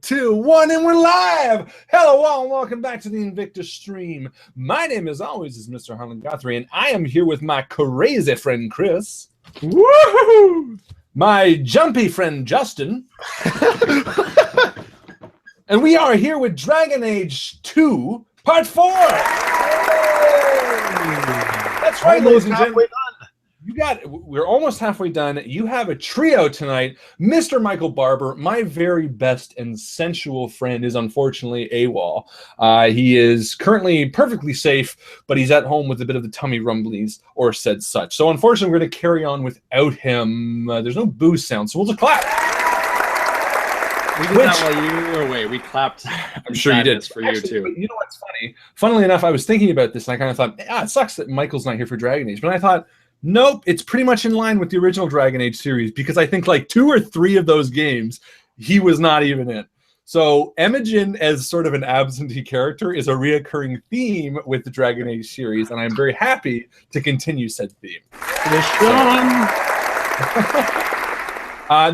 2, 1, and we're live! Hello all, and welcome back to the INVICTUS stream. My name, as always, is Mr. Harlan Guthrie, and I am here with my crazy friend, Chris. Woohoo! My jumpy friend, Justin. And we are here with Dragon Age 2, Part 4! That's right, ladies and gentlemen. We're almost halfway done. You have a trio tonight. Mr. Mycl Barber, my very best and sensual friend, is unfortunately AWOL. He is currently perfectly safe, but he's at home with a bit of the tummy rumblies, or said such. So unfortunately, we're going to carry on without him. There's no booze sound, so we'll just clap. We did that while you were away. We clapped. I'm sure you did. For you too. You know what's funny? Funnily enough, I was thinking about this, and I kind of thought, it sucks that Michael's not here for Dragon Age. But I thought, nope, it's pretty much in line with the original Dragon Age series, because I think like 2 or 3 of those games he was not even in. So Imogen as sort of an absentee character is a reoccurring theme with the Dragon Age series, and I'm very happy to continue said theme.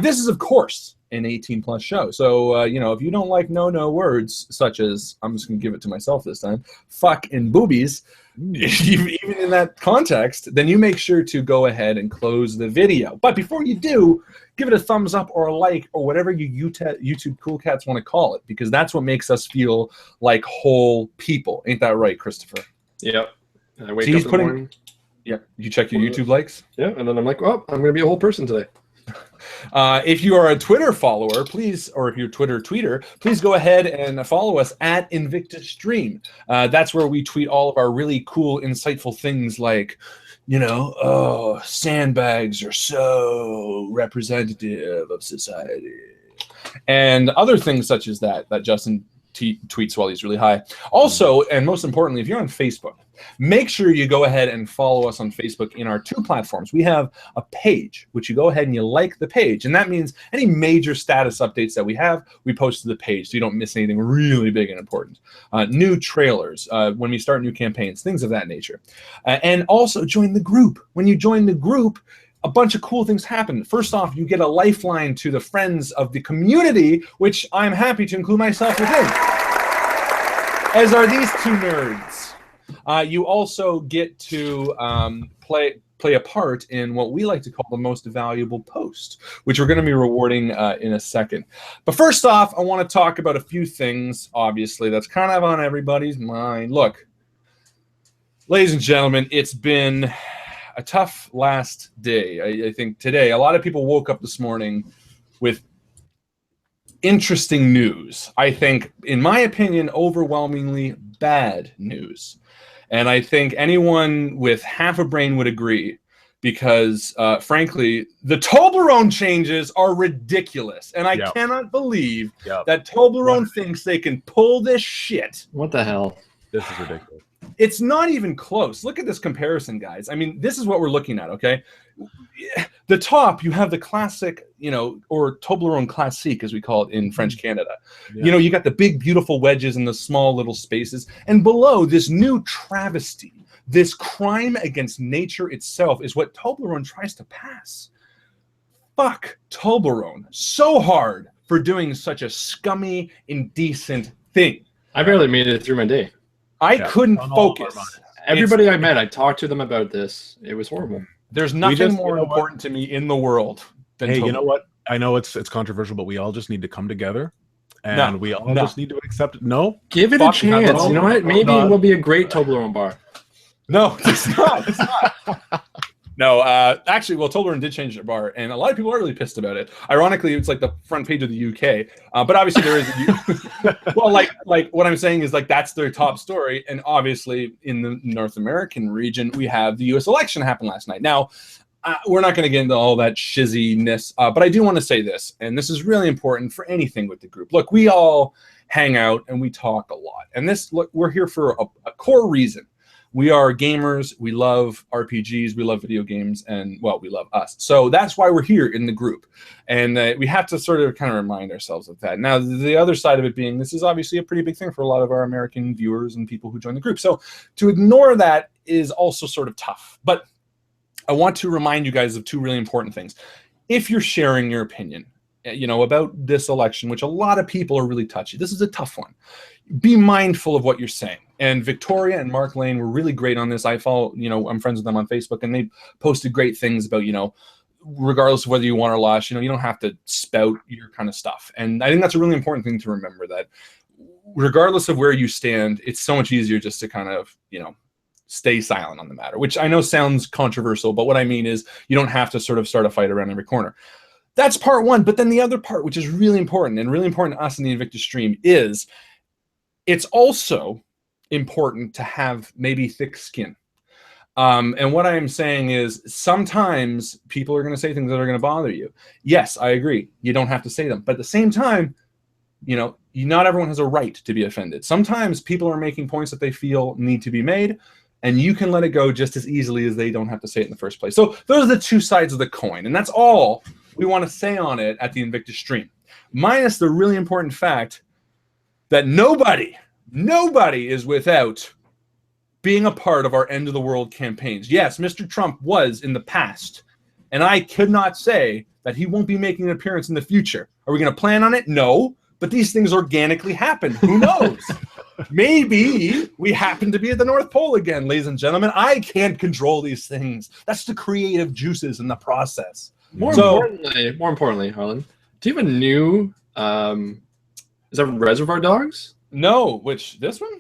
This is, of course, an 18+ show. So, you know, if you don't like no words, such as, I'm just going to give it to myself this time, fuck and boobies, even in that context, then you make sure to go ahead and close the video. But before you do, give it a thumbs up or a like or whatever you YouTube cool cats want to call it, because that's what makes us feel like whole people. Ain't that right, Christopher? Yep. And I wake up in the morning. Yeah, you check your YouTube likes? Yeah, and then I'm like, well, I'm going to be a whole person today. If you are a Twitter follower, please, or if you're a Twitter tweeter, please go ahead and follow us at INVICTUS Stream. That's where we tweet all of our really cool, insightful things like, you know, oh, sandbags are so representative of society, and other things such as that Justin tweets while he's really high. Also, and most importantly, if you're on Facebook, make sure you go ahead and follow us on Facebook in our 2 platforms. We have a page, which you go ahead and you like the page, and that means any major status updates that we have, we post to the page, so you don't miss anything really big and important. New trailers, when we start new campaigns, things of that nature. And also join the group. When you join the group, a bunch of cool things happen. First off, you get a lifeline to the friends of the community, which I'm happy to include myself within, as are these 2 nerds. You also get to play a part in what we like to call the most valuable post, which we're going to be rewarding in a second. But first off, I want to talk about a few things, obviously, that's kind of on everybody's mind. Look, ladies and gentlemen, it's been a tough last day. I think today, a lot of people woke up this morning with interesting news. I think, in my opinion, overwhelmingly bad news. And I think anyone with half a brain would agree, because, frankly, the Toblerone changes are ridiculous. And I cannot believe that Toblerone thinks they can pull this shit. What the hell? This is ridiculous. It's not even close. Look at this comparison, guys. I mean, this is what we're looking at, okay? The top, you have the classic, you know, or Toblerone Classique, as we call it in French Canada. Yeah. You know, you got the big, beautiful wedges and the small little spaces. And below, this new travesty, this crime against nature itself, is what Toblerone tries to pass. Fuck Toblerone so hard for doing such a scummy, indecent thing. I barely made it through my day. I couldn't focus. Everybody I met, I talked to them about this. It was horrible. There's nothing more important to me in the world than Hey, Toblerone. you know what? I know it's controversial, but we all just need to come together, and we all just need to accept it. No? Give it a chance. You know what? Maybe it will be a great Toblerone bar. No, it's not. It's not. No, actually, well, Toblerone did change their bar, and a lot of people are really pissed about it. Ironically, it's like the front page of the UK, but obviously there is. Well, like what I'm saying is like that's their top story, and obviously in the North American region, we have the U.S. election happen last night. Now, we're not going to get into all that shizziness, but I do want to say this, and this is really important for anything with the group. Look, we all hang out and we talk a lot, and we're here for a core reason. We are gamers, we love RPGs, we love video games, and, well, we love us. So that's why we're here in the group. And we have to sort of kind of remind ourselves of that. Now, the other side of it being, this is obviously a pretty big thing for a lot of our American viewers and people who join the group. So to ignore that is also sort of tough. But I want to remind you guys of 2 really important things. If you're sharing your opinion, about this election, which a lot of people are really touchy. This is a tough one. Be mindful of what you're saying. And Victoria and Mark Lane were really great on this. I follow, I'm friends with them on Facebook, and they posted great things about, regardless of whether you won or lost, you don't have to spout your kind of stuff. And I think that's a really important thing to remember, that regardless of where you stand, it's so much easier just to kind of, stay silent on the matter, which I know sounds controversial, but what I mean is you don't have to sort of start a fight around every corner. That's part one. But then the other part, which is really important and really important to us in the Invictus stream, is it's also important to have maybe thick skin. And what I'm saying is sometimes people are going to say things that are going to bother you. Yes, I agree. You don't have to say them. But at the same time, not everyone has a right to be offended. Sometimes people are making points that they feel need to be made, and you can let it go just as easily as they don't have to say it in the first place. So those are the two sides of the coin. And that's all we want to say on it at the Invictus stream. Minus the really important fact that nobody is without being a part of our end of the world campaigns. Yes, Mr. Trump was in the past, and I could not say that he won't be making an appearance in the future. Are we going to plan on it? No, but these things organically happen. Who knows? Maybe we happen to be at the North Pole again, ladies and gentlemen. I can't control these things. That's the creative juices in the process. More importantly, Harlan, do you have a new, is that Reservoir Dogs? No, this one?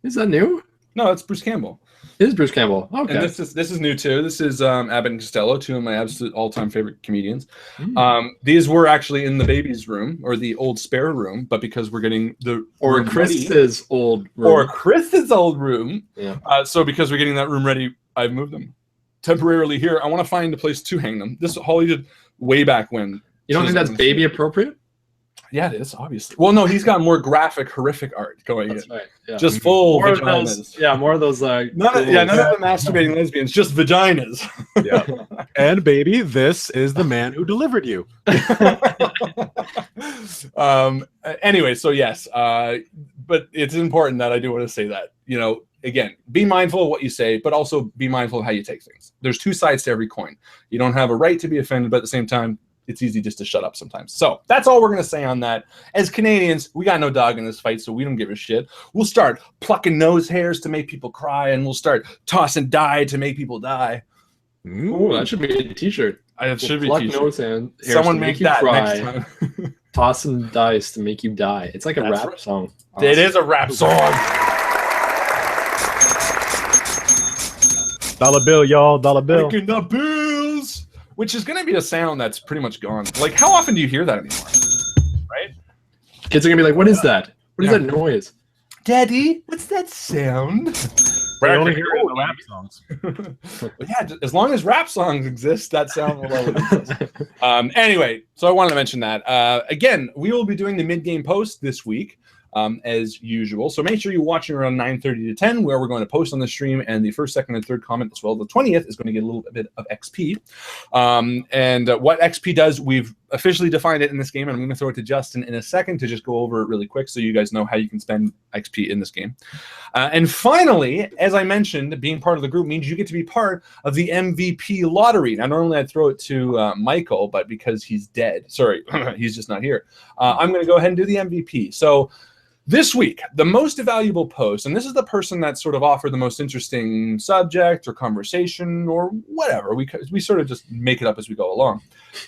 Is that new? No, it's Bruce Campbell. It is Bruce Campbell. Okay. And this is new too. This is Abbott and Costello, two of my absolute all-time favorite comedians. These were actually in the baby's room, or the old spare room, but because we're getting the Chris's old room. Yeah. So because we're getting that room ready, I've moved them temporarily here. I want to find a place to hang them. This Holly did way back when. You don't think that's baby appropriate? Yeah, it is, obviously. Well, no, he's got more graphic, horrific art going That's in. right. Yeah. Just full more vaginas. More of those. None of the masturbating lesbians, just vaginas. Yeah. And baby, this is the man who delivered you. Anyway, so yes, but it's important that I do want to say that, again, be mindful of what you say, but also be mindful of how you take things. There's two sides to every coin. You don't have a right to be offended, but at the same time, it's easy just to shut up sometimes. So that's all we're going to say on that. As Canadians, we got no dog in this fight, so we don't give a shit. We'll start plucking nose hairs to make people cry, and we'll start tossing dye to make people die. Ooh, that should be a t-shirt. It should be pluck a t-shirt. nose hairs Someone to make you that cry. next time. Toss some dice to make you die. It's like a rap song. Awesome. It is a rap song. Dollar bill, y'all. Dollar bill. Making the bills. Which is going to be a sound that's pretty much gone. Like, how often do you hear that anymore? Right? Kids are going to be like, what is that? What is that noise? Daddy, what's that sound? We only hear it in the rap songs. Yeah, as long as rap songs exist, that sound will always exist. Anyway, so I wanted to mention that. Again, we will be doing the mid-game post this week. As usual. So make sure you watch it around 9:30 to 10, where we're going to post on the stream, and the first, second, and third comment as well. The 20th is going to get a little bit of XP. And what XP does, we've officially defined it in this game, and I'm going to throw it to Justin in a second to just go over it really quick so you guys know how you can spend XP in this game. And finally, as I mentioned, being part of the group means you get to be part of the MVP lottery. Now, normally I'd throw it to Mycl, but because he's dead, sorry, he's just not here, I'm going to go ahead and do the MVP. So this week, the most valuable post, and this is the person that sort of offered the most interesting subject or conversation or whatever, we sort of just make it up as we go along,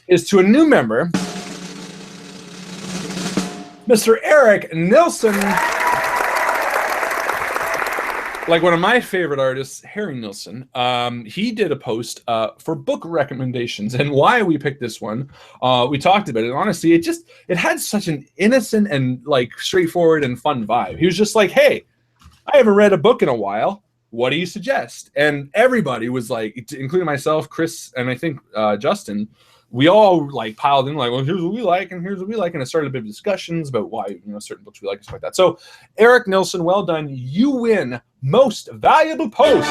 is to a new member, Mr. Eric Nilsson. Like one of my favorite artists, Harry Nilsson, he did a post for book recommendations, and why we picked this one. We talked about it. And honestly, it had such an innocent and like straightforward and fun vibe. He was just like, "Hey, I haven't read a book in a while. What do you suggest?" And everybody was like, including myself, Chris, and I think Justin. We all like piled in like, well, here's what we like, and here's what we like, and it started a bit of discussions about why certain books we like and stuff like that. So, Eric Nilsson, well done. You win most valuable post.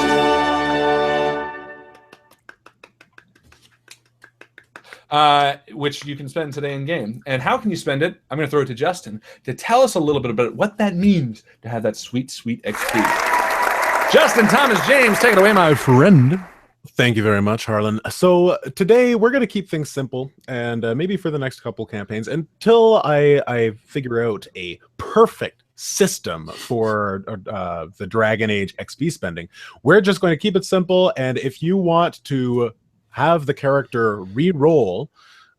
Which you can spend today in game. And how can you spend it? I'm going to throw it to Justin to tell us a little bit about what that means to have that sweet, sweet XP. Justin Thomas James, take it away, my friend. Thank you very much, Harlan. So today we're going to keep things simple, and maybe for the next couple campaigns, until I figure out a perfect system for the Dragon Age XP spending, we're just going to keep it simple. And if you want to have the character re-roll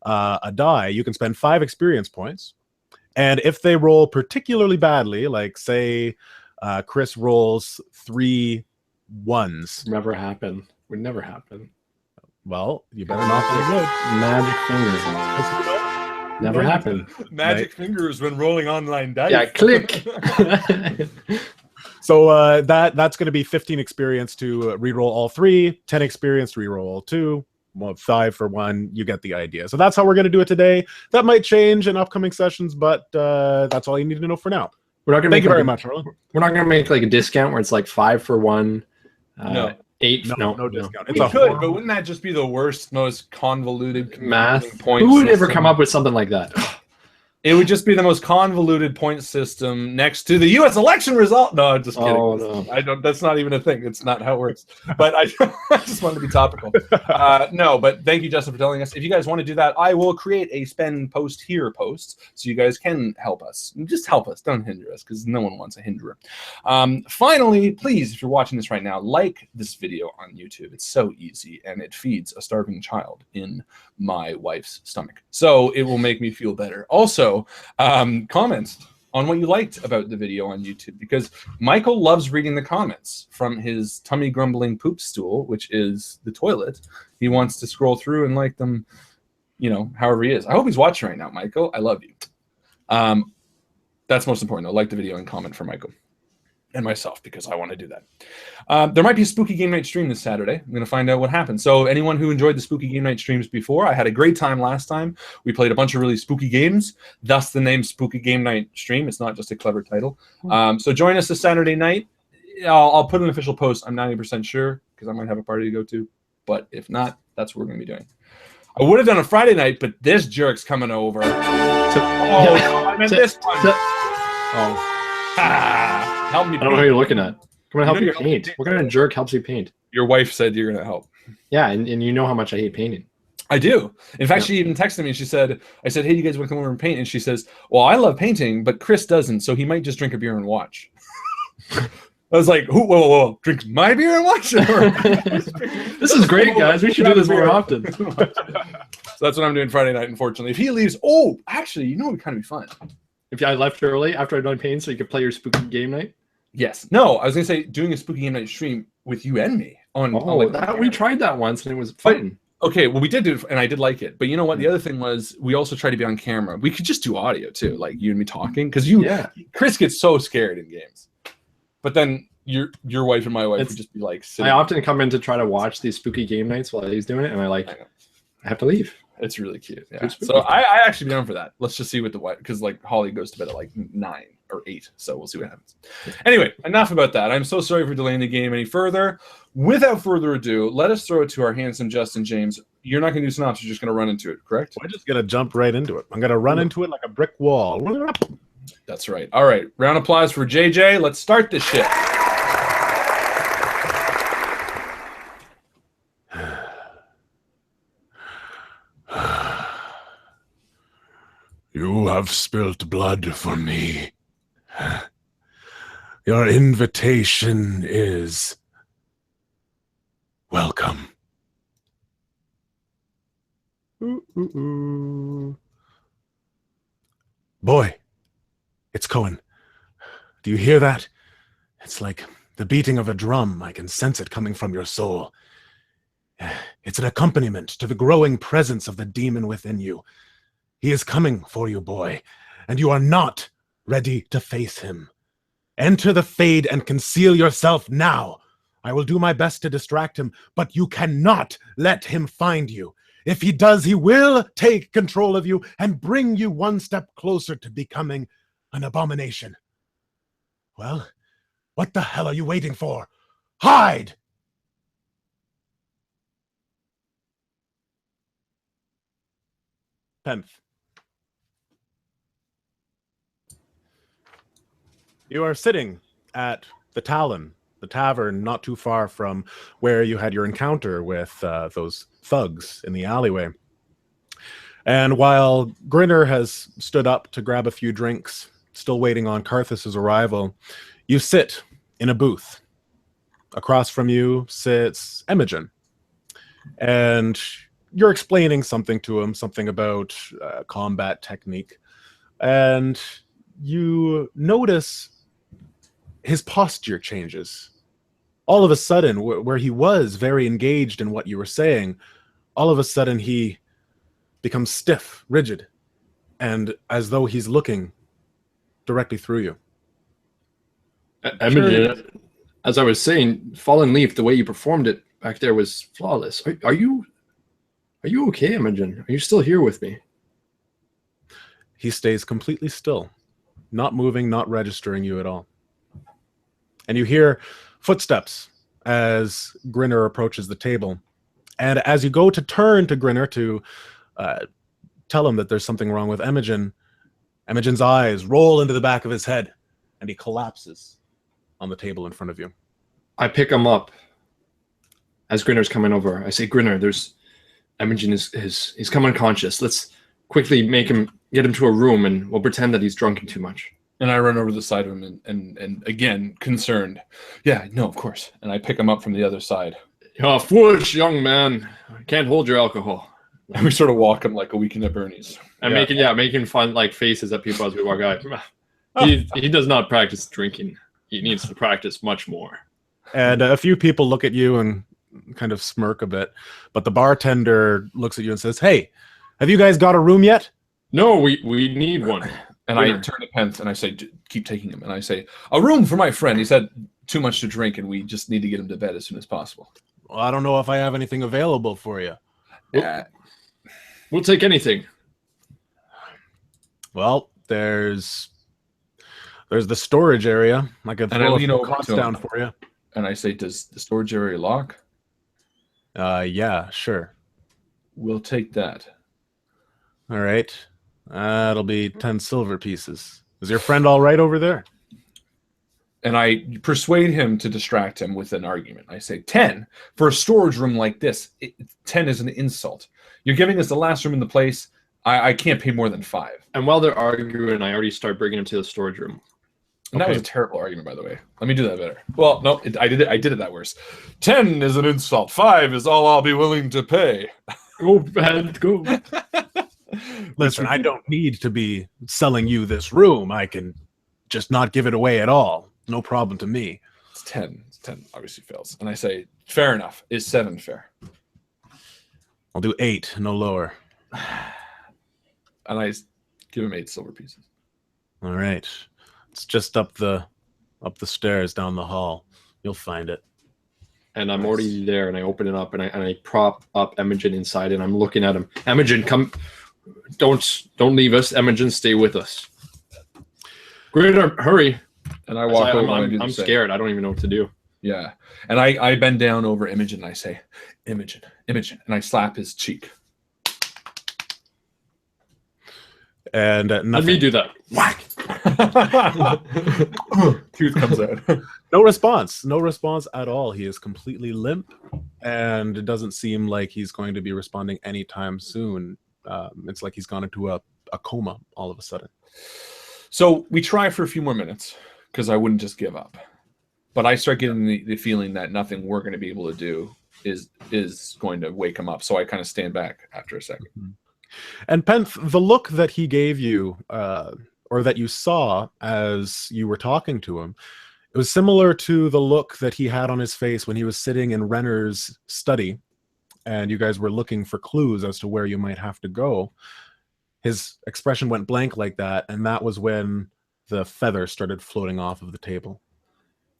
a die, you can spend 5 experience points. And if they roll particularly badly, like say Chris rolls 3 1s. Never happen. Would never happen. Well, you better not be good. Magic fingers. Never happen. Magic fingers when rolling online dice. Yeah, click. So that's going to be 15 experience to reroll all 3, 10 experience to reroll all 2, 5 for 1. You get the idea. So that's how we're going to do it today. That might change in upcoming sessions, but that's all you need to know for now. We're not going to Thank make you very much, Harlan. We're not going to make like a discount where it's like 5 for 1. No. 8. No discount. We could, but wouldn't that just be the worst, most convoluted math point Who would system? ever come up with something like that? It would just be the most convoluted point system next to the U.S. election result. No, I'm just kidding. Oh, no. I don't. That's not even a thing. It's not how it works. But I just wanted to be topical. No, but thank you, Justin, for telling us. If you guys want to do that, I will create a spend post here post so you guys can help us. Just help us. Don't hinder us because no one wants a hinderer. Finally, please, if you're watching this right now, like this video on YouTube. It's so easy, and it feeds a starving child in my wife's stomach. So it will make me feel better. Also, comments on what you liked about the video on YouTube, because Mycl loves reading the comments from his tummy grumbling poop stool, which is the toilet. He wants to scroll through and like them, you know, however he is. I hope he's watching right now, Mycl. I love you. That's most important, though. Like the video and comment for Mycl and myself, because I want to do that. There might be a spooky game night stream this Saturday. I'm going to find out what happens. So anyone who enjoyed the spooky game night streams before, I had a great time last time. We played a bunch of really spooky games, thus the name Spooky Game Night Stream. It's not just a clever title. So join us this Saturday night. I'll put an official post. I'm 90% sure, because I might have a party to go to. But if not, that's what we're going to be doing. I would have done a Friday night, but this jerk's coming over. I meant this one. Help me. I don't know who you're looking at. Come on, help You you know paint. What kind of jerk helps you paint? Your wife said you're going to help. Yeah, and you know how much I hate painting. I do. In fact, she even texted me and she said, I said, hey, you guys want to come over and paint? And she says, well, I love painting, but Chris doesn't, so he might just drink a beer and watch. I was like, whoa, drink my beer and watch? This is great, guys. We should do this more often. So that's what I'm doing Friday night, unfortunately. If he leaves, actually, you know what would kind of be fun? If I left early after I'd done painting so you could play your spooky game night? Yes. No, I was going to say doing a spooky game night stream with you and me. We tried that once and it was fun. Okay, well, we did do it, and I did like it. But you know what? The other thing was we also tried to be on camera. We could just do audio, too, like you and me talking. Because Chris gets so scared in games. But then your wife and my wife would just be like sitting. I often come in to try to watch these spooky game nights while he's doing it, and I have to leave. It's really cute. Yeah. So I actually be down for that. Let's just see what the wife, because like Holly goes to bed at like 9 or 8. So we'll see what happens. Anyway, enough about that. I'm so sorry for delaying the game any further. Without further ado, let us throw it to our handsome Justin James. You're not going to do synopsis. You're just going to run into it, correct? I'm just going to jump right into it. I'm going to run into it like a brick wall. That's right. All right. Round of applause for JJ. Let's start this shit. You have spilt blood for me. Your invitation is welcome. Boy, it's Cohen. Do you hear that? It's like the beating of a drum. I can sense it coming from your soul. It's an accompaniment to the growing presence of the demon within you. He is coming for you, boy, and you are not ready to face him. Enter the Fade and conceal yourself now. I will do my best to distract him, but you cannot let him find you. If he does, he will take control of you and bring you one step closer to becoming an abomination. Well, what the hell are you waiting for? Hide! Tenth. You are sitting at the Talon the tavern not too far from where you had your encounter with those thugs in the alleyway. And while Grinner has stood up to grab a few drinks, still waiting on Karthus's arrival, you sit in a booth. Across from you sits Imogen. And you're explaining something to him, something about combat technique. And you notice his posture changes. All of a sudden, where he was very engaged in what you were saying, all of a sudden he becomes stiff, rigid, and as though he's looking directly through you. Imogen, as I was saying, Fallen Leaf, the way you performed it back there was flawless. Are you okay, Imogen? Are you still here with me? He stays completely still, not moving, not registering you at all. And you hear footsteps as Grinner approaches the table. And as you go to turn to Grinner to tell him that there's something wrong with Imogen's eyes roll into the back of his head, and he collapses on the table in front of you. I pick him up as Grinner's coming over. I say, Grinner, Imogen he's come unconscious. Let's quickly get him to a room, and we'll pretend that he's drunken too much. And I run over the side of him and again, concerned. Yeah, no, of course. And I pick him up from the other side. You're a foolish young man. Can't hold your alcohol. And we sort of walk him like a weekend at Bernie's. And making fun like faces at people as we walk out. He does not practice drinking. He needs to practice much more. And a few people look at you and kind of smirk a bit. But the bartender looks at you and says, "Hey, have you guys got a room yet?" No, we need one. And I turn to Pence and I say, keep taking him. And I say, a room for my friend. He's had too much to drink and we just need to get him to bed as soon as possible. Well, I don't know if I have anything available for you. We'll take anything. Well, there's the storage area. I could throw a cost down for you. And I say, does the storage area lock? Yeah, sure. We'll take that. All right. That'll be 10 silver pieces. Is your friend all right over there? And I persuade him to distract him with an argument. I say, 10 for a storage room like this. 10 is an insult. You're giving us the last room in the place. I can't pay more than 5. And while they're arguing, I already start bringing him to the storage room. And that was a terrible argument, by the way. Let me do that better. Well, no, I did it that worse. 10 is an insult. 5 is all I'll be willing to pay. Go, bad, go. Listen, I don't need to be selling you this room. I can just not give it away at all. No problem to me. It's 10. 10 obviously fails. And I say, fair enough. Is 7 fair? I'll do 8, no lower. And I give him 8 silver pieces. All right. It's just up the stairs down the hall. You'll find it. And I'm already there, and I open it up, and I prop up Imogen inside, and I'm looking at him. Imogen, come. Don't leave us. Imogen, stay with us. Grinner, hurry. And I walk over. I'm scared. I don't even know what to do. Yeah. And I bend down over Imogen and I say, Imogen. And I slap his cheek. And nothing. Let me do that. Whack! Tooth comes out. No response at all. He is completely limp, and it doesn't seem like he's going to be responding anytime soon. It's like he's gone into a coma all of a sudden. So we try for a few more minutes because I wouldn't just give up. But I start getting the feeling that nothing we're going to be able to do is going to wake him up. So I kind of stand back after a second. Mm-hmm. And Penth, the look that he gave you, or that you saw as you were talking to him, it was similar to the look that he had on his face when he was sitting in Renner's study, and you guys were looking for clues as to where you might have to go. His expression went blank like that, and that was when the feather started floating off of the table.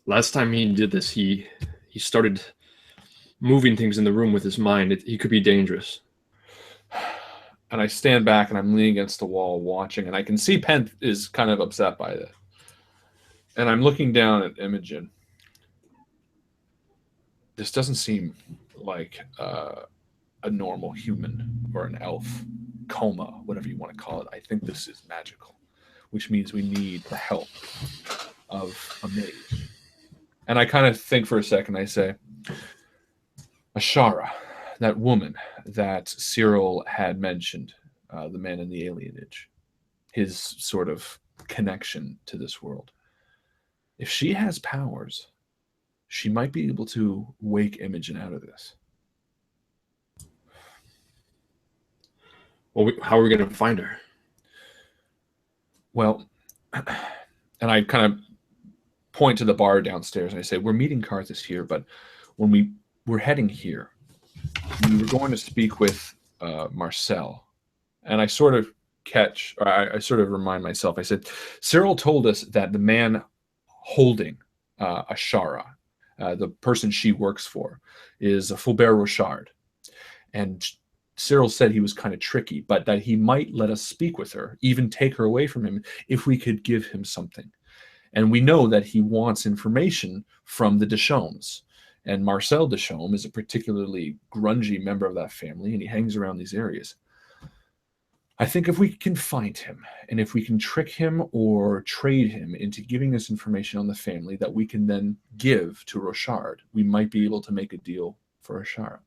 Last time he did this, he started moving things in the room with his mind. He could be dangerous. And I stand back and I'm leaning against the wall watching, and I can see Penn is kind of upset by that. And I'm looking down at Imogen. This doesn't seem like a normal human or an elf. Coma, whatever you want to call it. I think this is magical, which means we need the help of a mage. And I kind of think for a second. I say, Ashara, that woman that Cyril had mentioned, the man in the alienage, his sort of connection to this world. If she has powers, she might be able to wake Imogen out of this. Well, how are we going to find her? Well, and I kind of point to the bar downstairs and I say, we're meeting Karthus here, but when we're heading here, we were going to speak with Marcel. And I sort of I sort of remind myself, I said, Cyril told us that the man holding Ashara, the person she works for, is a Fulbert Rochard. And Cyril said he was kind of tricky, but that he might let us speak with her, even take her away from him, if we could give him something. And we know that he wants information from the Deschamps. And Marcel Deschamps is a particularly grungy member of that family, and he hangs around these areas. I think if we can find him, and if we can trick him or trade him into giving us information on the family that we can then give to Rochard, we might be able to make a deal for Ashara.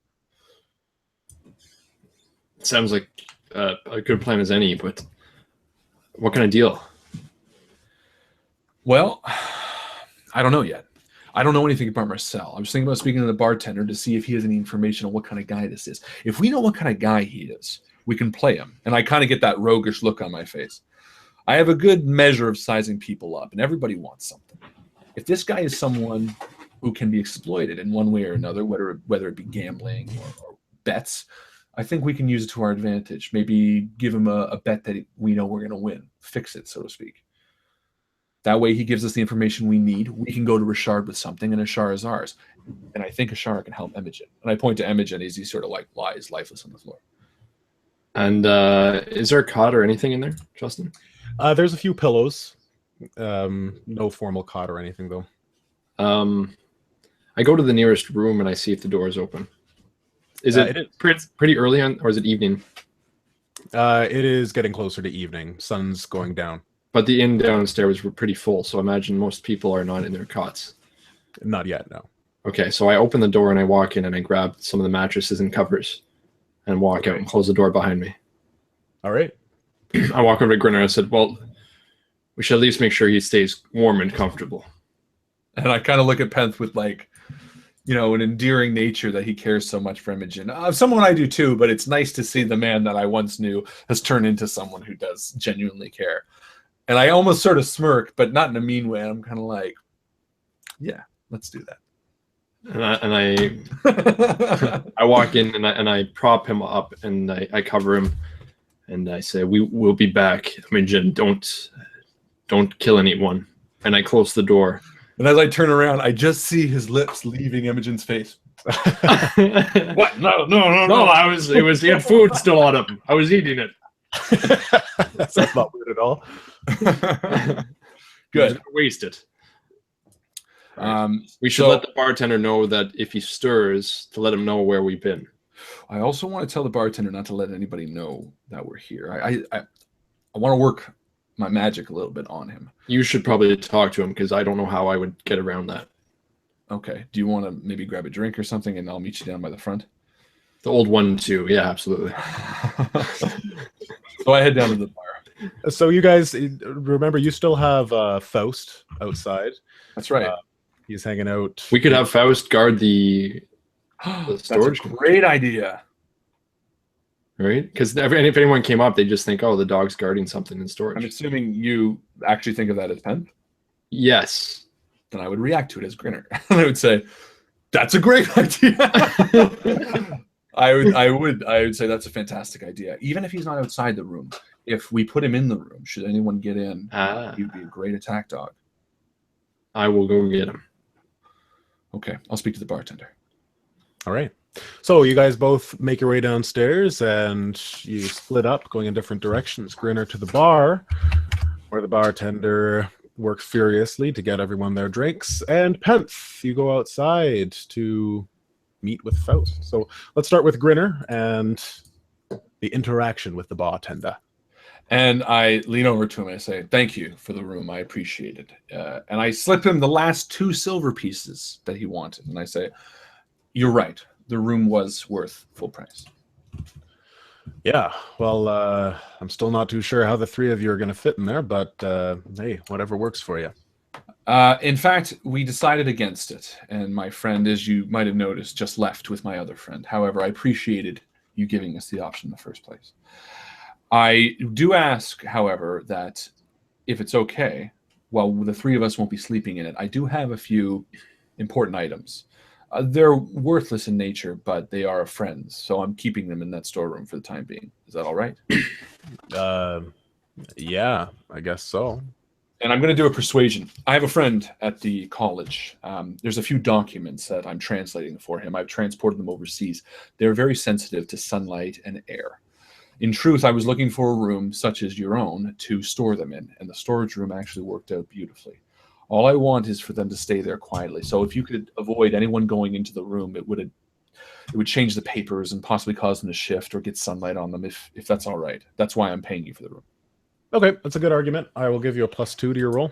Sounds like a good plan as any, but what kind of deal? Well, I don't know yet. I don't know anything about Marcel. I was thinking about speaking to the bartender to see if he has any information on what kind of guy this is. If we know what kind of guy he is, we can play him. And I kind of get that roguish look on my face. I have a good measure of sizing people up, and everybody wants something. If this guy is someone who can be exploited in one way or another, whether it be gambling or bets, I think we can use it to our advantage. Maybe give him a bet that we know we're going to win. Fix it, so to speak. That way he gives us the information we need. We can go to Rochard with something, and Ashara is ours. And I think Ashara can help Imogen. And I point to Imogen as he sort of like lies lifeless on the floor. And is there a cot or anything in there, Justin? There's a few pillows. No formal cot or anything, though. I go to the nearest room and I see if the door is open. Is it pretty early on, or is it evening? It is getting closer to evening. Sun's going down. But the inn downstairs were pretty full, so I imagine most people are not in their cots. Not yet, no. Okay, so I open the door and I walk in and I grab some of the mattresses and covers and walk out and close the door behind me. All right. I walk over to Grinner and I said, well, we should at least make sure he stays warm and comfortable. And I kind of look at Penth with like, you know, an endearing nature that he cares so much for Imogen. Someone I do too, but it's nice to see the man that I once knew has turned into someone who does genuinely care. And I almost sort of smirk, but not in a mean way. I'm kind of like, yeah, let's do that. And I walk in and I prop him up and I cover him and I say, we will be back. Imogen, don't kill anyone. And I close the door. And as I turn around, I just see his lips leaving Imogen's face. What? No. He had food still on him. I was eating it. That's not weird at all. Good. Waste it. We should let the bartender know that if he stirs, to let him know where we've been. I also want to tell the bartender not to let anybody know that we're here. I want to work my magic a little bit on him. You should probably talk to him because I don't know how I would get around that. Okay. Do you want to maybe grab a drink or something and I'll meet you down by the front? The old one too. Yeah, absolutely. So I head down to the bar. So you guys remember, you still have Faust outside. That's right. He's hanging out. We could have Faust guard the storage. That's a great idea. Right? Because if anyone came up, they just think, oh, the dog's guarding something in storage. I'm assuming you actually think of that as Penth? Yes. Then I would react to it as Grinner. I would say, that's a great idea. I would say that's a fantastic idea. Even if he's not outside the room, if we put him in the room, should anyone get in, he'd be a great attack dog. I will go get him. Okay, I'll speak to the bartender. All right. So you guys both make your way downstairs and you split up, going in different directions. Grinner to the bar, where the bartender works furiously to get everyone their drinks. And Penth, you go outside to meet with Faust. So let's start with Grinner and the interaction with the bartender. And I lean over to him and I say, "Thank you for the room. I appreciate it." And I slip him the last 2 silver pieces that he wanted. And I say, "You're right. The room was worth full price." Yeah, well, I'm still not too sure how the 3 of you are going to fit in there, but hey, whatever works for you. In fact, we decided against it. And my friend, as you might have noticed, just left with my other friend. However, I appreciated you giving us the option in the first place. I do ask, however, that if it's okay, while the 3 of us won't be sleeping in it, I do have a few important items. They're worthless in nature, but they are friends, so I'm keeping them in that storeroom for the time being. Is that all right? Yeah, I guess so. And I'm going to do a persuasion. I have a friend at the college. There's a few documents that I'm translating for him. I've transported them overseas. They're very sensitive to sunlight and air. In truth, I was looking for a room such as your own to store them in, and the storage room actually worked out beautifully. All I want is for them to stay there quietly. So if you could avoid anyone going into the room, it would change the papers and possibly cause them to shift or get sunlight on them if that's all right. That's why I'm paying you for the room. Okay, that's a good argument. I will give you a +2 to your roll.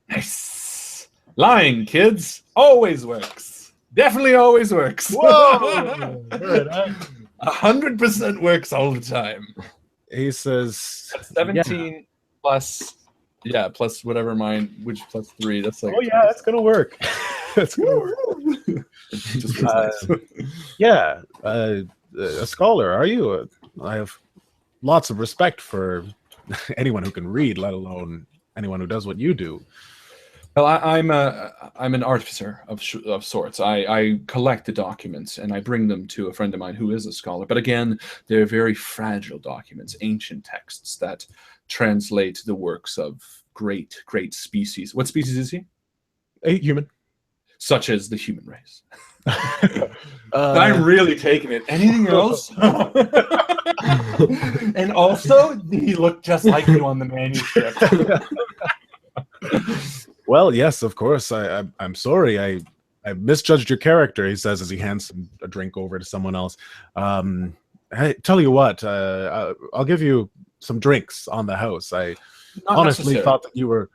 Nice. Lying, kids. Always works. Definitely always works. Whoa! Good, 100% works all the time. He says... That's 17 plus... Yeah, plus whatever mine, which plus 3. That's like... Oh, yeah, that's going to work. That's going to work. Just nice. Yeah, a scholar, are you? I have lots of respect for anyone who can read, let alone anyone who does what you do. Well, I'm an artificer of sorts. I collect the documents and I bring them to a friend of mine who is a scholar. But again, they're very fragile documents, ancient texts that translate the works of great species. What species is he? A human. Such as the human race. I'm really taking it. Anything else? And also, he looked just like you on the manuscript. Well, yes, of course. I'm sorry. I misjudged your character, he says as he hands a drink over to someone else. Hey, tell you what, I'll give you some drinks on the house. I Not honestly necessary. thought that you were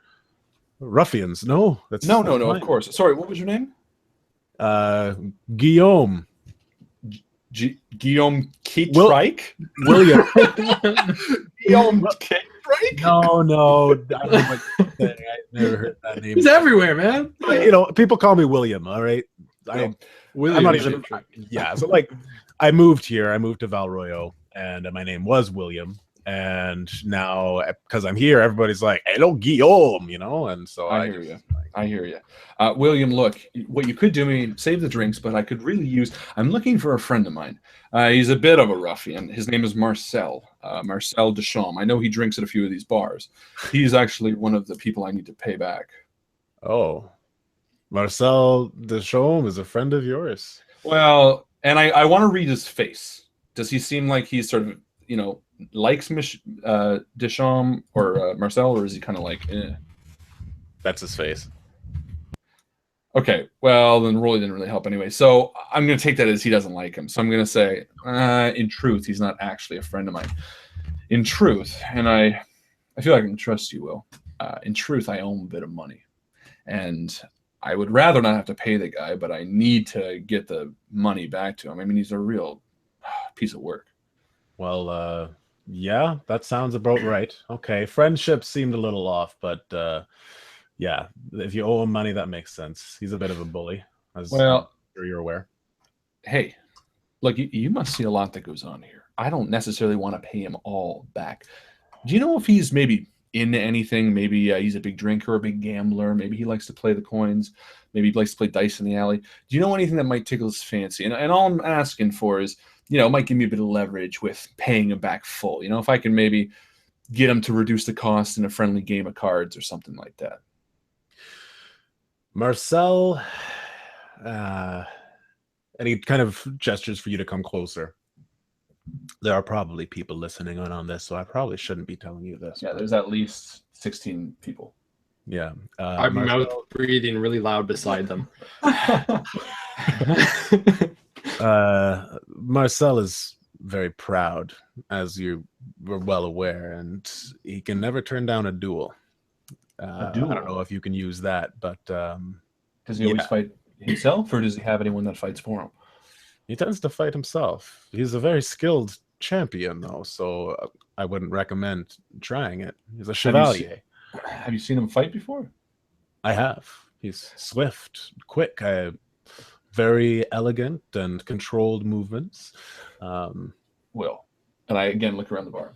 ruffians. No, that's No, fine. of course. Sorry, what was your name? Guillaume. Guillaume Kitreich? William. Guillaume Kitreich? No. I don't know what you're saying. I never heard that name. He's everywhere, man. You know, people call me William, all right? I'm not even... Yeah, so like, I moved here. I moved to Valroyo, and my name was William. And now, because I'm here, everybody's like, "Hello, Guillaume," you know? And so I hear you. William, look, what you could do, save the drinks, but I could really use... I'm looking for a friend of mine. He's a bit of a ruffian. His name is Marcel. Marcel Deschamps. I know he drinks at a few of these bars. He's actually one of the people I need to pay back. Oh. Marcel Deschamps is a friend of yours? Well, and I want to read his face. Does he seem like he's sort of, likes Deschamps or Marcel, or is he kind of like, eh? That's his face. Okay, well, then Rolly didn't really help anyway. So I'm going to take that as he doesn't like him. So I'm going to say, in truth, he's not actually a friend of mine. In truth, and I feel like I can trust you, Will. In truth, I owe him a bit of money. And I would rather not have to pay the guy, but I need to get the money back to him. I mean, he's a real piece of work. Well, yeah, that sounds about right. Okay, friendship seemed a little off, but yeah, if you owe him money, that makes sense. He's a bit of a bully, as I'm sure you're aware. Hey, look, you must see a lot that goes on here. I don't necessarily want to pay him all back. Do you know if he's maybe into anything? Maybe he's a big drinker, a big gambler. Maybe he likes to play the coins. Maybe he likes to play dice in the alley. Do you know anything that might tickle his fancy? And all I'm asking for is, it might give me a bit of leverage with paying him back full. If I can maybe get him to reduce the cost in a friendly game of cards or something like that. Marcel, and he kind of gestures for you to come closer. There are probably people listening in on this, so I probably shouldn't be telling you this. Yeah, there's at least 16 people. Yeah. I'm mouth breathing really loud beside them. Marcel is very proud, as you were well aware, and he can never turn down a duel. A duel? I don't know if you can use that, but does he always fight himself, or does he have anyone that fights for him? he tends to fight himself. He's a very skilled champion, though, so I wouldn't recommend trying it. He's a chevalier. Have you seen him fight before? I have. He's swift, quick, very elegant and controlled movements. Will, and I again look around the bar.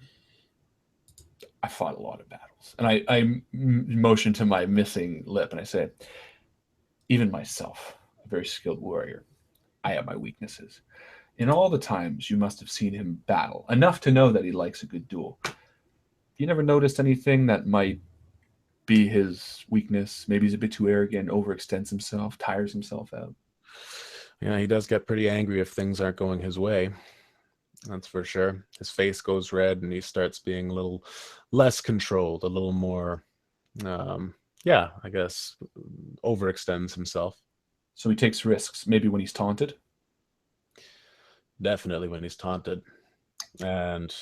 I fought a lot of battles, and I motion to my missing lip, and I say, even myself, a very skilled warrior, I have my weaknesses. In all the times you must have seen him battle, enough to know that he likes a good duel. You never noticed anything that might be his weakness? Maybe he's a bit too arrogant, overextends himself, tires himself out. Yeah, he does get pretty angry if things aren't going his way. That's for sure. His face goes red and he starts being a little less controlled, a little more, I guess, overextends himself. So he takes risks, maybe when he's taunted? Definitely when he's taunted. And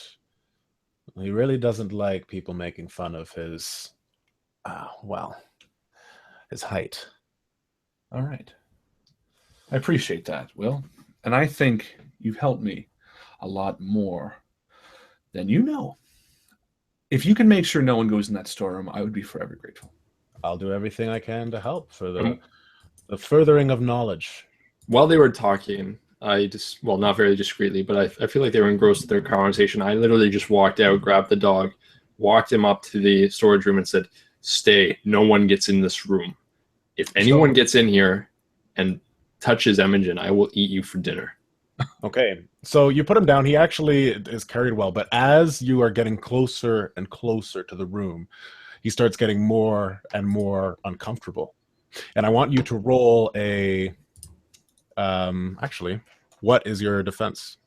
he really doesn't like people making fun of his, his height. All right. I appreciate that, Will. And I think you've helped me a lot more than you know. If you can make sure no one goes in that storeroom, I would be forever grateful. I'll do everything I can to help for the furthering of knowledge. While they were talking, not very discreetly, but I feel like they were engrossed in their conversation. I literally just walked out, grabbed the dog, walked him up to the storage room and said, "Stay. No one gets in this room. If anyone gets in here and touches Imogen, I will eat you for dinner." Okay, so you put him down. He actually is carried well, but as you are getting closer and closer to the room, he starts getting more and more uncomfortable. And I want you to roll a... actually, what is your defense?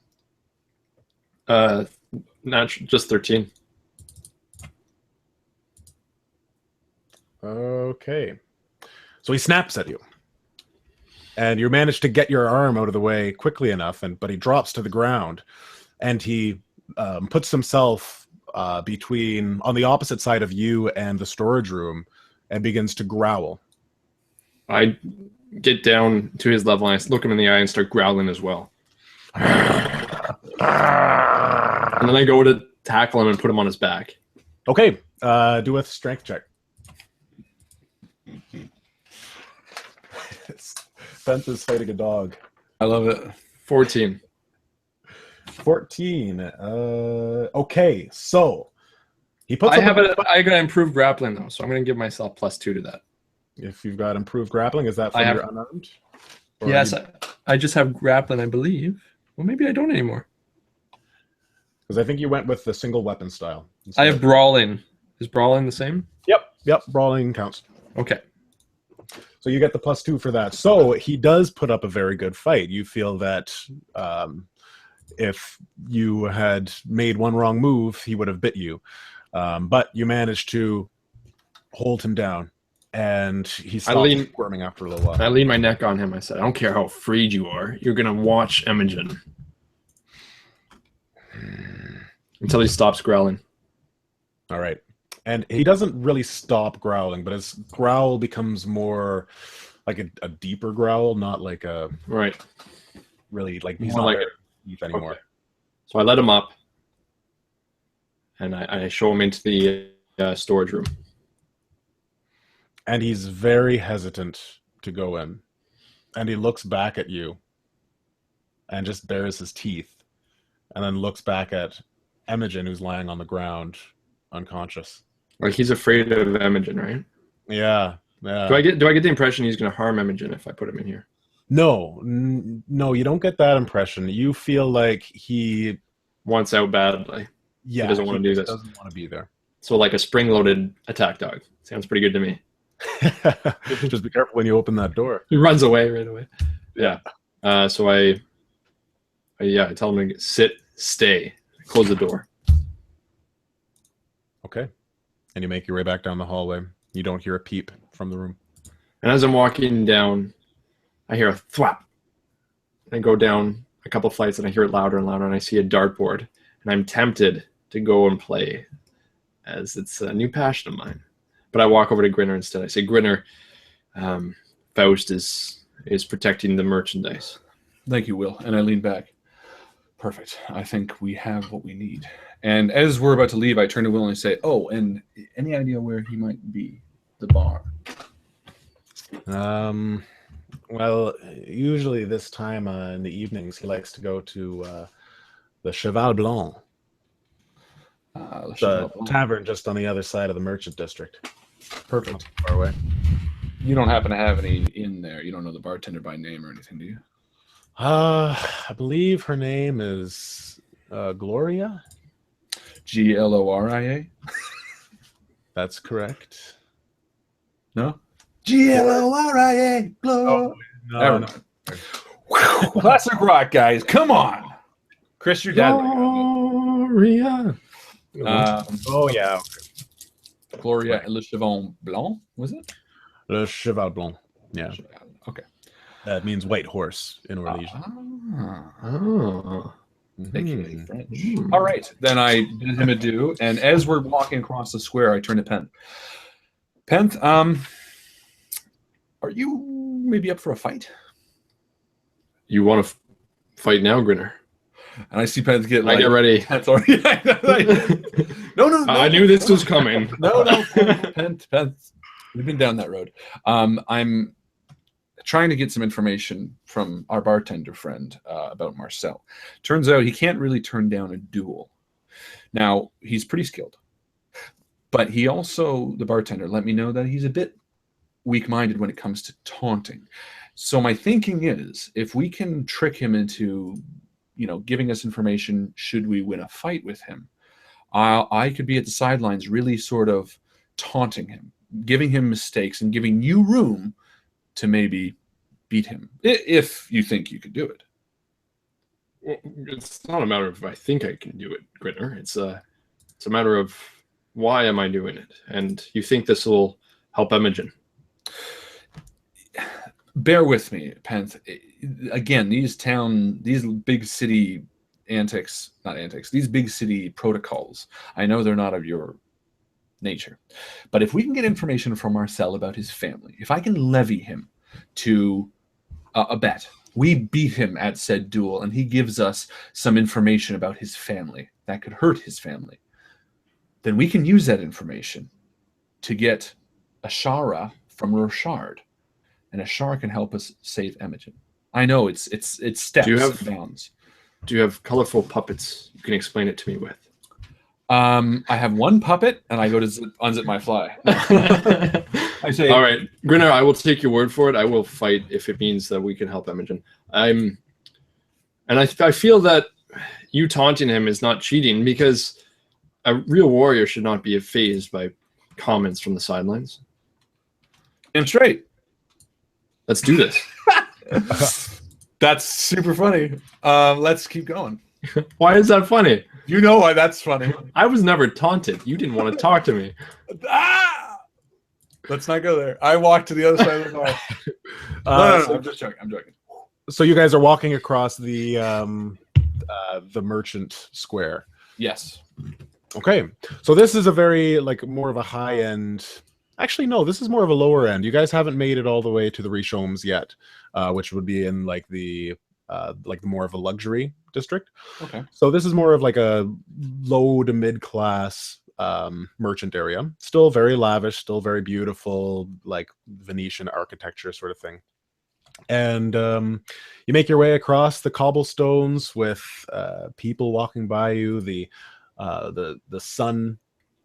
Just 13. Okay. So he snaps at you. And you manage to get your arm out of the way quickly enough, but he drops to the ground. And he puts himself on the opposite side of you and the storage room and begins to growl. I get down to his level and I look him in the eye and start growling as well. And then I go to tackle him and put him on his back. Okay, do a strength check. Spence is fighting a dog. I love it. 14. 14. Okay, so he puts. I got improved grappling though, so I'm going to give myself +2 to that. If you've got improved grappling, is that from your unarmed? Yes, I just have grappling, I believe. Well, maybe I don't anymore. Because I think you went with the single weapon style. I have brawling. Is brawling the same? Yep. Brawling counts. Okay. So you get the +2 for that. So he does put up a very good fight. You feel that if you had made one wrong move, he would have bit you. But you managed to hold him down, and he stopped squirming after a little while. I leaned my neck on him. I said, "I don't care how afraid you are. You're going to watch Imogen." Until he stops growling. All right. And he doesn't really stop growling, but his growl becomes more like a deeper growl, not like a... Right. Really, like he's more not like deep anymore. Okay. So I let him up, and I show him into the storage room. And he's very hesitant to go in. And he looks back at you and just bares his teeth, and then looks back at Imogen, who's lying on the ground, unconscious. Like he's afraid of Imogen, right? Yeah. Do I get the impression he's going to harm Imogen if I put him in here? No, you don't get that impression. You feel like he wants out badly. Yeah, he doesn't want to do this. Doesn't want to be there. So like a spring-loaded attack dog. Sounds pretty good to me. Just be careful when you open that door. He runs away right away. Yeah. So I tell him to sit, stay, close the door. Okay. And you make your way back down the hallway. You don't hear a peep from the room. And as I'm walking down, I hear a thwap. I go down a couple flights, and I hear it louder and louder, and I see a dartboard, and I'm tempted to go and play, as it's a new passion of mine. But I walk over to Grinner instead. I say, Grinner, Faust is protecting the merchandise. Thank you, Will. And I lean back. Perfect. I think we have what we need. And as we're about to leave, I turn to Will and I say, oh, and any idea where he might be? The bar. Well, usually this time in the evenings, he likes to go to the Cheval Blanc, the tavern just on the other side of the merchant district. Perfect. Not far away. You don't happen to have any in there. You don't know the bartender by name or anything, do you? I believe her name is Gloria. Gloria? That's correct. No? Gloria. Oh, no. Classic rock, guys. Come on. Chris, your dad. Gloria. Oh, yeah. Okay. Gloria Le Cheval Blanc, was it? Le Cheval Blanc. Yeah. Okay. That means white horse in Orlesian. Oh. French. All right. Then I bid him adieu. And as we're walking across the square, I turn to Penth. Penth, are you maybe up for a fight? You want to fight now, Grinner? And I see Penth get I get ready. Penth already. No. I knew this was coming. No. Penth. We've been down that road. I'm trying to get some information from our bartender friend about Marcel. Turns out he can't really turn down a duel. Now, he's pretty skilled. But he also, the bartender, let me know that he's a bit weak-minded when it comes to taunting. So my thinking is, if we can trick him into, giving us information should we win a fight with him, I could be at the sidelines really sort of taunting him, giving him mistakes and giving you room to maybe beat him, if you think you could do it. Well, it's not a matter of if I think I can do it, Grinner. It's a matter of why am I doing it? And you think this will help Imogen? Bear with me, Penth. Again, these big city these big city protocols, I know they're not of your nature. But if we can get information from Marcel about his family, if I can levy him to a bet, we beat him at said duel, and he gives us some information about his family that could hurt his family, then we can use that information to get Ashara from Rochard, and Ashara can help us save Imogen. I know it's steps and bounds. Do you have colorful puppets you can explain it to me with? I have one puppet, and I go to unzip my fly. I say, all right, Grinner, I will take your word for it. I will fight if it means that we can help Imogen. I feel that you taunting him is not cheating, because a real warrior should not be fazed by comments from the sidelines. I'm straight. Let's do this. That's super funny. Let's keep going. Why is that funny? You know why that's funny. I was never taunted. You didn't want to talk to me. Let's not go there. I walked to the other side of the bar. No, I'm just joking. I'm joking. So you guys are walking across the merchant square. Yes. Okay. So this is a very more of a high end. Actually, no, this is more of a lower end. You guys haven't made it all the way to the Richomes yet, which would be in the more of a luxury district. Okay. So this is more of a low to mid class merchant area. Still very lavish, still very beautiful, Venetian architecture sort of thing. And you make your way across the cobblestones with people walking by you. The sun,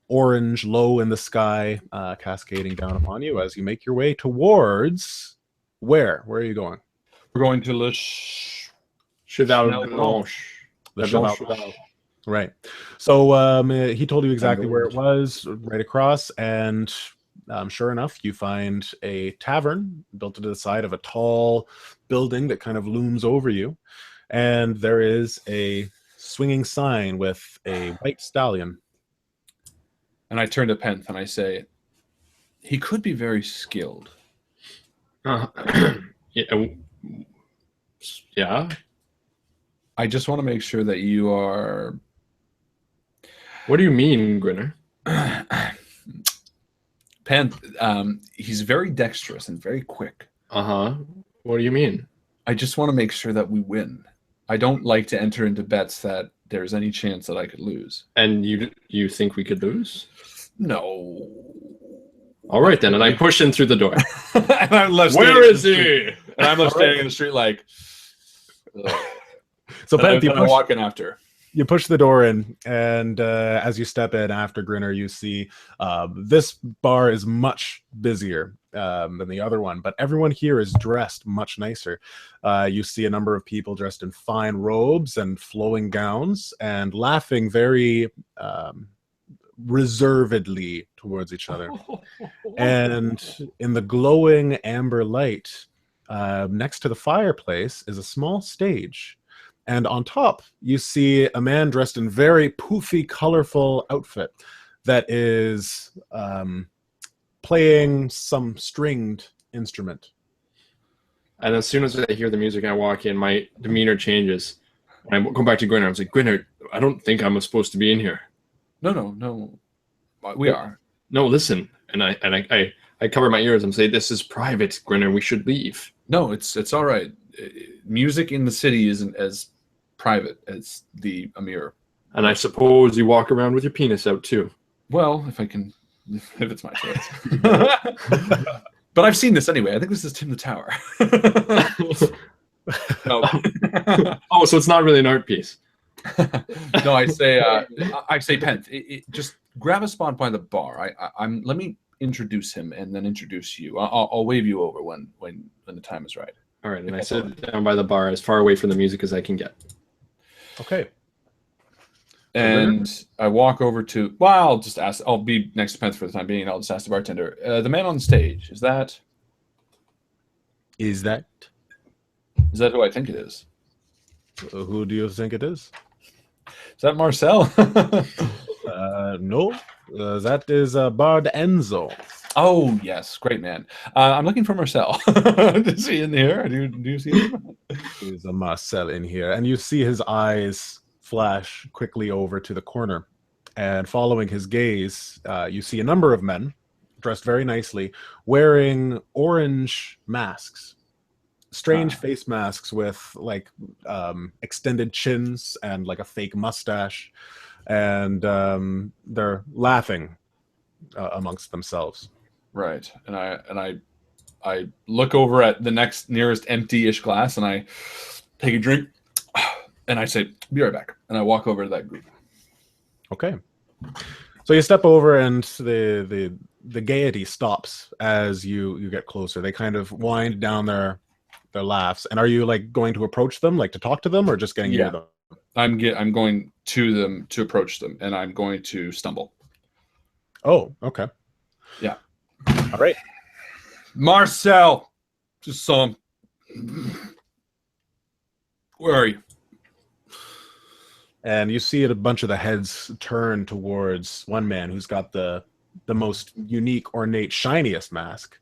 orange, low in the sky, cascading down upon you as you make your way towards where? Where are you going? We're going to Le Cheval Blanche. The Cheval Blanche. Right. So he told you exactly where it was, right across, and sure enough, you find a tavern built to the side of a tall building that kind of looms over you, and there is a swinging sign with a white stallion. And I turn to Penth and I say, he could be very skilled. Yeah. I just want to make sure that you are. What do you mean, Grinner? He's very dexterous and very quick. Uh-huh. What do you mean? I just want to make sure that we win. I don't like to enter into bets that there's any chance that I could lose. And you think we could lose? No. All right, then. And I push in through the door. And I'm left Where is he? And I'm left standing in the street like... So Pent, I'm walking after. You push the door in, and as you step in after Grinner, you see this bar is much busier than the other one, but everyone here is dressed much nicer. You see a number of people dressed in fine robes and flowing gowns and laughing very reservedly towards each other. And in the glowing amber light next to the fireplace is a small stage. And on top, you see a man dressed in very poofy, colorful outfit that is playing some stringed instrument. And as soon as I hear the music, I walk in, my demeanor changes. And I go back to Grinner. I was like, Grinner, I don't think I'm supposed to be in here. No. We are. No, listen. And I cover my ears and say, this is private, Grinner. We should leave. No, it's all right. Music in the city isn't as private as the Amir. And I suppose you walk around with your penis out too. Well, if it's my choice. But I've seen this anyway. I think this is Tim the Tower. No. Oh, so it's not really an art piece. No, I say Pent. Just grab a spot by the bar. Let me introduce him and then introduce you. I'll wave you over when the time is right. All right, and I sit down by the bar as far away from the music as I can get. Okay. And I walk over to, well, I'll just ask, I'll be next to Pence for the time being, and I'll just ask the bartender, the man on stage, is that Is that who I think it is? who do you think it is? Is that Marcel? No, that is Bard Enzo. Oh, yes, great man. I'm looking for Marcel. Is he in here? Do you see him? There's a Marcel in here, and you see his eyes flash quickly over to the corner. And following his gaze, you see a number of men dressed very nicely, wearing orange masks, strange face masks with like extended chins and like a fake mustache, and they're laughing amongst themselves. Right, and I look over at the nearest empty-ish glass, and I take a drink, and I say, "Be right back," and I walk over to that group. Okay, so you step over, and the gaiety stops as you get closer. They kind of wind down their laughs. And are you like going to approach them, like to talk to them, or just getting near them? I'm going to them to approach them, and I'm going to stumble. Oh, okay. Yeah. All right. Marcel, just saw him. Where are you? And you see a bunch of the heads turn towards one man who's got the most unique, ornate, shiniest mask.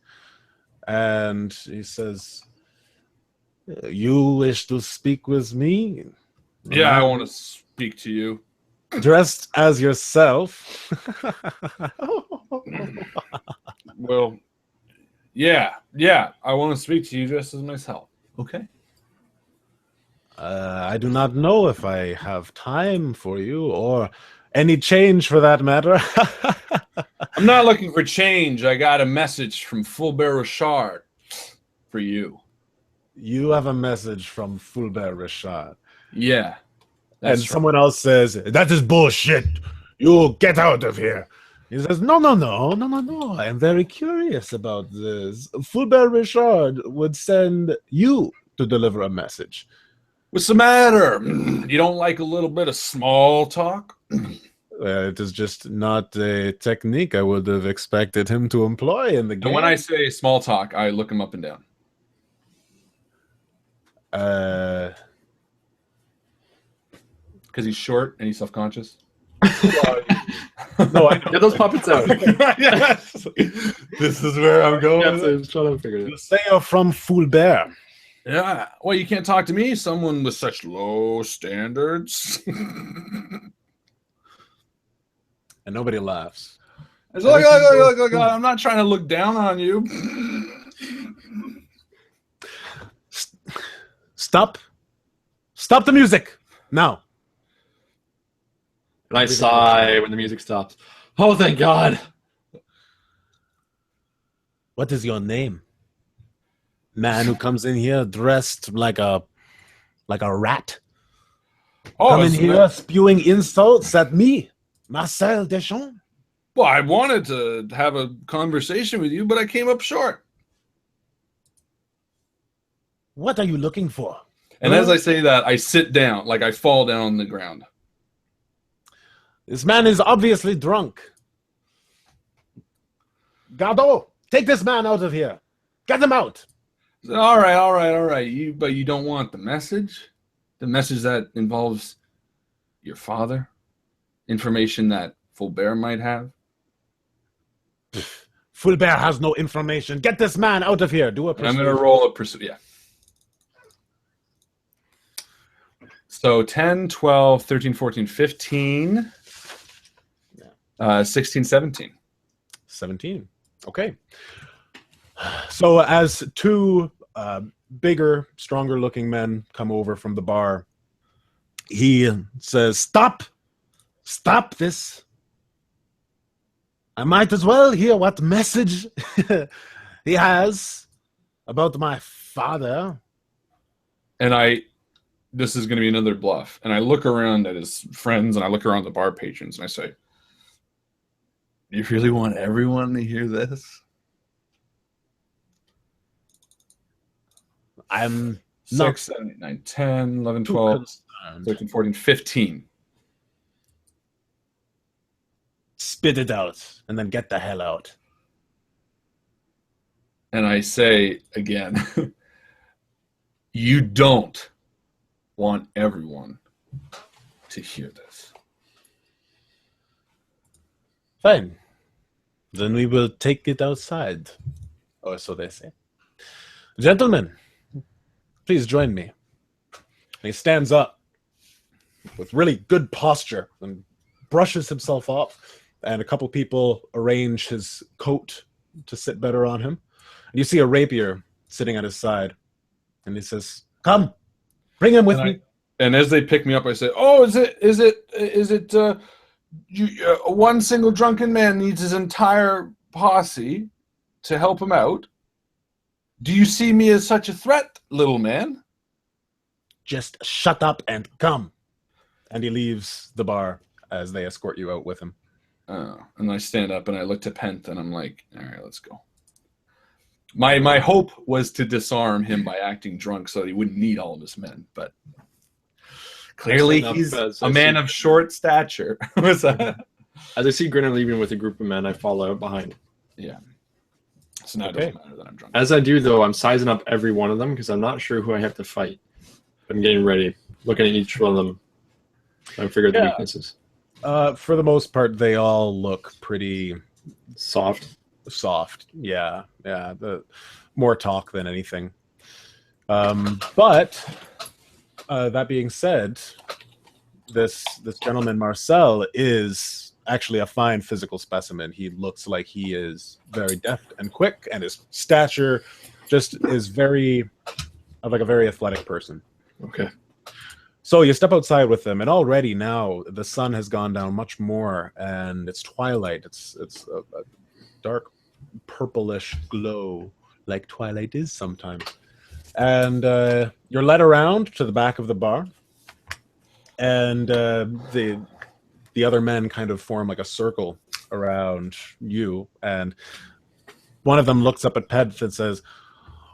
And he says, "You wish to speak with me?" Yeah, I want to speak to you. Dressed as yourself. Well, yeah, I want to speak to you dressed as myself. Okay. I do not know if I have time for you, or any change for that matter. I'm not looking for change. I got a message from Fulbert Richard for you. You have a message from Fulbert Richard. Yeah. And someone else says, "That is bullshit. You get out of here." He says, No. I am very curious about this. Fulbert Richard would send you to deliver a message. What's the matter? You don't like a little bit of small talk? It is just not a technique I would have expected him to employ in the game. And when I say small talk, I look him up and down. Because he's short and he's self-conscious. No, I know. Get those puppets out. Yes. This is where I'm going. Trying to figure it You say you're from Fulbert. Yeah. Well, you can't talk to me, someone with such low standards. And nobody laughs. It's look, I'm not trying to look down on you. Stop the music now. And I sigh when the music stops. Oh, thank God. What is your name? Man who comes in here dressed like a rat. Come in here spewing insults at me, Marcel Deschamps. Well, I wanted to have a conversation with you, but I came up short. What are you looking for? And as I say that, I sit down, like I fall down on the ground. This man is obviously drunk. Gardot, take this man out of here. Get him out. All right. But you don't want the message? The message that involves your father? Information that Fulbert might have? Fulbert has no information. Get this man out of here. Do a I'm going to roll a pursuit. Yeah. So 10, 12, 13, 14, 15, 16, 17. 17. Okay. So as two bigger, stronger looking men come over from the bar, he says, Stop this. I might as well hear what message he has about my father. And this is going to be another bluff. And I look around at his friends and I look around the bar patrons and I say, you really want everyone to hear this? I'm 6, 7, 8, 9, 10, 11, 12, 13, 14, 15. Spit it out and then get the hell out. And I say again, you don't want everyone to hear this. Fine. Then we will take it outside. Or so they say. Gentlemen, please join me. And he stands up with really good posture and brushes himself off. And a couple people arrange his coat to sit better on him. And you see a rapier sitting at his side. And he says, Come, bring him with me. And as they pick me up, I say, "Oh, is it? One single drunken man needs his entire posse to help him out. Do you see me as such a threat, little man?" Just shut up and come. And he leaves the bar as they escort you out with him. Oh, and I stand up and I look to Pent and I'm like, all right, let's go. My hope was to disarm him by acting drunk so that he wouldn't need all of his men, but clearly he's a man of short stature. What's that? As I see Grinner leaving with a group of men, I follow out behind. Yeah. So now it doesn't matter that I'm drunk. As I do, though, I'm sizing up every one of them because I'm not sure who I have to fight. I'm getting ready, looking at each one of them, trying to figure out the weaknesses. For the most part, they all look pretty soft. Yeah. The more talk than anything. But that being said, this gentleman Marcel is actually a fine physical specimen. He looks like he is very deft and quick, and his stature just is very athletic person. Okay. So you step outside with them, and already now the sun has gone down much more, and it's twilight. It's a dark purplish glow, like twilight is sometimes. And you're led around to the back of the bar, and the other men kind of form like a circle around you, and one of them looks up at Pent and says,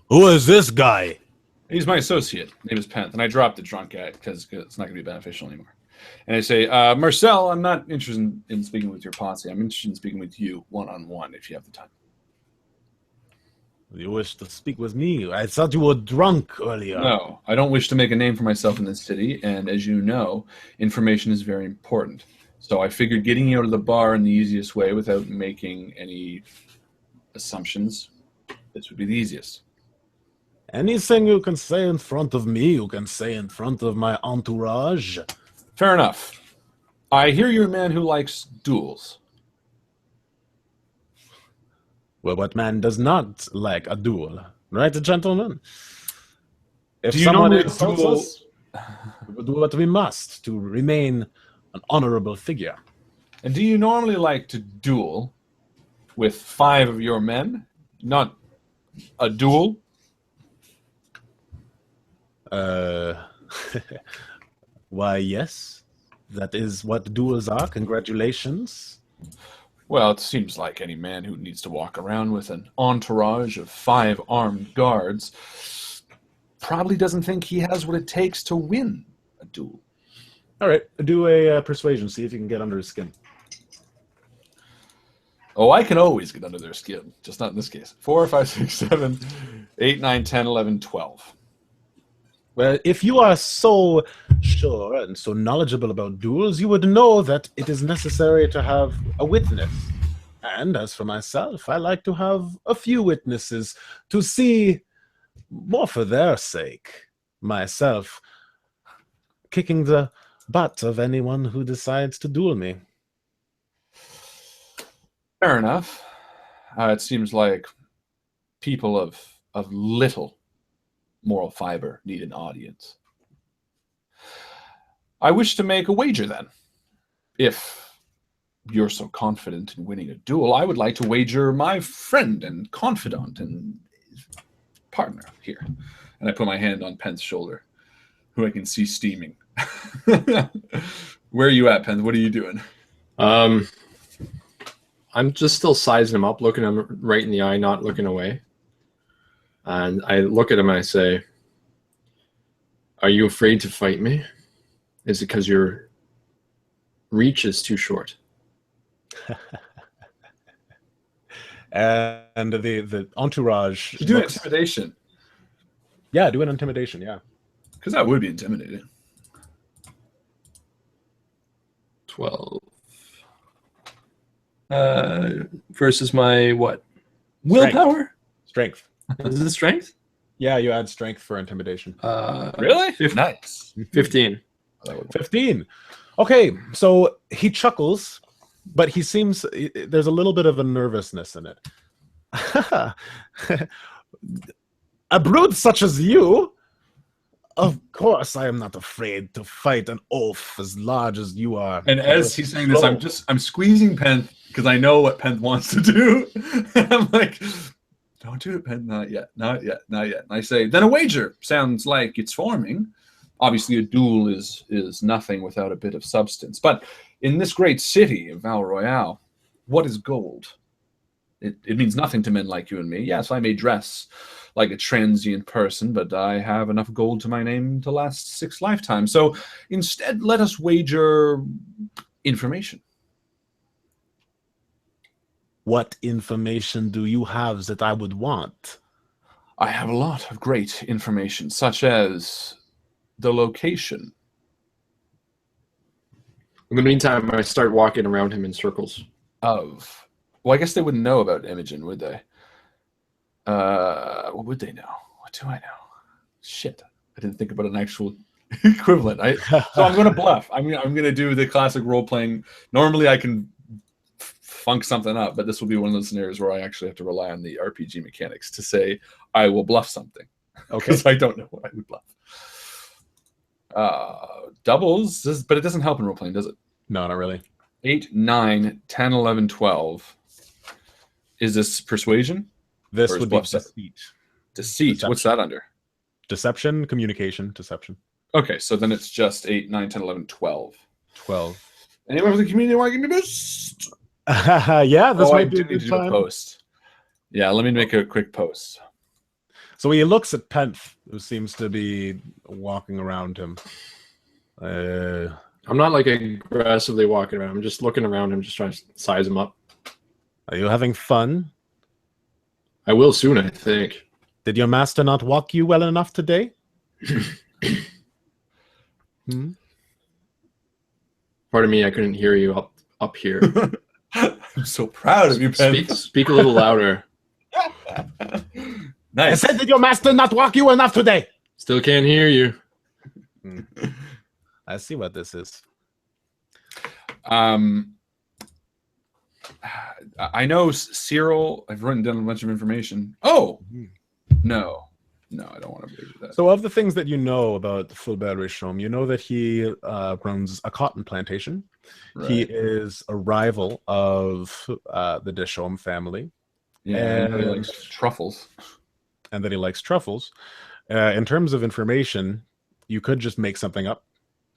"Who is this guy?" He's my associate. His name is Pent, and I dropped the drunk guy because it's not going to be beneficial anymore. And I say, Marcel, I'm not interested in speaking with your posse. I'm interested in speaking with you one-on-one if you have the time. You wish to speak with me? I thought you were drunk earlier. No, I don't wish to make a name for myself in this city, and as you know, information is very important. So I figured getting you out of the bar in the easiest way without making any assumptions, this would be the easiest. Anything you can say in front of me, you can say in front of my entourage. Fair enough. I hear you're a man who likes duels. Well, what man does not like a duel? Right, gentlemen? If Do you someone normally insults duel- us, we will do what we must to remain an honorable figure. And do you normally like to duel with 5 of your men? Not a duel? Why, yes. That is what duels are. Congratulations. Well, it seems like any man who needs to walk around with an entourage of 5 armed guards probably doesn't think he has what it takes to win a duel. All right, do a persuasion. See if you can get under his skin. Oh, I can always get under their skin, just not in this case. 4, 5, 6, 7, 8, 9, 10, 11, 12. Well, if you are so sure and so knowledgeable about duels, you would know that it is necessary to have a witness. And as for myself, I like to have a few witnesses to see, more for their sake, myself kicking the butt of anyone who decides to duel me. Fair enough. It seems like people of little moral fiber need an audience. I wish to make a wager then. If you're so confident in winning a duel, I would like to wager my friend and confidant and partner here. And I put my hand on Penn's shoulder, who I can see steaming. Where are you at, Penn? What are you doing? I'm just still sizing him up, looking him right in the eye, not looking away. And I look at him and I say, "Are you afraid to fight me? Is it because your reach is too short?" And the entourage... You do looks- intimidation, Yeah, do an intimidation, yeah. because that would be intimidating. 12. Versus my what? Willpower? Strength. Is it strength? Yeah, you add strength for intimidation. Really? Nice. 15. 15. Okay, so he chuckles, but he seems... There's a little bit of a nervousness in it. A brute such as you? Of course I am not afraid to fight an oaf as large as you are. And as he's saying this, I'm squeezing Penn because I know what Penn wants to do. I'm like, don't do it, Penn. Not yet. Not yet. Not yet. And I say, then a wager. Sounds like it's forming. Obviously, a duel is nothing without a bit of substance. But in this great city of Val Royale, what is gold? It means nothing to men like you and me. Yes, I may dress like a transient person, but I have enough gold to my name to last 6 lifetimes. So instead, let us wager information. What information do you have that I would want? I have a lot of great information, such as the location. In the meantime, I start walking around him in circles. Well, I guess they wouldn't know about Imogen, would they? What would they know? What do I know? Shit, I didn't think about an actual equivalent. So I'm going to bluff. I'm going to do the classic role-playing. Normally I can funk something up, but this will be one of those scenarios where I actually have to rely on the RPG mechanics to say I will bluff something. Okay. Because I don't know what I would bluff. Doubles, but it doesn't help in role-playing, does it? No, not really. 8, 9, 10, 11, 12. Is this persuasion? This Or is would be bluff set? deceit. Deceit. Deception. What's that under? Deception, communication, deception. Okay, so then it's just 8, 9, 10, 11, 12. 12. Anyone from the community want to give me this? Yeah, this I might be do a need to good do a time. post. Yeah, let me make a quick post. So he looks at Penth, who seems to be walking around him. I'm not like aggressively walking around. I'm just looking around him, just trying to size him up. Are you having fun? I will soon, I think. Did your master not walk you well enough today? Pardon me, I couldn't hear you up here. I'm so proud of you, Penn. Speak a little louder. Nice. I said, did your master not walk you enough today? Still can't hear you. I see what this is. I know Cyril. I've written down a bunch of information. Oh, no, I don't want to read that. So, of the things that you know about Fulbert Richomme, you know that he runs a cotton plantation. Right. He is a rival of the Deschaumes family. Yeah, and he likes truffles. And that he likes truffles. In terms of information, you could just make something up.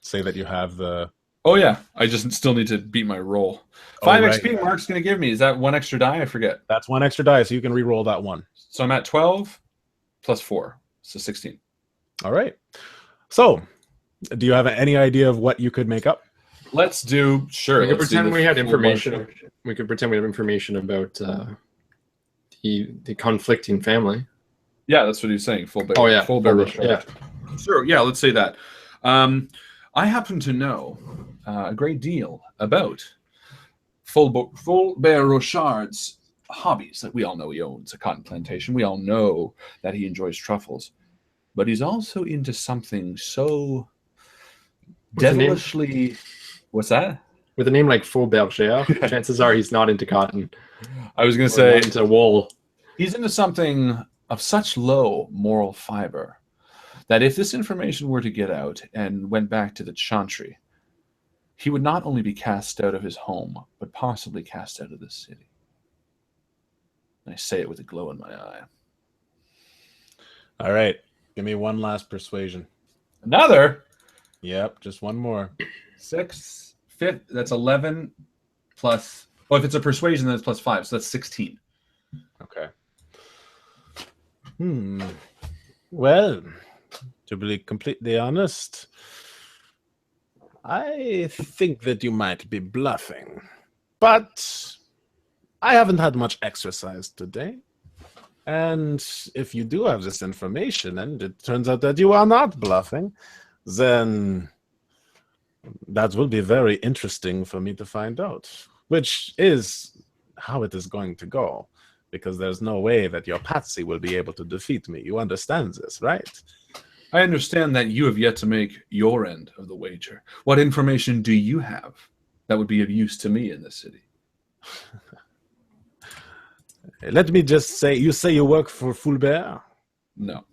Say that you have the... Oh, yeah. I just still need to beat my roll. 5 XP Mark's going to give me. Is that 1 extra die? I forget. That's 1 extra die, so you can re-roll that one. So I'm at 12 plus 4. So 16. All right. So, do you have any idea of what you could make up? Let's do... Sure. We could pretend we had information. We could pretend we have information about the conflicting family. Yeah, that's what he's saying. Fulbert. Oh, yeah. Fulbert. Yeah. Sure. Yeah, let's say that. I happen to know a great deal about Fulbert Rochard's hobbies. That we all know he owns a cotton plantation. We all know that he enjoys truffles. But he's also into something so devilishly... What's that? With a name like Fulberger, chances are he's not into cotton. I was going to say... into wool. He's into something of such low moral fiber that if this information were to get out and went back to the Chantry, he would not only be cast out of his home, but possibly cast out of the city. And I say it with a glow in my eye. All right. Give me one last persuasion. Another? Yep, just one more. 6, 5, that's 11 plus... Well, if it's a persuasion, then it's plus 5, so that's 16. Okay. Well, to be completely honest, I think that you might be bluffing. But I haven't had much exercise today. And if you do have this information and it turns out that you are not bluffing, then that will be very interesting for me to find out, which is how it is going to go. Because there's no way that your patsy will be able to defeat me. You understand this, right? I understand that you have yet to make your end of the wager. What information do you have that would be of use to me in this city? Let me just say, you say you work for Fulbert? No,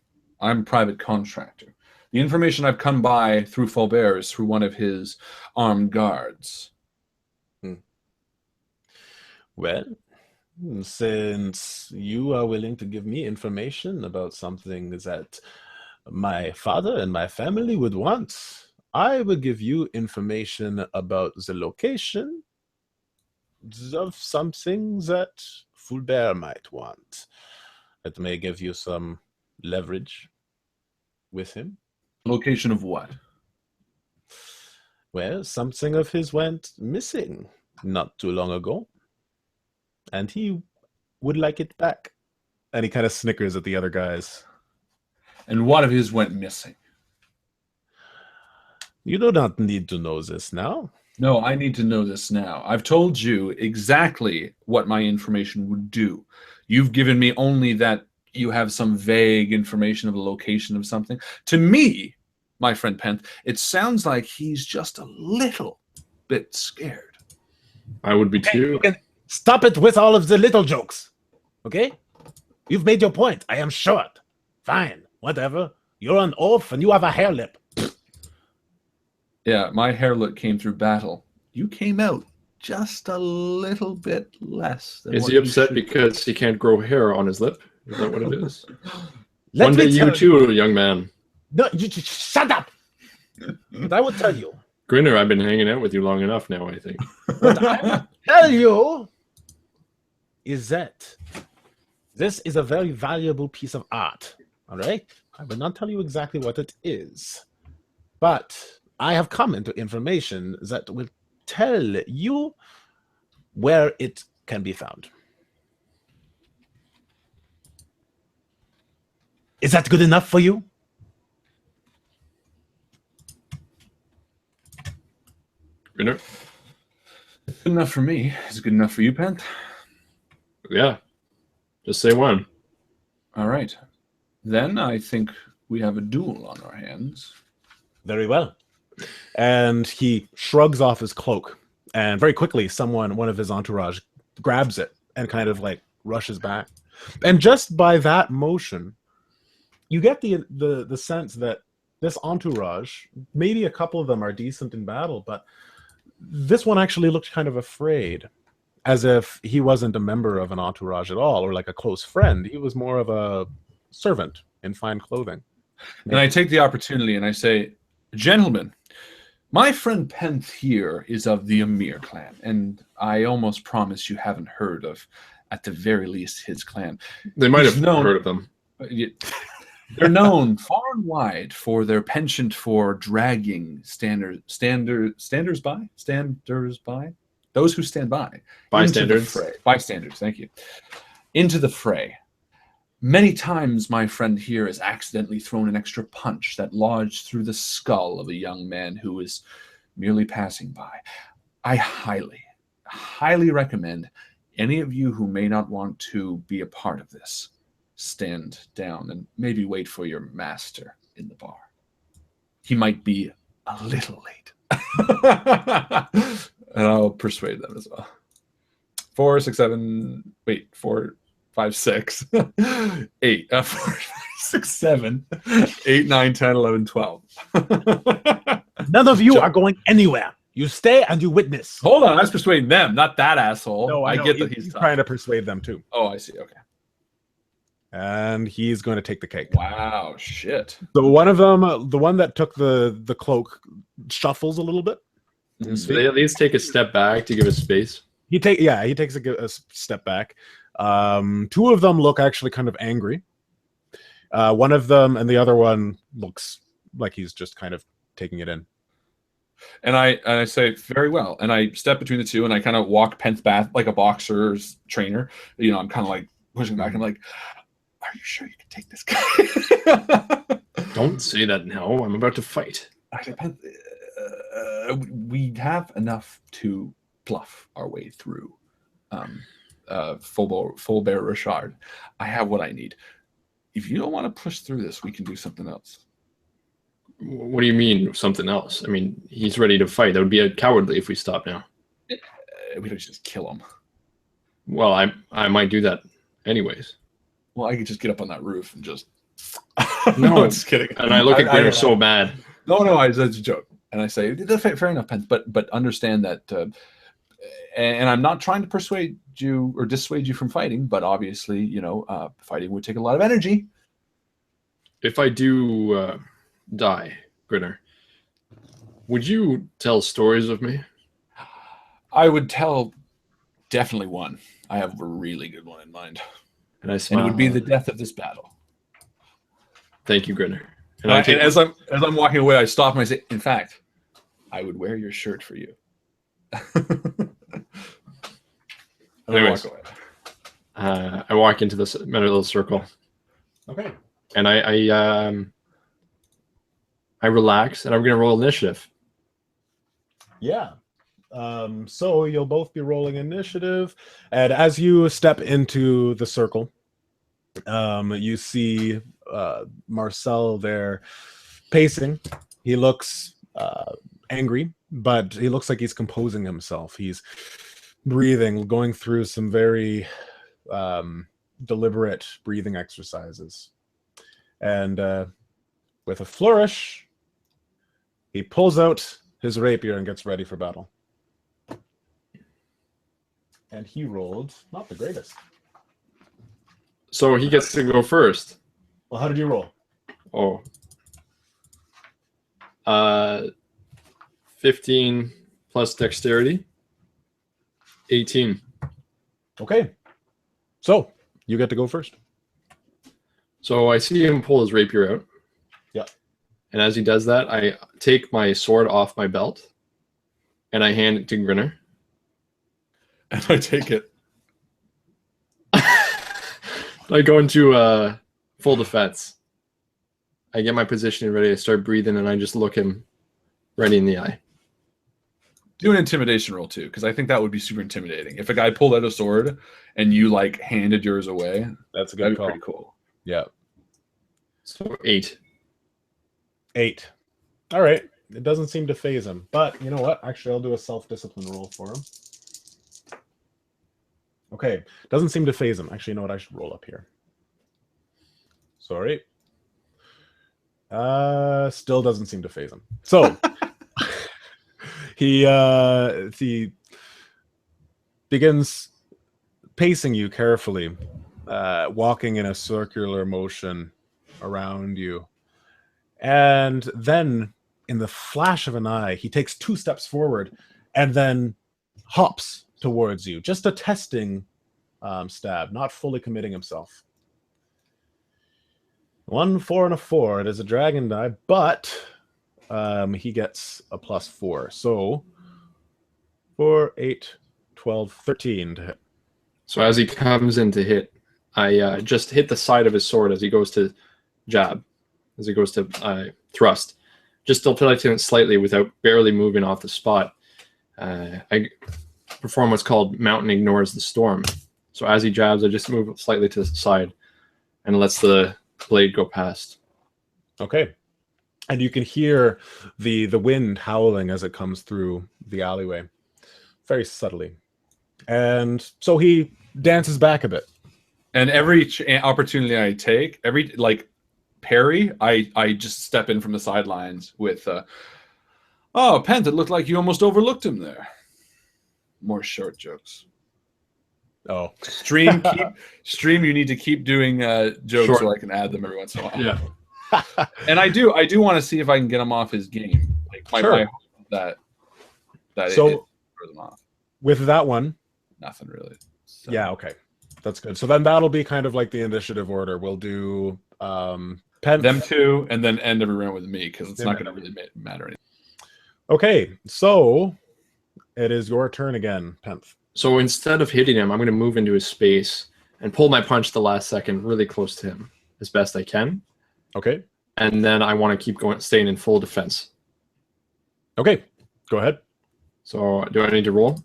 I'm a private contractor. The information I've come by through Fulbert is through one of his armed guards. Well, since you are willing to give me information about something that my father and my family would want, I will give you information about the location of something that Fulbert might want. It may give you some leverage with him. Location of what? Well, something of his went missing not too long ago. And he would like it back. And he kind of snickers at the other guys. And what of his went missing? You do not need to know this now. No, I need to know this now. I've told you exactly what my information would do. You've given me only that you have some vague information of the location of something. To me, my friend Penth, it sounds like he's just a little bit scared. I would be too. Stop it with all of the little jokes. Okay? You've made your point. I am short. Fine. Whatever. You're an oaf and you have a hair lip. Yeah, my hair lip came through battle. You came out just a little bit less. Is he upset because he can't grow hair on his lip? Is that what it is? One day you too, young man. No, you shut up. But I will tell you. Grinner, I've been hanging out with you long enough now, I think. What I will tell you is that this is a very valuable piece of art. All right? I will not tell you exactly what it is. But I have come into information that will tell you where it can be found. Is that good enough for you? Grinner? Good enough for me. Is it good enough for you, Penth? Yeah. Just say one. All right. Then I think we have a duel on our hands. Very well. And he shrugs off his cloak, and very quickly one of his entourage, grabs it and kind of like rushes back. And just by that motion, you get the sense that this entourage, maybe a couple of them are decent in battle, but this one actually looked kind of afraid, as if he wasn't a member of an entourage at all, or like a close friend. He was more of a servant in fine clothing. And I take the opportunity and I say, gentlemen, my friend Penth here is of the Amir clan, and I almost promise you haven't heard of, at the very least, his clan. They might have heard of them. They're known far and wide for their penchant for dragging standers by, those who stand by, bystanders, bystanders. Thank you. Into the fray. Many times, my friend here has accidentally thrown an extra punch that lodged through the skull of a young man who was merely passing by. I highly, highly recommend any of you who may not want to be a part of this, stand down and maybe wait for your master in the bar. He might be a little late. And I'll persuade them as well. 4, 6, 7, 4, 5, 6, 8, 4, 5, 6, 7, 8, 9, 10, 11, 12. None of you are going anywhere. You stay and you witness. Hold on, I was persuading them, not that asshole. No, I get that he's trying to persuade them too. Oh, I see. Okay. And he's going to take the cake. Wow, shit. So one of them, the one that took the cloak, shuffles a little bit. So they at least take a step back to give us space. He takes a step back. 2 of them look actually kind of angry. One of them and the other one looks like he's just kind of taking it in. And I say, very well. And I step between the two and I kind of walk Penth back like a boxer's trainer. You know, I'm kind of like pushing back and like, are you sure you can take this guy? Don't say that now. I'm about to fight. I say, Penth, we have enough to bluff our way through full bear Richard. I have what I need. If you don't want to push through this, we can do something else. What do you mean something else? I mean, he's ready to fight. That would be cowardly if we stop now. We don't just kill him. Well, I might do that anyways. Well, I could just get up on that roof and just... No, I'm just kidding. And I look at Grinner so bad. No, that's a joke. And I say, fair enough, Penth, but understand that... and I'm not trying to persuade you or dissuade you from fighting, but obviously, you know, fighting would take a lot of energy. If I do die, Grinner, would you tell stories of me? I would tell definitely one. I have a really good one in mind. And I smile. And it would be the death of this battle. Thank you, Grinner. And as I'm walking away, I stop and I say, in fact, I would wear your shirt for you. Anyways, I walk into this middle circle. Okay. And I relax, and I'm going to roll initiative. Yeah. So you'll both be rolling initiative, and as you step into the circle, you see Marcel there pacing. He looks angry, but he looks like he's composing himself. He's breathing, going through some very deliberate breathing exercises. And with a flourish, he pulls out his rapier and gets ready for battle. And he rolled not the greatest. So he gets to go first. Well, how did you roll? Oh. 15 plus dexterity. 18. Okay. So you get to go first. So I see him pull his rapier out. Yeah. And as he does that, I take my sword off my belt and I hand it to Grinner. And I take it. I go into full defense. I get my position ready. I start breathing and I just look him right in the eye. Do an intimidation roll too, because I think that would be super intimidating. If a guy pulled out a sword and you like handed yours away, that's a good call. Pretty cool. Yeah. So 8. 8. All right. It doesn't seem to phase him. But you know what? Actually, I'll do a self-discipline roll for him. Okay. Doesn't seem to phase him. Actually, you know what? I should roll up here. Sorry. Still doesn't seem to phase him. So he begins pacing you carefully, walking in a circular motion around you. And then, in the flash of an eye, he takes 2 steps forward and then hops towards you. Just a testing stab, not fully committing himself. 1, 4, and a 4. It is a dragon die, but he gets a +4. So 4, 8, 12, 13 to hit. So as he comes in to hit, I just hit the side of his sword as he goes to jab, as he goes to thrust. Just deflecting it slightly without barely moving off the spot. I perform what's called Mountain Ignores the Storm. So as he jabs, I just move slightly to the side and lets the blade go past. Okay. And you can hear the wind howling as it comes through the alleyway, very subtly. And so he dances back a bit. And every opportunity I take, every parry, I just step in from the sidelines with, oh, Pent, it looked like you almost overlooked him there. More short jokes. Oh, Stream, you need to keep doing jokes Short. so I can add them every once in a while. Yeah. And I do want to see if I can get him off his game. Like my hope that so it throws him off. With that one, Nothing really. So. yeah, okay. That's good. So then that'll be kind of like the initiative order. We'll do Pent. Them 2, and then end every round with me, because it's not going to really matter anything. Okay, so it is your turn again, Penth. So instead of hitting him, I'm going to move into his space and pull my punch the last second really close to him as best I can. Okay. And then I want to keep going, staying in full defense. Okay, go ahead. So do I need to roll?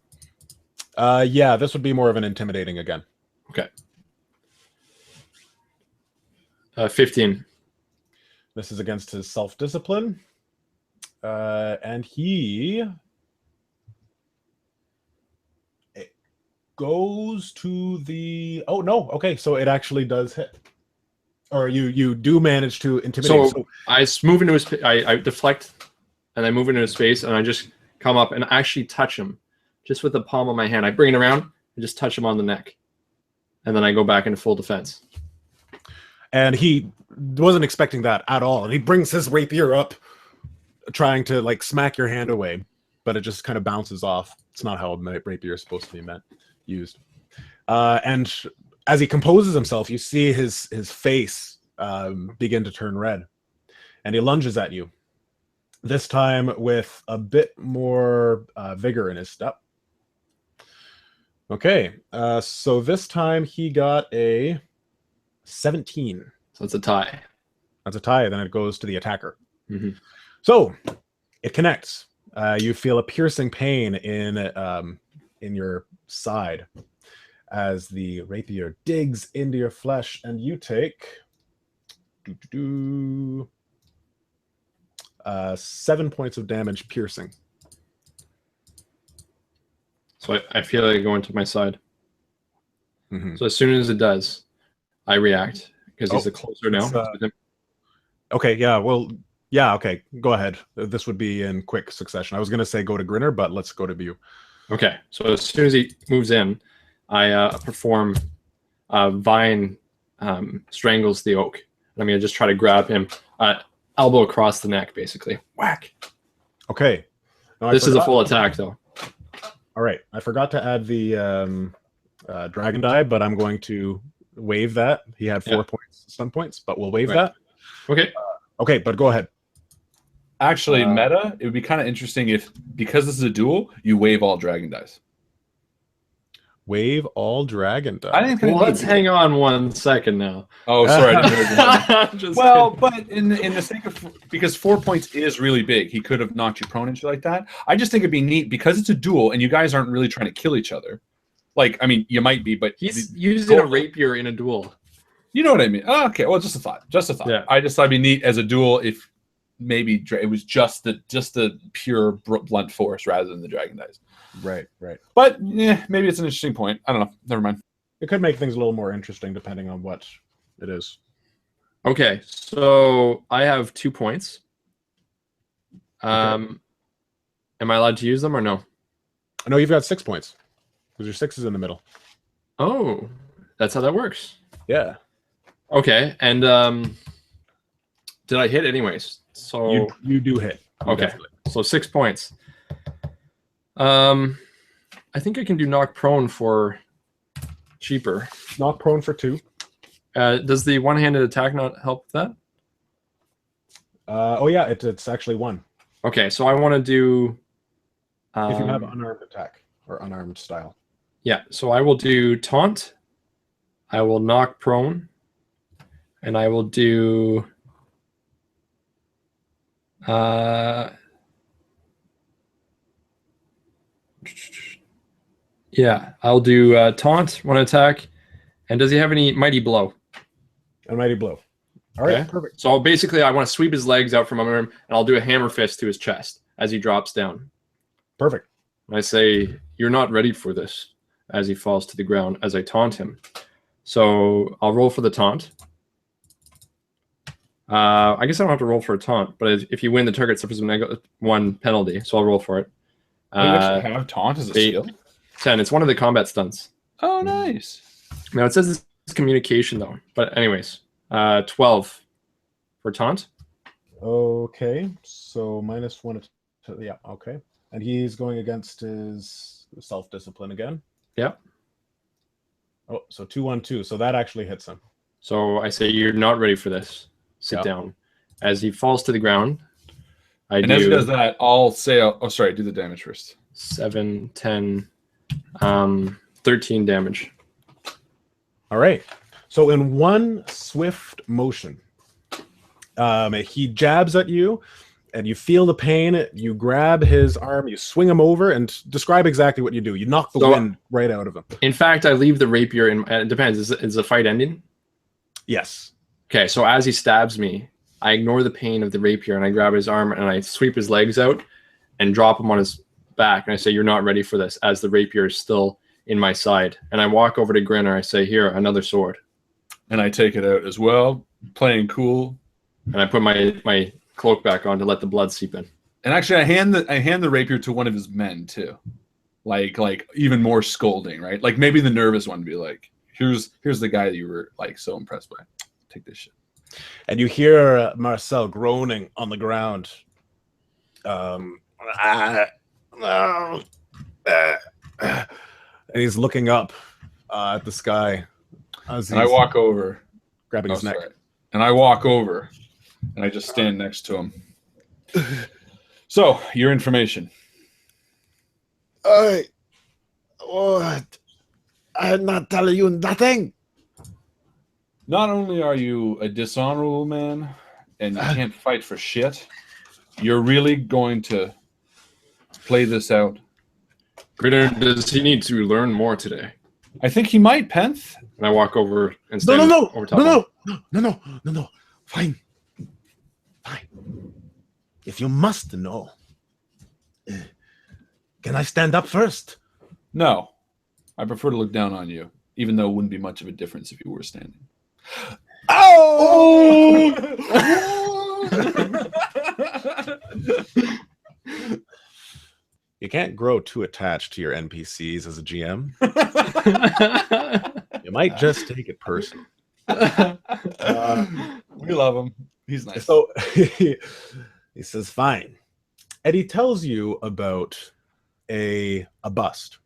Yeah, this would be more of an intimidating again. Okay. 15. This is against his self-discipline. And he goes to the... Oh, no. Okay, so it actually does hit. Or you do manage to intimidate. So I move into his... I deflect, and I move into his space, and I just come up and actually touch him. Just with the palm of my hand. I bring it around and just touch him on the neck. And then I go back into full defense. And he wasn't expecting that at all. And he brings his rapier up, trying to like smack your hand away, but it just kind of bounces off. It's not how a rapier is supposed to be used. And as he composes himself, you see his face begin to turn red. And he lunges at you. This time with a bit more vigor in his step. Okay, so this time he got a 17. So it's a tie. That's a tie. Then it goes to the attacker. Mm-hmm. So it connects. You feel a piercing pain in your side as the rapier digs into your flesh, and you take 7 points of damage piercing. So I feel like I go into my side. Mm-hmm. So as soon as it does, I react because he's closer now. Okay, yeah, well, yeah, okay, go ahead. This would be in quick succession. I was going to say go to Grinner, but let's go to View. Okay, so as soon as he moves in, I perform Vine strangles the oak. I'm going to just try to grab him, elbow across the neck, basically. Whack. Okay. Now, this is a full attack, though. All right. I forgot to add the dragon die, but I'm going to waive that. He had 4 points, stun points, but we'll waive that. Okay. Okay, but go ahead. Actually, meta, it would be kind of interesting if, because this is a duel, you waive all dragon dice. Waive all dragon dice. I think. Well, let's hang on 1 second now. Oh, sorry. I didn't hear you. Well, kidding. but in the sake of, because 4 points is really big, he could have knocked you prone and shit like that. I just think it'd be neat because it's a duel and you guys aren't really trying to kill each other. Like, I mean, you might be, but he's using a rapier in a duel. You know what I mean? Oh, okay, well, just a thought. Just a thought. Yeah. I just thought it'd be neat as a duel if maybe it was just the pure blunt force rather than the dragon dice. Right. But yeah, maybe it's an interesting point. I don't know. Never mind. It could make things a little more interesting depending on what it is. Okay, so I have 2 points. Am I allowed to use them or no? No, you've got 6 points because your 6 is in the middle. Oh, that's how that works. Yeah. Okay, and did I hit anyways? So You do hit. Okay. Definitely. So 6 points. I think I can do knock prone for cheaper. Knock prone for 2. Does the one-handed attack not help with that? Oh yeah, it's actually 1. Okay, so I want to do. If you have unarmed attack or unarmed style. Yeah, so I will do taunt. I will knock prone, and I will do. Yeah, I'll do taunt, 1 attack, and does he have any mighty blow? A mighty blow. All right, Okay. perfect. So basically, I want to sweep his legs out from under him, and I'll do a hammer fist to his chest as he drops down. Perfect. And I say, "You're not ready for this," as he falls to the ground as I taunt him. So I'll roll for the taunt. I guess I don't have to roll for a taunt, but if you win, the target suffers a -1 penalty, so I'll roll for it. You actually have taunt as a 8, skill? 10. It's one of the combat stunts. Oh, nice. Now it says it's communication though. But anyways, 12 for taunt. Okay, so -1. Yeah, okay. And he's going against his self-discipline again. Yep. Oh, so 2-1-2. So that actually hits him. So I say, "You're not ready for this. Sit down." As he falls to the ground, As he does that, I'll say, oh, sorry, do the damage first. 7, 10, 13 damage. All right. So in one swift motion, he jabs at you, and you feel the pain. You grab his arm, you swing him over, and describe exactly what you do. You knock the wind right out of him. In fact, I leave the rapier in. It depends. Is the fight ending? Yes. Okay, so as he stabs me, I ignore the pain of the rapier and I grab his arm and I sweep his legs out and drop him on his back. And I say, "You're not ready for this," as the rapier is still in my side. And I walk over to Grinner. I say, "Here, another sword." And I take it out as well, playing cool. And I put my cloak back on to let the blood seep in. And actually, I hand the rapier to one of his men too, like even more scolding, right? Like maybe the nervous one would be like, "Here's the guy that you were like so impressed by. Take this shit." And you hear Marcel groaning on the ground. And he's looking up at the sky. And I walk over, grabbing his neck. Sorry. And I walk over, and I just stand next to him. So, your information. I am not telling you nothing. Not only are you a dishonorable man, and you can't fight for shit, you're really going to play this out. Grinner, does he need to learn more today? I think he might, Penth. And I walk over and stand over top of him. No. Fine. If you must know, can I stand up first? No. I prefer to look down on you, even though it wouldn't be much of a difference if you were standing. Oh! You can't grow too attached to your NPCs as a GM. You might just take it personal. We love him. He's nice. So he says, "Fine." And he tells you about a bust,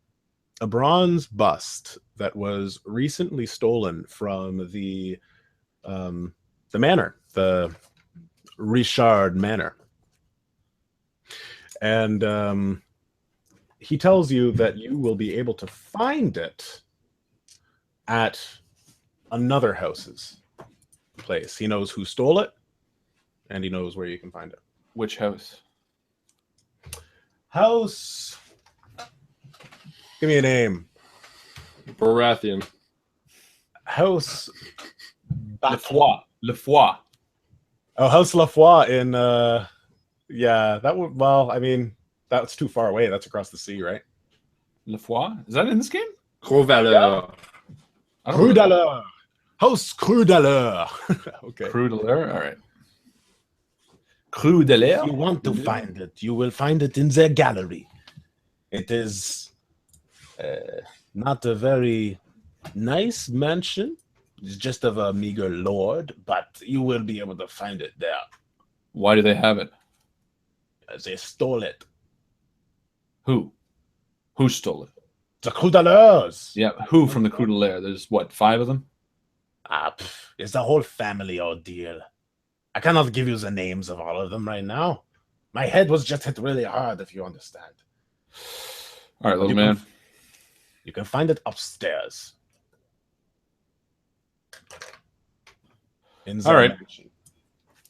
a bronze bust that was recently stolen from the manor, the Richard Manor. And he tells you that you will be able to find it at another house's place. He knows who stole it, and he knows where you can find it. Which house? House. Give me a name. Baratheon. House Le Foie. Le Foie. Oh, House Lafoy in yeah, that would, well, I mean, that's too far away. That's across the sea, right? Le Foie? Is that in this game? Gros valeur. Cru d'Aleur. House Cru d'Aleur. Okay. Cru de l'air? All right. Cru de l'air? If you want to find it, you will find it in their gallery. It is not a very nice mansion. It's just of a meager lord, but you will be able to find it there. Why do they have it? They stole it. Who? Who stole it? The Cru d'Aleurs. Yeah, who from the Cru de l'air? There's what, 5 of them? It's the whole family ordeal. I cannot give you the names of all of them right now. My head was just hit really hard, if you understand. All right, little man. You can find it upstairs. All right.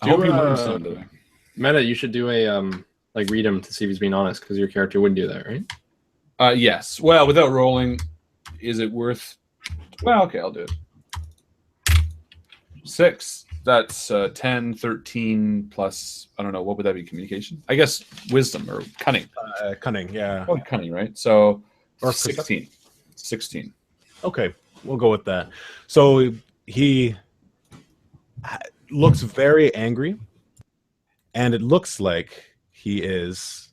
I hope you Do, learned something today. Meta, you should do a like read him to see if he's being honest, because your character wouldn't do that, right? Yes. Well, without rolling, is it worth? Well, okay, I'll do it. 6. That's 10, 13 plus, I don't know, what would that be? Communication? I guess wisdom or cunning. Cunning, yeah. Oh, cunning, right? So, Or 16. 16. Okay, we'll go with that. So he looks very angry, and it looks like he is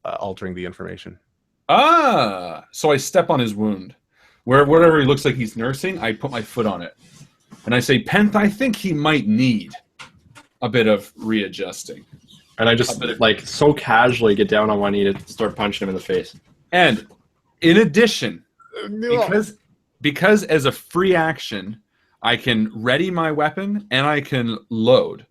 altering the information. So I step on his wound. Wherever he looks like he's nursing, I put my foot on it. And I say, Penth, I think he might need a bit of readjusting. And I just like so casually get down on one knee to start punching him in the face. And in addition, because as a free action, I can ready my weapon and I can load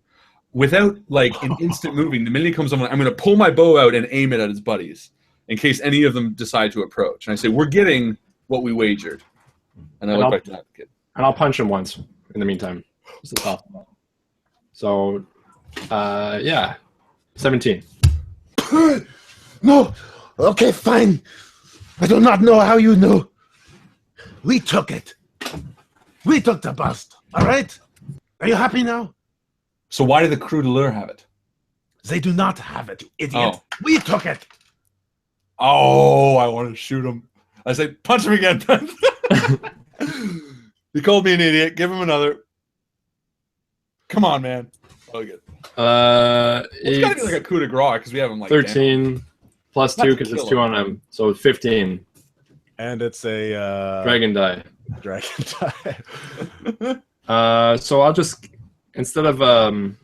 without like an instant moving. The minute he comes on, I'm going to pull my bow out and aim it at his buddies in case any of them decide to approach. And I say, we're getting what we wagered. And I look back to that kid. And I'll punch him once in the meantime. So, yeah, 17. No. Okay, fine. I do not know how you knew. We took it. We took the bust. All right? Are you happy now? So why did the Cru de l'air have it? They do not have it, you idiot. Oh. We took it. Oh, I want to shoot him. I say, punch him again. He called me an idiot. Give him another. Come on, man. Oh, good. It's got to be like a coup de grace because we have him like 13 down. plus 2 because it's 2 on him. So 15. And it's a Dragon die. Dragon die. So I'll just, instead of,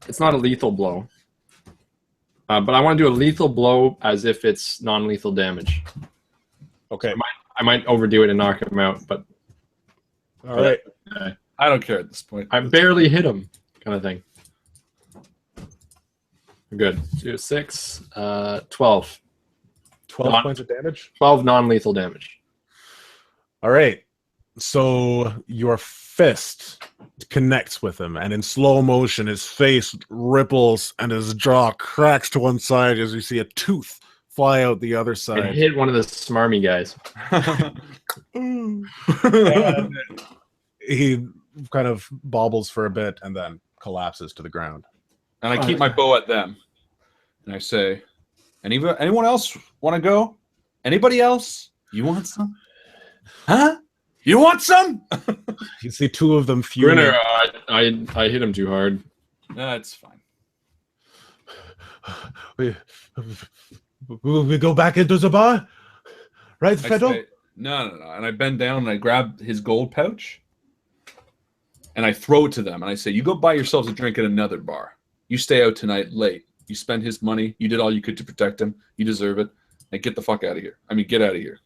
it's not a lethal blow. But I want to do a lethal blow as if it's non-lethal damage. Okay. I might overdo it and knock him out, but all right. I don't care at this point. I barely hit him, kind of thing. Good. 2, 6, 12. 12 points of damage? 12 non-lethal damage. All right. So your fist connects with him, and in slow motion, his face ripples and his jaw cracks to one side as you see a tooth fly out the other side. And hit one of the smarmy guys. And he kind of bobbles for a bit and then collapses to the ground. And I keep my bow at them. And I say, anyone else want to go? Anybody else? You want some? Huh? You want some? You see 2 of them fuming. Grinner, I hit him too hard. That's fine. We go back into the bar? Right, Fiddle? No. And I bend down and I grab his gold pouch and I throw it to them. And I say, you go buy yourselves a drink at another bar. You stay out tonight late. You spend his money. You did all you could to protect him. You deserve it. And get the fuck out of here. I mean, get out of here.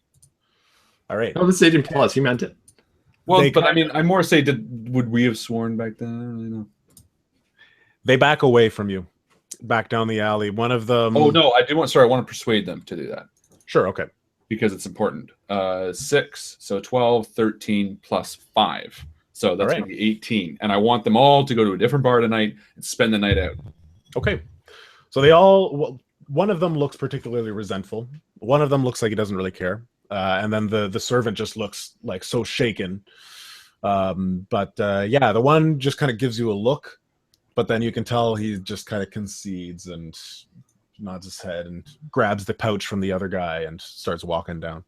All right. No, this is 18 plus. He meant it. Well, but I mean, I more say, would we have sworn back then? I don't really know. They back away from you, back down the alley. One of them. Oh no, I want to persuade them to do that. Sure. Okay. Because it's important. 6, so 12, 13 plus 5. So that's going to be 18. And I want them all to go to a different bar tonight and spend the night out. Okay. So they all. Well, one of them looks particularly resentful. One of them looks like he doesn't really care. And then the servant just looks like so shaken. Yeah, the one just kind of gives you a look, but then you can tell he just kind of concedes and nods his head and grabs the pouch from the other guy and starts walking down.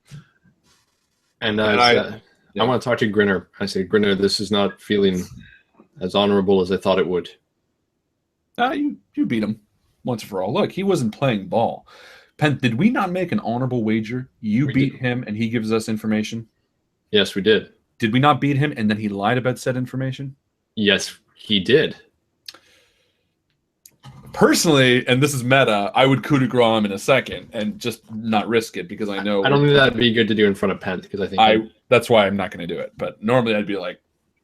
And I want to talk to Grinner. I say, Grinner, this is not feeling as honorable as I thought it would. You beat him once and for all. Look, he wasn't playing ball. Penn, did we not make an honorable wager? We beat him and he gives us information? Yes, we did. Did we not beat him and then he lied about said information? Yes, he did. Personally, and this is meta, I would coup de grace him in a second and just not risk it because I know... I don't think that'd be good to do in front of Penn because I think... That's why I'm not going to do it. But normally I'd be like,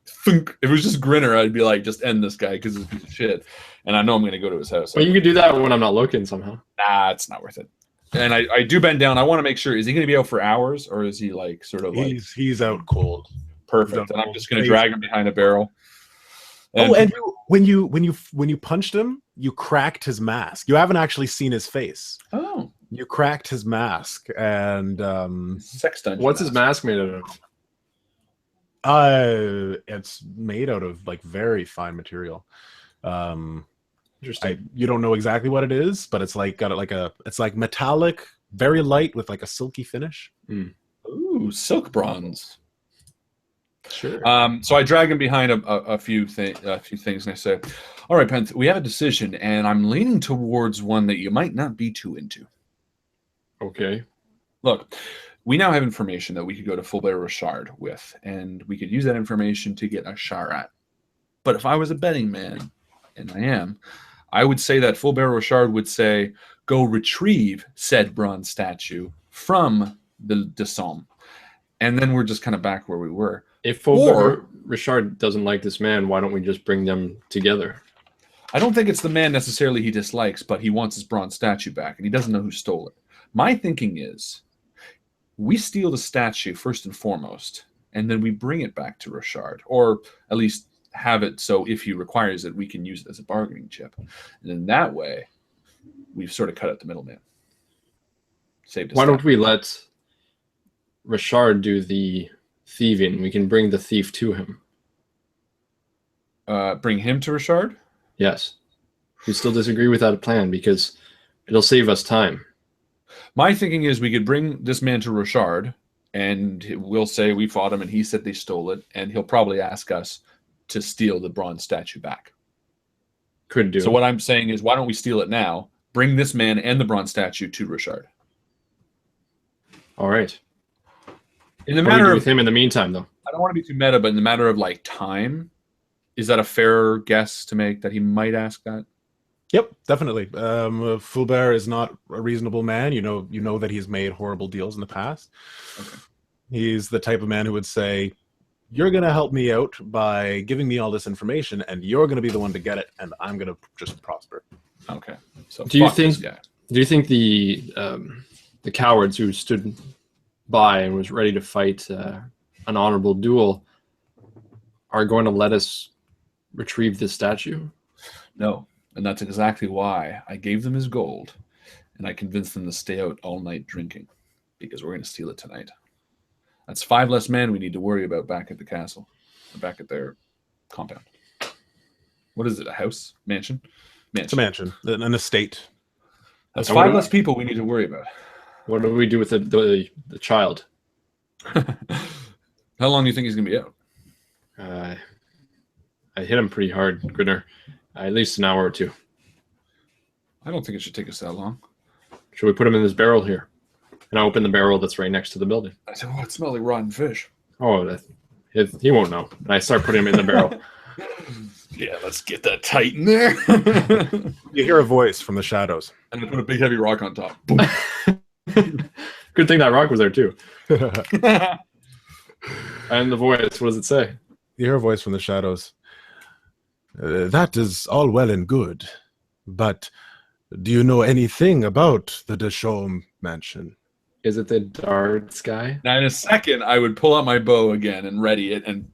thunk. If it was just Grinner, I'd be like, just end this guy because he's a piece of shit. And I know I'm going to go to his house. Well, you could do that when I'm not looking somehow. Nah, it's not worth it. And I do bend down. I want to make sure, is he going to be out for hours or is he like sort of like... He's out cold. Perfect. And I'm just going to drag him behind a barrel. And when you punched him, you cracked his mask. You haven't actually seen his face. Oh. You cracked his mask and sex dungeon. What's his mask made out of? It's made out of like very fine material. Interesting. You don't know exactly what it is, but it's like it's like metallic, very light with like a silky finish. Ooh, silk bronze. Sure. So I drag him behind a few things, and I say, "All right, Penn, we have a decision, and I'm leaning towards one that you might not be too into." Okay. Look, we now have information that we could go to Fulbert Richard with, and we could use that information to get a Sharat. But if I was a betting man, and I am, I would say that Fulbert Richard would say, "Go retrieve said bronze statue from the Somme," and then we're just kind of back where we were. If Fulbert Richard doesn't like this man, why don't we just bring them together? I don't think it's the man necessarily he dislikes, but he wants his bronze statue back, and he doesn't know who stole it. My thinking is, we steal the statue first and foremost, and then we bring it back to Richard, or at least have it so if he requires it, we can use it as a bargaining chip. And in that way, we've sort of cut out the middleman. Why don't we let Richard do the thieving? We can bring the thief to him. Bring him to Richard? Yes. We still disagree with that plan because it'll save us time. My thinking is we could bring this man to Richard, and we'll say we fought him and he said they stole it, and he'll probably ask us to steal the bronze statue back. Could do. So what I'm saying is, why don't we steal it now, bring this man and the bronze statue to Richard? All right. In the matter of with him in the meantime, though, I don't want to be too meta, but in the matter of like time, is that a fair guess to make that he might ask that? Yep, definitely. Fulbert is not a reasonable man. You know that he's made horrible deals in the past. Okay. He's the type of man who would say, "You're going to help me out by giving me all this information, and you're going to be the one to get it, and I'm going to just prosper." Okay. So do you think the cowards who stood by and was ready to fight an honorable duel are going to let us retrieve this statue? No. And that's exactly why I gave them his gold, and I convinced them to stay out all night drinking, because we're going to steal it tonight. That's 5 less men we need to worry about back at the castle, or back at their compound. What is it, a house? Mansion? It's a mansion, an estate. That's 5 less people we need to worry about. What do we do with the child? How long do you think he's going to be out? I hit him pretty hard, Grinner. At least an hour or two. I don't think it should take us that long. Should we put him in this barrel here? And I open the barrel that's right next to the building. I said, it smells like rotten fish. Oh, he won't know. And I start putting him in the barrel. Yeah, let's get that tight in there. You hear a voice from the shadows. And I put a big heavy rock on top. Good thing that rock was there too. And the voice, what does it say? You hear a voice from the shadows. That is all well and good, but do you know anything about the Deschamps mansion? Is it the darts guy? Now, in a second, I would pull out my bow again and ready it and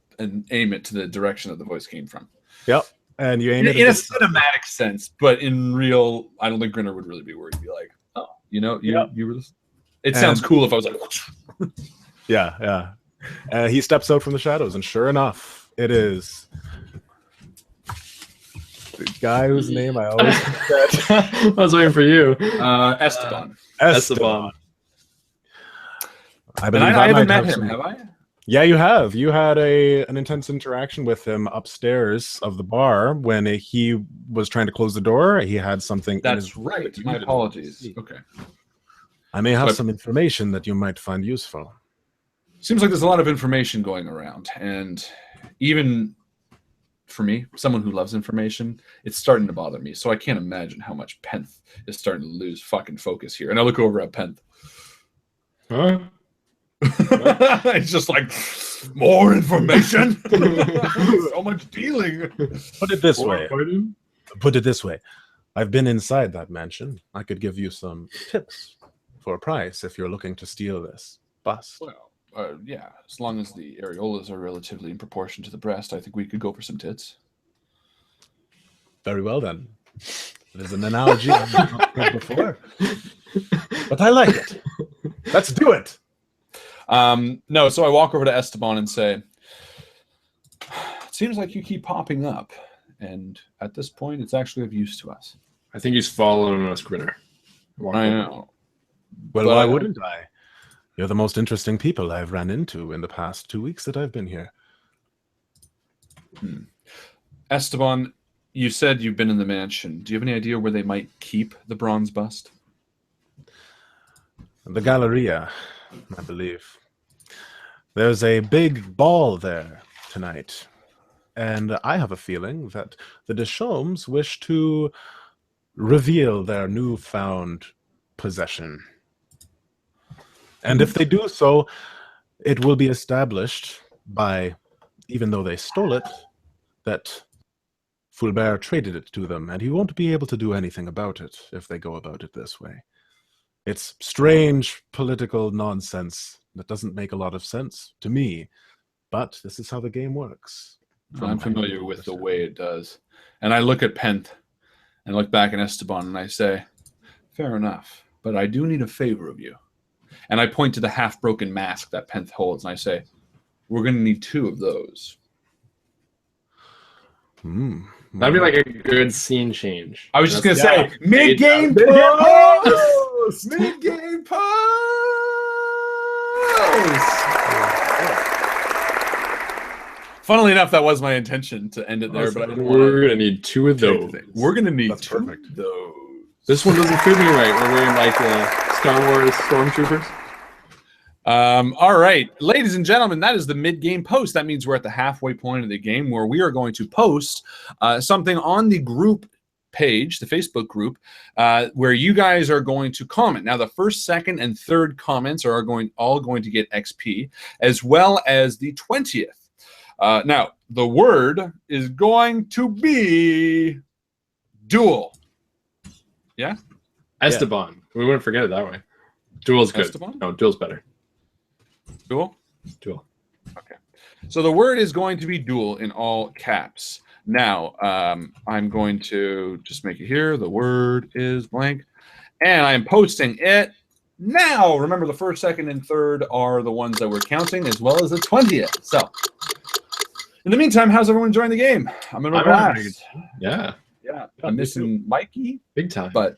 aim it to the direction that the voice came from. Yep, and you aim it in a cinematic sense, but in real, I don't think Grinner would really be worried. He'd be like, "Oh, you were." It sounds cool if I was like, Yeah. He steps out from the shadows, and sure enough, it is the guy whose name I always forget. I was waiting for you. Esteban. Esteban. I And believe I haven't might met have him, some- have I? Yeah, you have. You had an intense interaction with him upstairs of the bar when he was trying to close the door. He had something. in That's his right. that you My didn't apologies. see. Okay. I may have But- some information that you might find useful. Seems like there's a lot of information going around, and even for me, someone who loves information, it's starting to bother me. So I can't imagine how much Penth is starting to lose fucking focus here. And I look over at Penth. Huh? It's just like more information. So much dealing. Put it this way. Put it this way. I've been inside that mansion. I could give you some tips for a price if you're looking to steal this bust. Well, yeah, as long as the areolas are relatively in proportion to the breast, I think we could go for some tits. Very well then. It is an analogy I've not heard before, but I like it. Let's do it. No, so I walk over to Esteban and say, "It seems like you keep popping up, and at this point, it's actually of use to us." I think he's following us, Grinner. I know. Well, But- why wouldn't I? You're the most interesting people I've ran into in the past 2 weeks that I've been here. Esteban, you said you've been in the mansion. Do you have any idea where they might keep the bronze bust? The Galleria, I believe. There's a big ball there tonight. And I have a feeling that the Deschamps wish to reveal their newfound possession. And if they do so, it will be established by, even though they stole it, that Fulbert traded it to them, and he won't be able to do anything about it if they go about it this way. It's strange political nonsense that doesn't make a lot of sense to me, but this is how the game works. I'm familiar with the way it does. And I look at Penth and look back at Esteban and I say, fair enough, but I do need a favor of you. And I point to the half-broken mask that Penth holds and I say, we're going to need 2 of those. That'd be like a good scene change. I was just going to say, Yeah. mid-game post! Mid-game post! Funnily enough, that was my intention to end it there, but I didn't want We're gonna need 2 of those. We're going to need That's 2 perfect. of those. This one doesn't fit me right. We're wearing like Star Wars stormtroopers. All right, ladies and gentlemen, that is the mid-game post. That means we're at the halfway point of the game where we are going to post something on the group page, the Facebook group, where you guys are going to comment. Now, the first, second, and third comments are all going to get XP, as well as the 20th. Now, the word is going to be duel. Yeah? Esteban. We wouldn't forget it that way. Duel's good. Esteban? No, duel's better. Duel? Duel. Okay. So the word is going to be duel in all caps. Now, I'm going to just make it here. The word is blank. And I'm posting it now. Remember, the first, second, and third are the ones that we're counting, as well as the 20th. So, in the meantime, how's everyone enjoying the game? I'm in a I'm having a blast. Yeah, Yeah, I'm missing Mikey, big time. but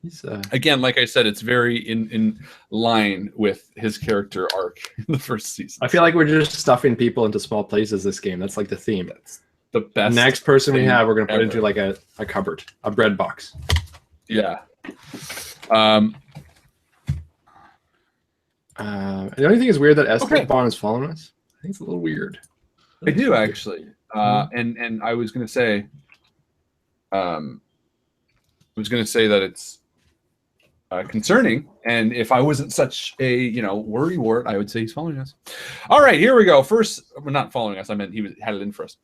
He's again, like I said, it's very in line with his character arc in the first season. I feel like we're just stuffing people into small places this game. That's like the theme. That's the best. Next person we thing have, we're gonna put ever. into like a cupboard, a bread box. Yeah. The only thing is weird that Esteban is following us. I think it's a little weird. I do actually, and I was gonna say, that it's concerning, and if I wasn't such a worrywart, I would say he's following us. All right, here we go. First, well, not following us. I meant had it in for us.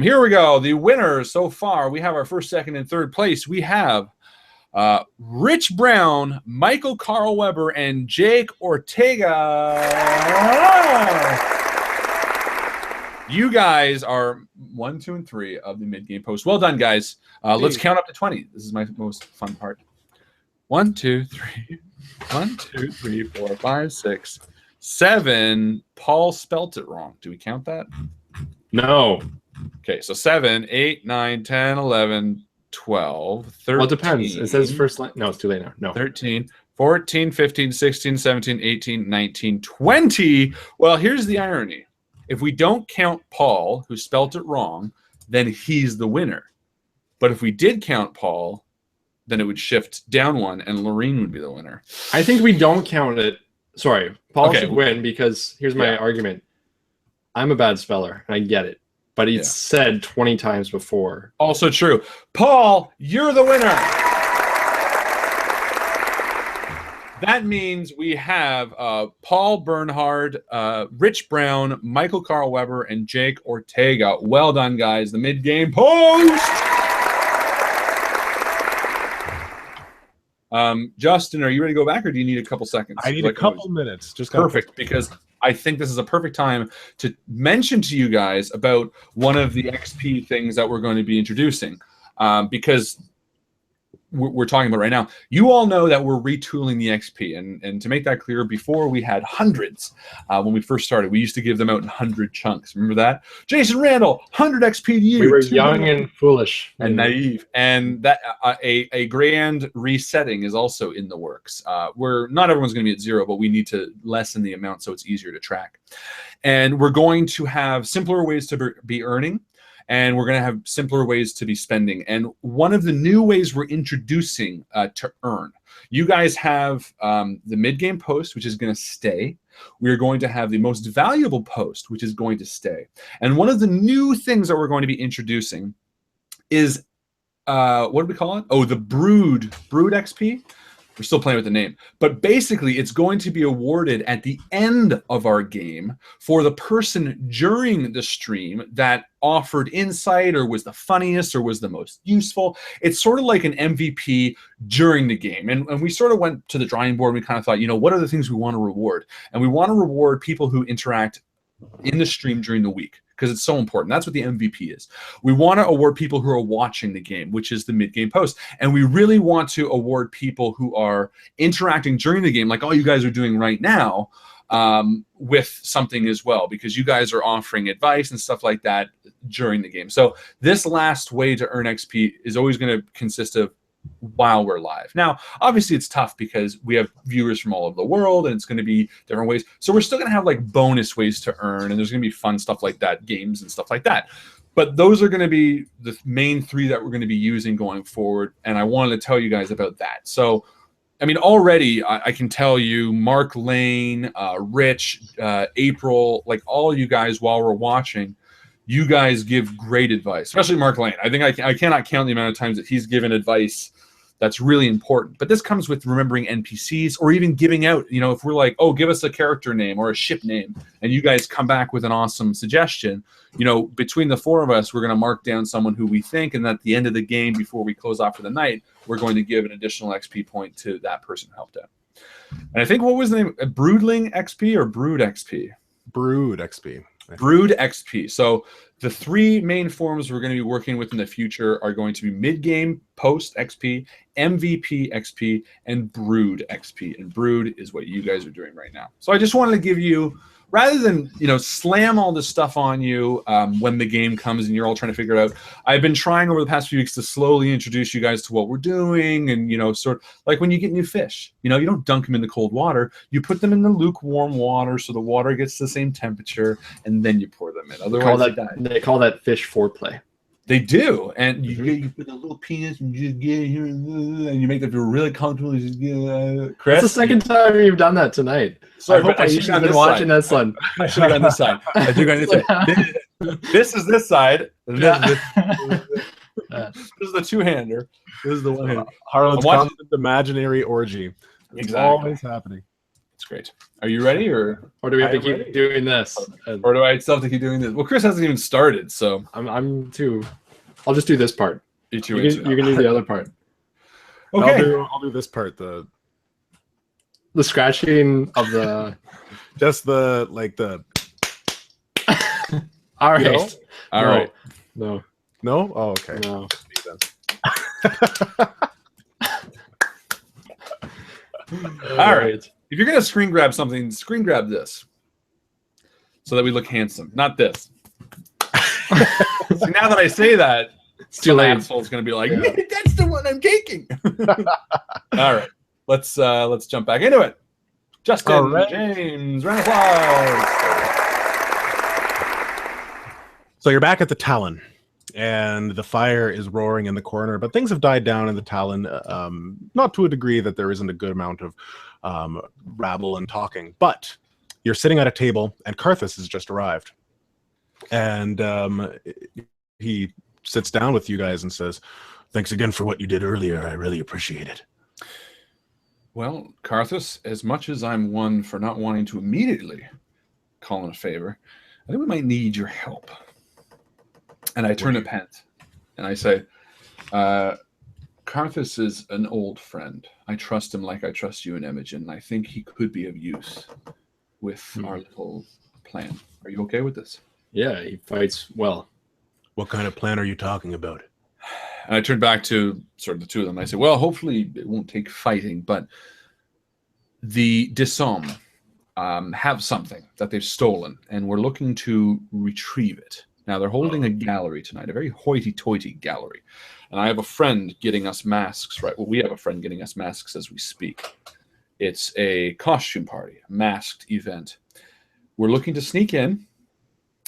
Here we go. The winners so far. We have our first, second, and third place. We have Rich Brown, Michael Carl Weber, and Jake Ortega. You guys are 1, 2, and 3 of the mid-game post. Well done, guys. Let's count up to 20. This is my most fun part. 1, 2, 3. 1, 2, 3, 4, 5, 6, 7, Paul spelt it wrong. Do we count that? No. Okay, so 7, 8, 9, 10, 11, 12, 13. Well, it depends. It says first line. No, it's too late now. No. 13, 14, 15, 16, 17, 18, 19, 20. Well, here's the irony. If we don't count Paul, who spelt it wrong, then he's the winner. But if we did count Paul, then it would shift down 1, and Lorene would be the winner. I think we don't count it. Sorry, Paul should win because here's my argument. I'm a bad speller, and I get it. But he's said 20 times before. Also true. Paul, you're the winner. That means we have Paul Bernhard, Rich Brown, Michael Carl Weber, and Jake Ortega. Well done, guys. The mid-game post. Justin, are you ready to go back, or do you need a couple seconds? I need a couple minutes. Just perfect, because I think this is a perfect time to mention to you guys about one of the XP things that we're going to be introducing, because we're talking about right now. You all know that we're retooling the XP, and to make that clear, before we had hundreds. When we first started, we used to give them out in 100 chunks. Remember that? Jason Randall, 100 XP to you. We were young and foolish and naive, and that a grand resetting is also in the works. Where not everyone's going to be at 0, but we need to lessen the amount so it's easier to track. And we're going to have simpler ways to be earning. And we're going to have simpler ways to be spending. And one of the new ways we're introducing to earn, you guys have the mid-game post, which is going to stay. We're going to have the most valuable post, which is going to stay. And one of the new things that we're going to be introducing is, what do we call it? Oh, the Brood XP. We're still playing with the name. But basically, it's going to be awarded at the end of our game for the person during the stream that offered insight or was the funniest or was the most useful. It's sort of like an MVP during the game. And we sort of went to the drawing board and we kind of thought, what are the things we want to reward? And we want to reward people who interact in the stream during the week, because it's so important. That's what the MVP is. We want to award people who are watching the game, which is the mid-game post. And we really want to award people who are interacting during the game, like all you guys are doing right now, with something as well, because you guys are offering advice and stuff like that during the game. So this last way to earn XP is always going to consist of while we're live. Now, obviously it's tough because we have viewers from all over the world and it's going to be different ways. So we're still going to have like bonus ways to earn, and there's going to be fun stuff like that, games and stuff like that. But those are going to be the main 3 that we're going to be using going forward. And I wanted to tell you guys about that. So, I mean, already I can tell you, Mark Lane, Rich, April, like all you guys while we're watching, you guys give great advice, especially Mark Lane. I think I cannot count the amount of times that he's given advice that's really important. But this comes with remembering NPCs, or even giving out, if we're like, oh, give us a character name or a ship name, and you guys come back with an awesome suggestion, between the 4 of us, we're going to mark down someone who we think, and at the end of the game, before we close off for the night, we're going to give an additional XP point to that person who helped out. And I think, what was the name? Broodling XP or Brood XP? Brood XP. Brood XP. So the 3 main forms we're going to be working with in the future are going to be mid-game post XP, MVP XP, and Brood XP. And Brood is what you guys are doing right now. So I just wanted to give you, rather than slam all this stuff on you when the game comes and you're all trying to figure it out, I've been trying over the past few weeks to slowly introduce you guys to what we're doing, and sort of like when you get new fish, you don't dunk them in the cold water, you put them in the lukewarm water so the water gets the same temperature, and then you pour them in. Otherwise, they call that fish foreplay. They do, and you put a little penis and you just get here and you make them feel really comfortable. Chris, that's the second time you've done that tonight. Sorry, I hope I should have been watching this one. I should have gone this side. I should have gone this side. This is this side. And this is the two-hander. This is the one-hander. Harlan's constant imaginary orgy. It's always happening. It's great. Are you ready, or do we have to keep doing this? Or do I still have to keep doing this? Well, Chris hasn't even started, so I'm too. I'll just do this part. You can do the other part. Okay. I'll do this part. The scratching of the. Just the. All right. All right. No. No. Oh, okay. No. All right. If you're gonna screen grab something, screen grab this, so that we look handsome, not this. See, now that I say that, some asshole's gonna be like, yeah. "That's the one I'm taking." All right, let's jump back into it. Justin James, round of applause. So you're back at the Talon, and the fire is roaring in the corner, but things have died down in the Talon, not to a degree that there isn't a good amount of rabble and talking. But you're sitting at a table, and Karthus has just arrived, and he sits down with you guys and says, "Thanks again for what you did earlier. I really appreciate it." Well, Karthus, as much as I'm one for not wanting to immediately call in a favor, I think we might need your help. And I turn to Pent, and I say, Karthus is an old friend. I trust him like I trust you and Imogen, and I think he could be of use with our little plan. Are you okay with this? Yeah, he fights well. What kind of plan are you talking about? And I turn back to sort of the two of them. I say, well, hopefully it won't take fighting, but the Dissom have something that they've stolen, and we're looking to retrieve it. Now, they're holding a gallery tonight, a very hoity-toity gallery. And I have a friend getting us masks, right? Well, we have a friend getting us masks as we speak. It's a costume party, a masked event. We're looking to sneak in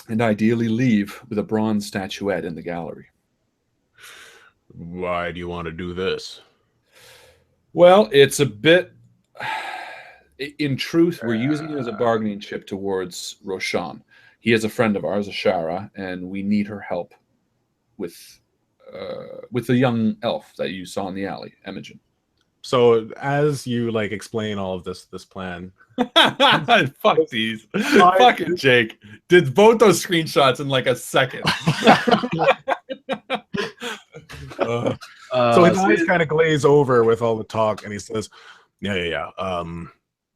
and ideally leave with a bronze statuette in the gallery. Why do you want to do this? Well, it's a bit... In truth, we're using it as a bargaining chip towards Roshan. He is a friend of ours, Ashara, and we need her help with the young elf that you saw in the alley, Imogen. So as you like explain all of this plan, fuck these, fucking Jake did both those screenshots in like a second. So his eyes kind of glaze over with all the talk, and he says, "Yeah.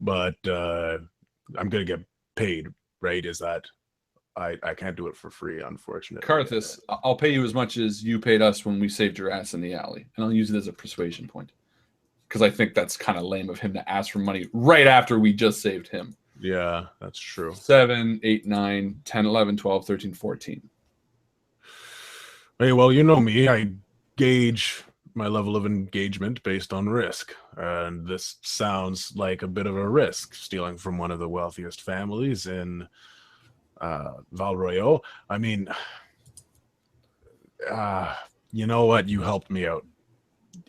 But I'm gonna get paid, right? Is that?" I can't do it for free, unfortunately. Karthus, I'll pay you as much as you paid us when we saved your ass in the alley. And I'll use it as a persuasion point. Because I think that's kind of lame of him to ask for money right after we just saved him. Yeah, that's true. 7, 8, 9, 10, 11, 12, 13, 14. Hey, well, you know me. I gauge my level of engagement based on risk. And this sounds like a bit of a risk, stealing from one of the wealthiest families in... Val Royaux. I mean, you know what? You helped me out.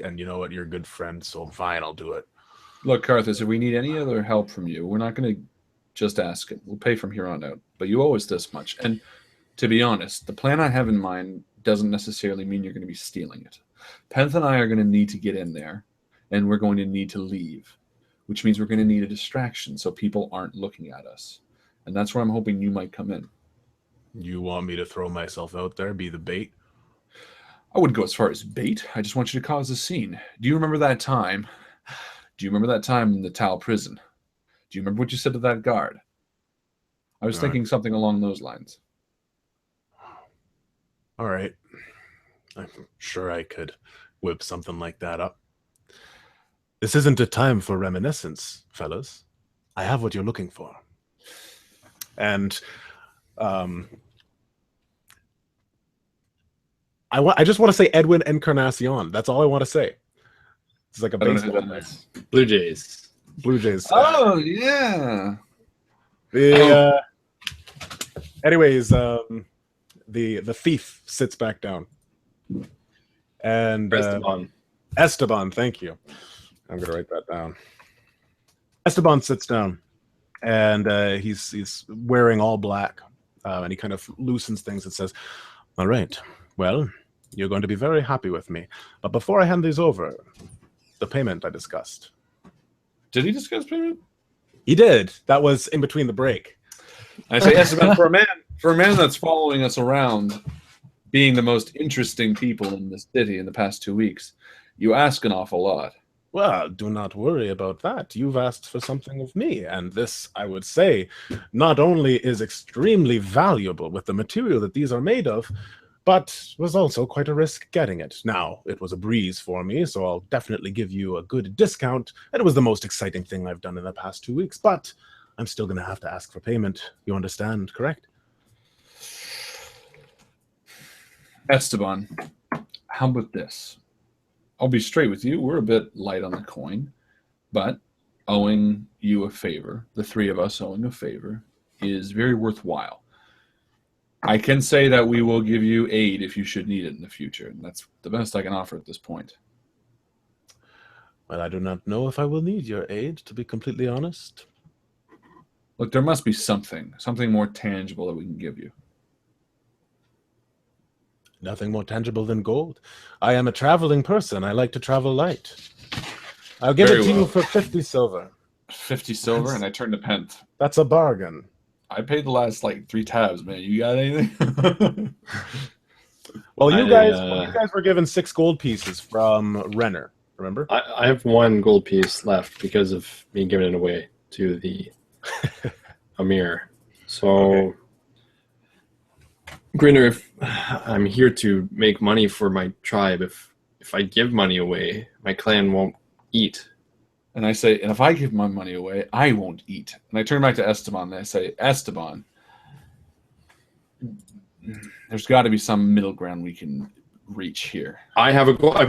And you know what? You're a good friend, so fine, I'll do it. Look, Karthus, if we need any other help from you, we're not going to just ask it. We'll pay from here on out. But you owe us this much. And to be honest, the plan I have in mind doesn't necessarily mean you're going to be stealing it. Penth and I are going to need to get in there, and we're going to need to leave, which means we're going to need a distraction so people aren't looking at us. And that's where I'm hoping you might come in. You want me to throw myself out there, be the bait? I wouldn't go as far as bait. I just want you to cause a scene. Do you remember that time? Do you remember that time in the Tal prison? Do you remember what you said to that guard? I was thinking something along those lines. All right. I'm sure I could whip something like that up. This isn't a time for reminiscence, fellas. I have what you're looking for. And I just want to say Edwin Encarnacion. That's all I want to say. It's like a baseball thing. Blue Jays. Blue Jays. Oh, yeah. Anyways, the thief sits back down. And Esteban, thank you. I'm going to write that down. Esteban sits down. And he's wearing all black, and he kind of loosens things and says, "All right, well, you're going to be very happy with me. But before I hand these over, the payment I discussed." Did he discuss payment? He did. That was in between the break. I say, Esteban, for a man that's following us around, being the most interesting people in the city in the past 2 weeks, you ask an awful lot. Well, do not worry about that. You've asked for something of me, and this, I would say, not only is extremely valuable with the material that these are made of, but was also quite a risk getting it. Now, it was a breeze for me, so I'll definitely give you a good discount, and it was the most exciting thing I've done in the past 2 weeks, but I'm still going to have to ask for payment. You understand, correct? Esteban, how about this? I'll be straight with you. We're a bit light on the coin, but owing you a favor, the three of us owing a favor, is very worthwhile. I can say that we will give you aid if you should need it in the future, and that's the best I can offer at this point. Well, I do not know if I will need your aid, to be completely honest. Look, there must be something more tangible that we can give you. Nothing more tangible than gold. I am a traveling person. I like to travel light. I'll give it to you for 50 silver. 50 silver, and I turned to pence. That's a bargain. I paid the last 3 tabs, man. You got anything? Well, you guys were given 6 gold pieces from Renner. Remember? I have 1 gold piece left because of me giving it away to the Amir. So, okay. Grinner, if I'm here to make money for my tribe, if I give money away, my clan won't eat. And I say, and if I give my money away, I won't eat. And I turn back to Esteban and I say, Esteban, there's got to be some middle ground we can reach here. I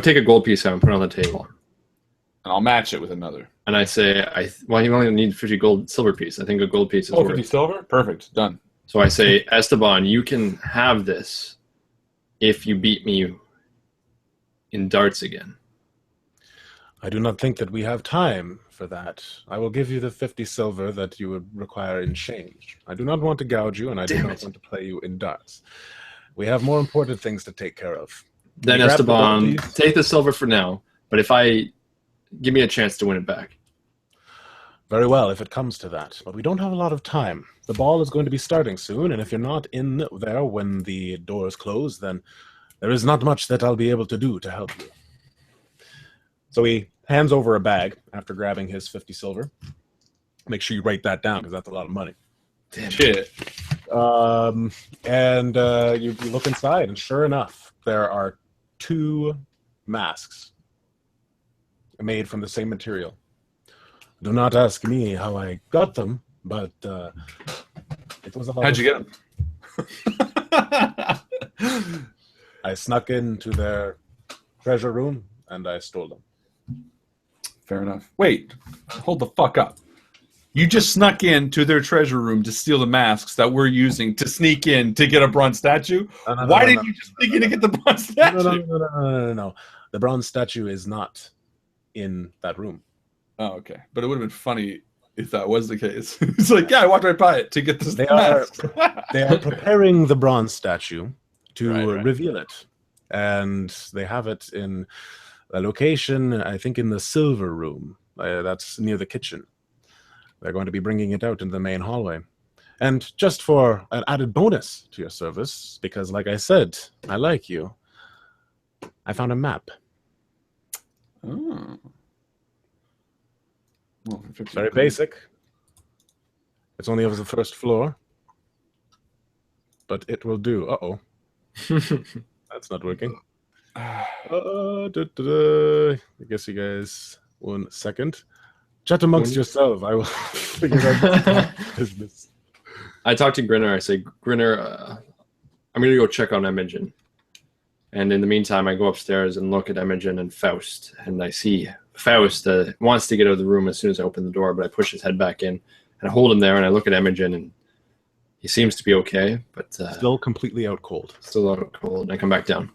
take a gold piece out and put it on the table. And I'll match it with another. And I say, you only need 50 silver piece. I think a gold piece is worth 50 silver? Perfect. Done. So I say, Esteban, you can have this if you beat me in darts again. I do not think that we have time for that. I will give you the 50 silver that you would require in change. I do not want to gouge you, and I do not want to play you in darts. We have more important things to take care of. Then, Esteban, take the silver for now, but give me a chance to win it back. Very well, if it comes to that. But we don't have a lot of time. The ball is going to be starting soon, and if you're not in there when the doors close, then there is not much that I'll be able to do to help you. So he hands over a bag after grabbing his 50 silver. Make sure you write that down, because that's a lot of money. Damn shit. And you look inside, and sure enough, there are 2 masks made from the same material. Do not ask me how I got them, but it was a lot. How'd you get them? I snuck into their treasure room, and I stole them. Fair enough. Wait, hold the fuck up. You just snuck into their treasure room to steal the masks that we're using to sneak in to get a bronze statue? Why didn't you just sneak in to get the bronze statue? No. The bronze statue is not in that room. Oh, okay. But it would have been funny if that was the case. It's like, yeah, I walked right by it to get this mask. They are preparing the bronze statue to reveal it. And they have it in a location, I think, in the silver room. That's near the kitchen. They're going to be bringing it out in the main hallway. And just for an added bonus to your service, because like I said, I like you, I found a map. Oh. Well, very basic. It's only over the first floor. But it will do. Uh-oh. That's not working. I guess you guys 1 second. Chat amongst yourself. I will figure out business. I talk to Grinner. I say, Grinner, I'm going to go check on Imogen. And in the meantime, I go upstairs and look at Imogen and Faust. And I see Faust wants to get out of the room as soon as I open the door, but I push his head back in. And I hold him there, and I look at Imogen, and he seems to be okay. But still completely out cold. Still out cold. And I come back down.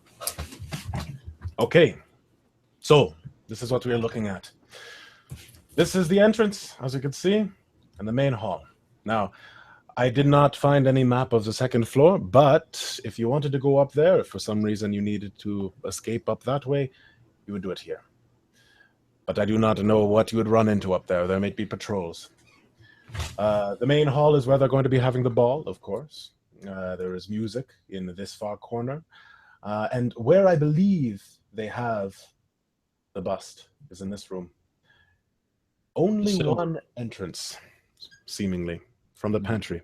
Okay. So, this is what we are looking at. This is the entrance, as you can see, and the main hall. Now, I did not find any map of the second floor, but if you wanted to go up there, if for some reason you needed to escape up that way, you would do it here. But I do not know what you would run into up there. There may be patrols. The main hall is where they're going to be having the ball, of course. There is music in this far corner. And where I believe they have the bust is in this room. Only one entrance, seemingly, from the pantry.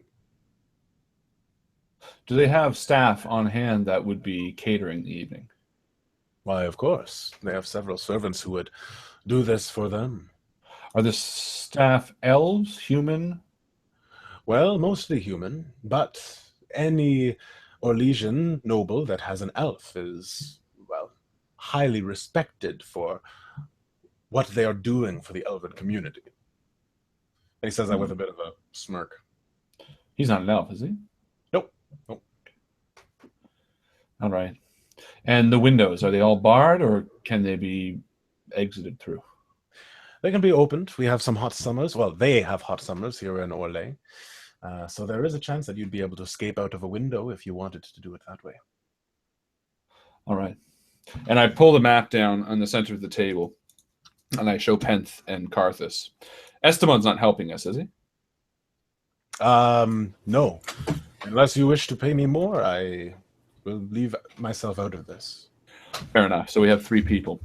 Do they have staff on hand that would be catering the evening? Why, of course. They have several servants who would do this for them. Are the staff elves, human? Well, mostly human, but any Orlesian noble that has an elf is, well, highly respected for what they are doing for the elven community. And he says that with a bit of a smirk. He's not an elf, is he? Nope. All right. And the windows, are they all barred or can they be exited through? They can be opened. We have some hot summers. Well, they have hot summers here in Orlais. So there is a chance that you'd be able to escape out of a window if you wanted to do it that way. All right. And I pull the map down on the center of the table, and I show Penth and Karthus. Esteban's not helping us, is he? No. Unless you wish to pay me more, I will leave myself out of this. Fair enough. So we have 3 people.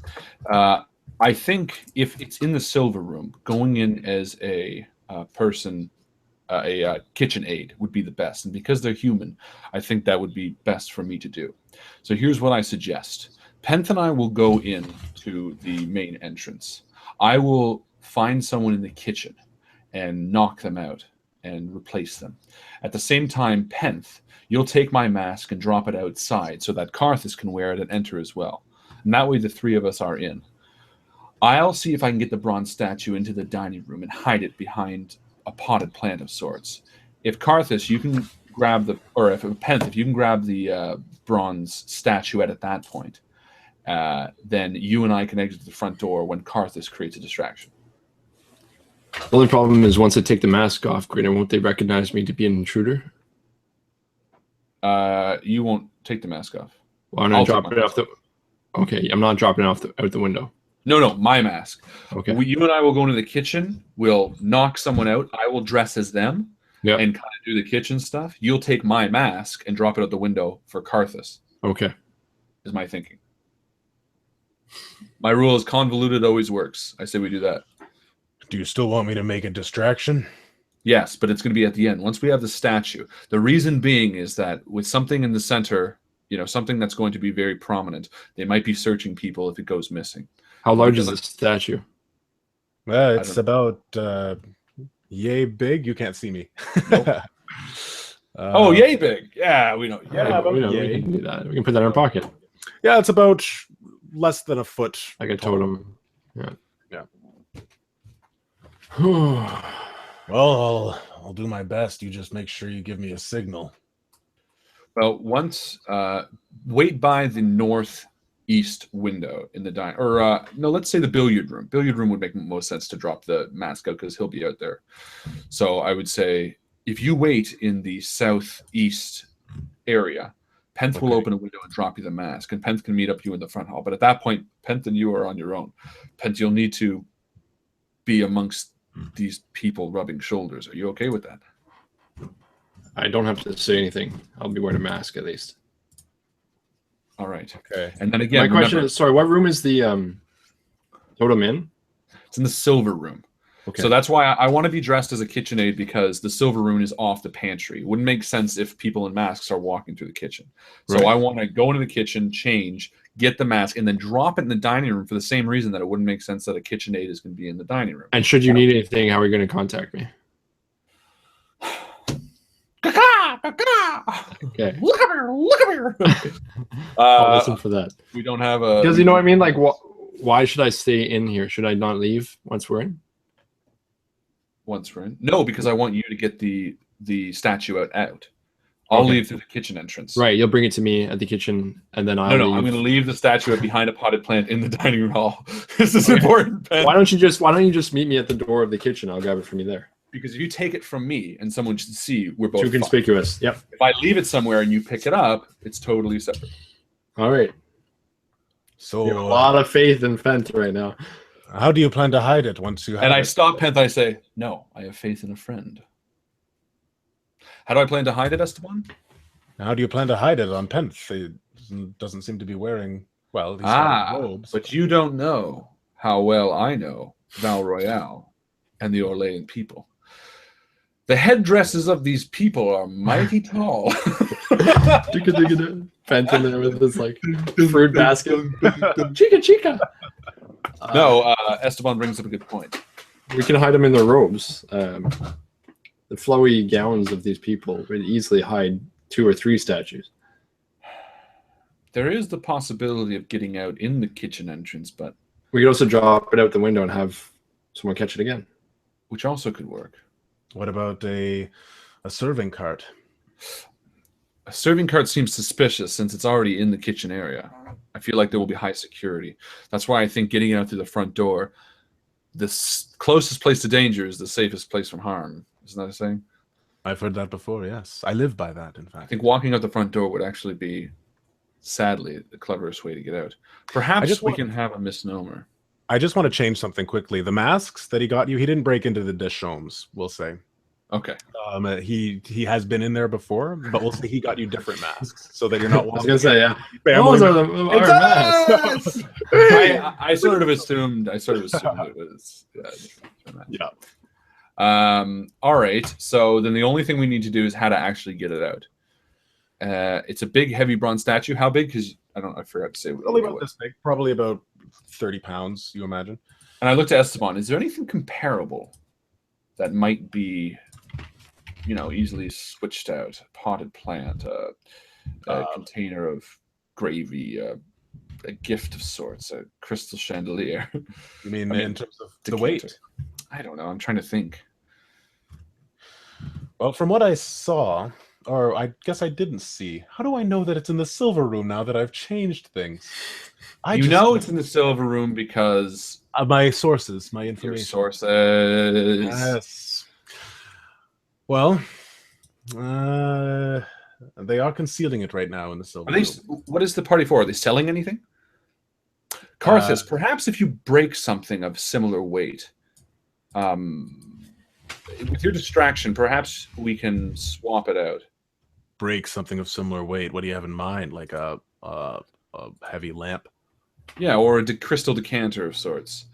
I think if it's in the silver room, going in as a person, a kitchen aide would be the best. And because they're human, I think that would be best for me to do. So here's what I suggest. Penth and I will go in to the main entrance. I will find someone in the kitchen and knock them out and replace them. At the same time, Penth, you'll take my mask and drop it outside so that Karthus can wear it and enter as well. And that way the 3 of us are in. I'll see if I can get the bronze statue into the dining room and hide it behind a potted plant of sorts. If Karthus, you can grab the, or if Penth, if you can grab the bronze statuette at that point, then you and I can exit the front door when Karthus creates a distraction. The only problem is once I take the mask off, Greener, won't they recognize me to be an intruder? You won't take the mask off. Well, I'm not dropping it off the... Okay, I'm not dropping it off out the window. No, my mask. Okay. You and I will go into the kitchen. We'll knock someone out. I will dress as them and kind of do the kitchen stuff. You'll take my mask and drop it out the window for Karthus. Okay. Is my thinking. My rule is convoluted always works. I say we do that. Do you still want me to make a distraction? Yes, but it's going to be at the end. Once we have the statue. The reason being is that with something in the center, something that's going to be very prominent, they might be searching people if it goes missing. How large is the statue? Well, it's about yay big. You can't see me. Nope. Yay big. Yeah, we know. Yeah, we can do that. We can put that in our pocket. Yeah, it's about less than a foot. Like a totem. Yeah. Well, I'll do my best. You just make sure you give me a signal. Well, once wait by the northeast window in the dine, or no, let's say the billiard room. Billiard room would make most sense to drop the mask out because he'll be out there. So I would say if you wait in the southeast area, Penth will open a window and drop you the mask, and Penth can meet up you in the front hall. But at that point, Penth and you are on your own. Penth, you'll need to be amongst these people rubbing shoulders. Are you okay with that? I don't have to say anything. I'll be wearing a mask at least. All right. Okay. And then again, my question is, sorry, what room is the totem in? It's in the silver room. Okay. So that's why I want to be dressed as a kitchen aide, because the silver room is off the pantry. It wouldn't make sense if people in masks are walking through the kitchen. So I want to go into the kitchen, change, get the mask, and then drop it in the dining room for the same reason that it wouldn't make sense that a kitchen aide is going to be in the dining room. And should you need anything, how are you going to contact me? Okay. Look at me. I'll listen for that. We don't have a... Because you know what I mean? Like, why should I stay in here? Should I not leave once we're in? Once we're in? No, because I want you to get the statue out. I'll leave through the kitchen entrance. Right, you'll bring it to me at the kitchen, and then I'll leave. I'm going to leave the statue behind a potted plant in the dining room hall. This is important, Ben. Why don't you just meet me at the door of the kitchen? I'll grab it from you there. Because if you take it from me and someone should see, we're both too conspicuous. Yep. If I leave it somewhere and you pick it up, it's totally separate. All right. So you have a lot of faith in Penth right now. How do you plan to hide it once you have it? I stop Penth. I say, no, I have faith in a friend. How do I plan to hide it, Esteban? How do you plan to hide it on Penth? He doesn't seem to be wearing, well, he's wearing robes. But you don't know how well I know Val Royale and the Orlean people. The headdresses of these people are mighty tall. Pent in there with this like fruit basket. Chica, chica. No, Esteban brings up a good point. We can hide them in their robes. The flowy gowns of these people would easily hide 2 or 3 statues. There is the possibility of getting out in the kitchen entrance, but We could also drop it out the window and have someone catch it again. which also could work. What about a serving cart? A serving cart seems suspicious since it's already in the kitchen area. I feel like there will be high security. That's why I think getting out through the front door, the closest place to danger is the safest place from harm. Isn't that a saying? I've heard that before, yes. I live by that, in I fact. think walking out the front door would actually be, sadly, the cleverest way to get out. Perhaps we can have a misnomer. I just want to change something quickly. The masks that he got you, he didn't break into the dish homes, we'll say. Okay. He has been in there before, but we'll say he got you different masks so that you're not I was walking. gonna say, yeah. Family. Those are our masks. I sort of assumed it was. Yeah. All right. So then the only thing we need to do is how to actually get it out. It's a big, heavy bronze statue. How big? Because I forgot to say. Probably about this big. Probably about 30 pounds, you imagine. And I looked at Esteban. Is there anything comparable that might be, easily switched out? A potted plant, a container of gravy, a gift of sorts, a crystal chandelier. You mean in terms of the weight? I don't know. I'm trying to think. Well, from what I saw, or I guess I didn't see, how do I know that it's in the silver room now that I've changed things? It's in the silver room because my sources, my your information. sources. Yes. Well, they are concealing it right now in the silver room. What is the party for? Are they selling anything? Carthus, perhaps if you break something of similar weight, with your distraction, perhaps we can swap it out. Break something of similar weight. What do you have in mind? Like a heavy lamp? Yeah, or a crystal decanter of sorts.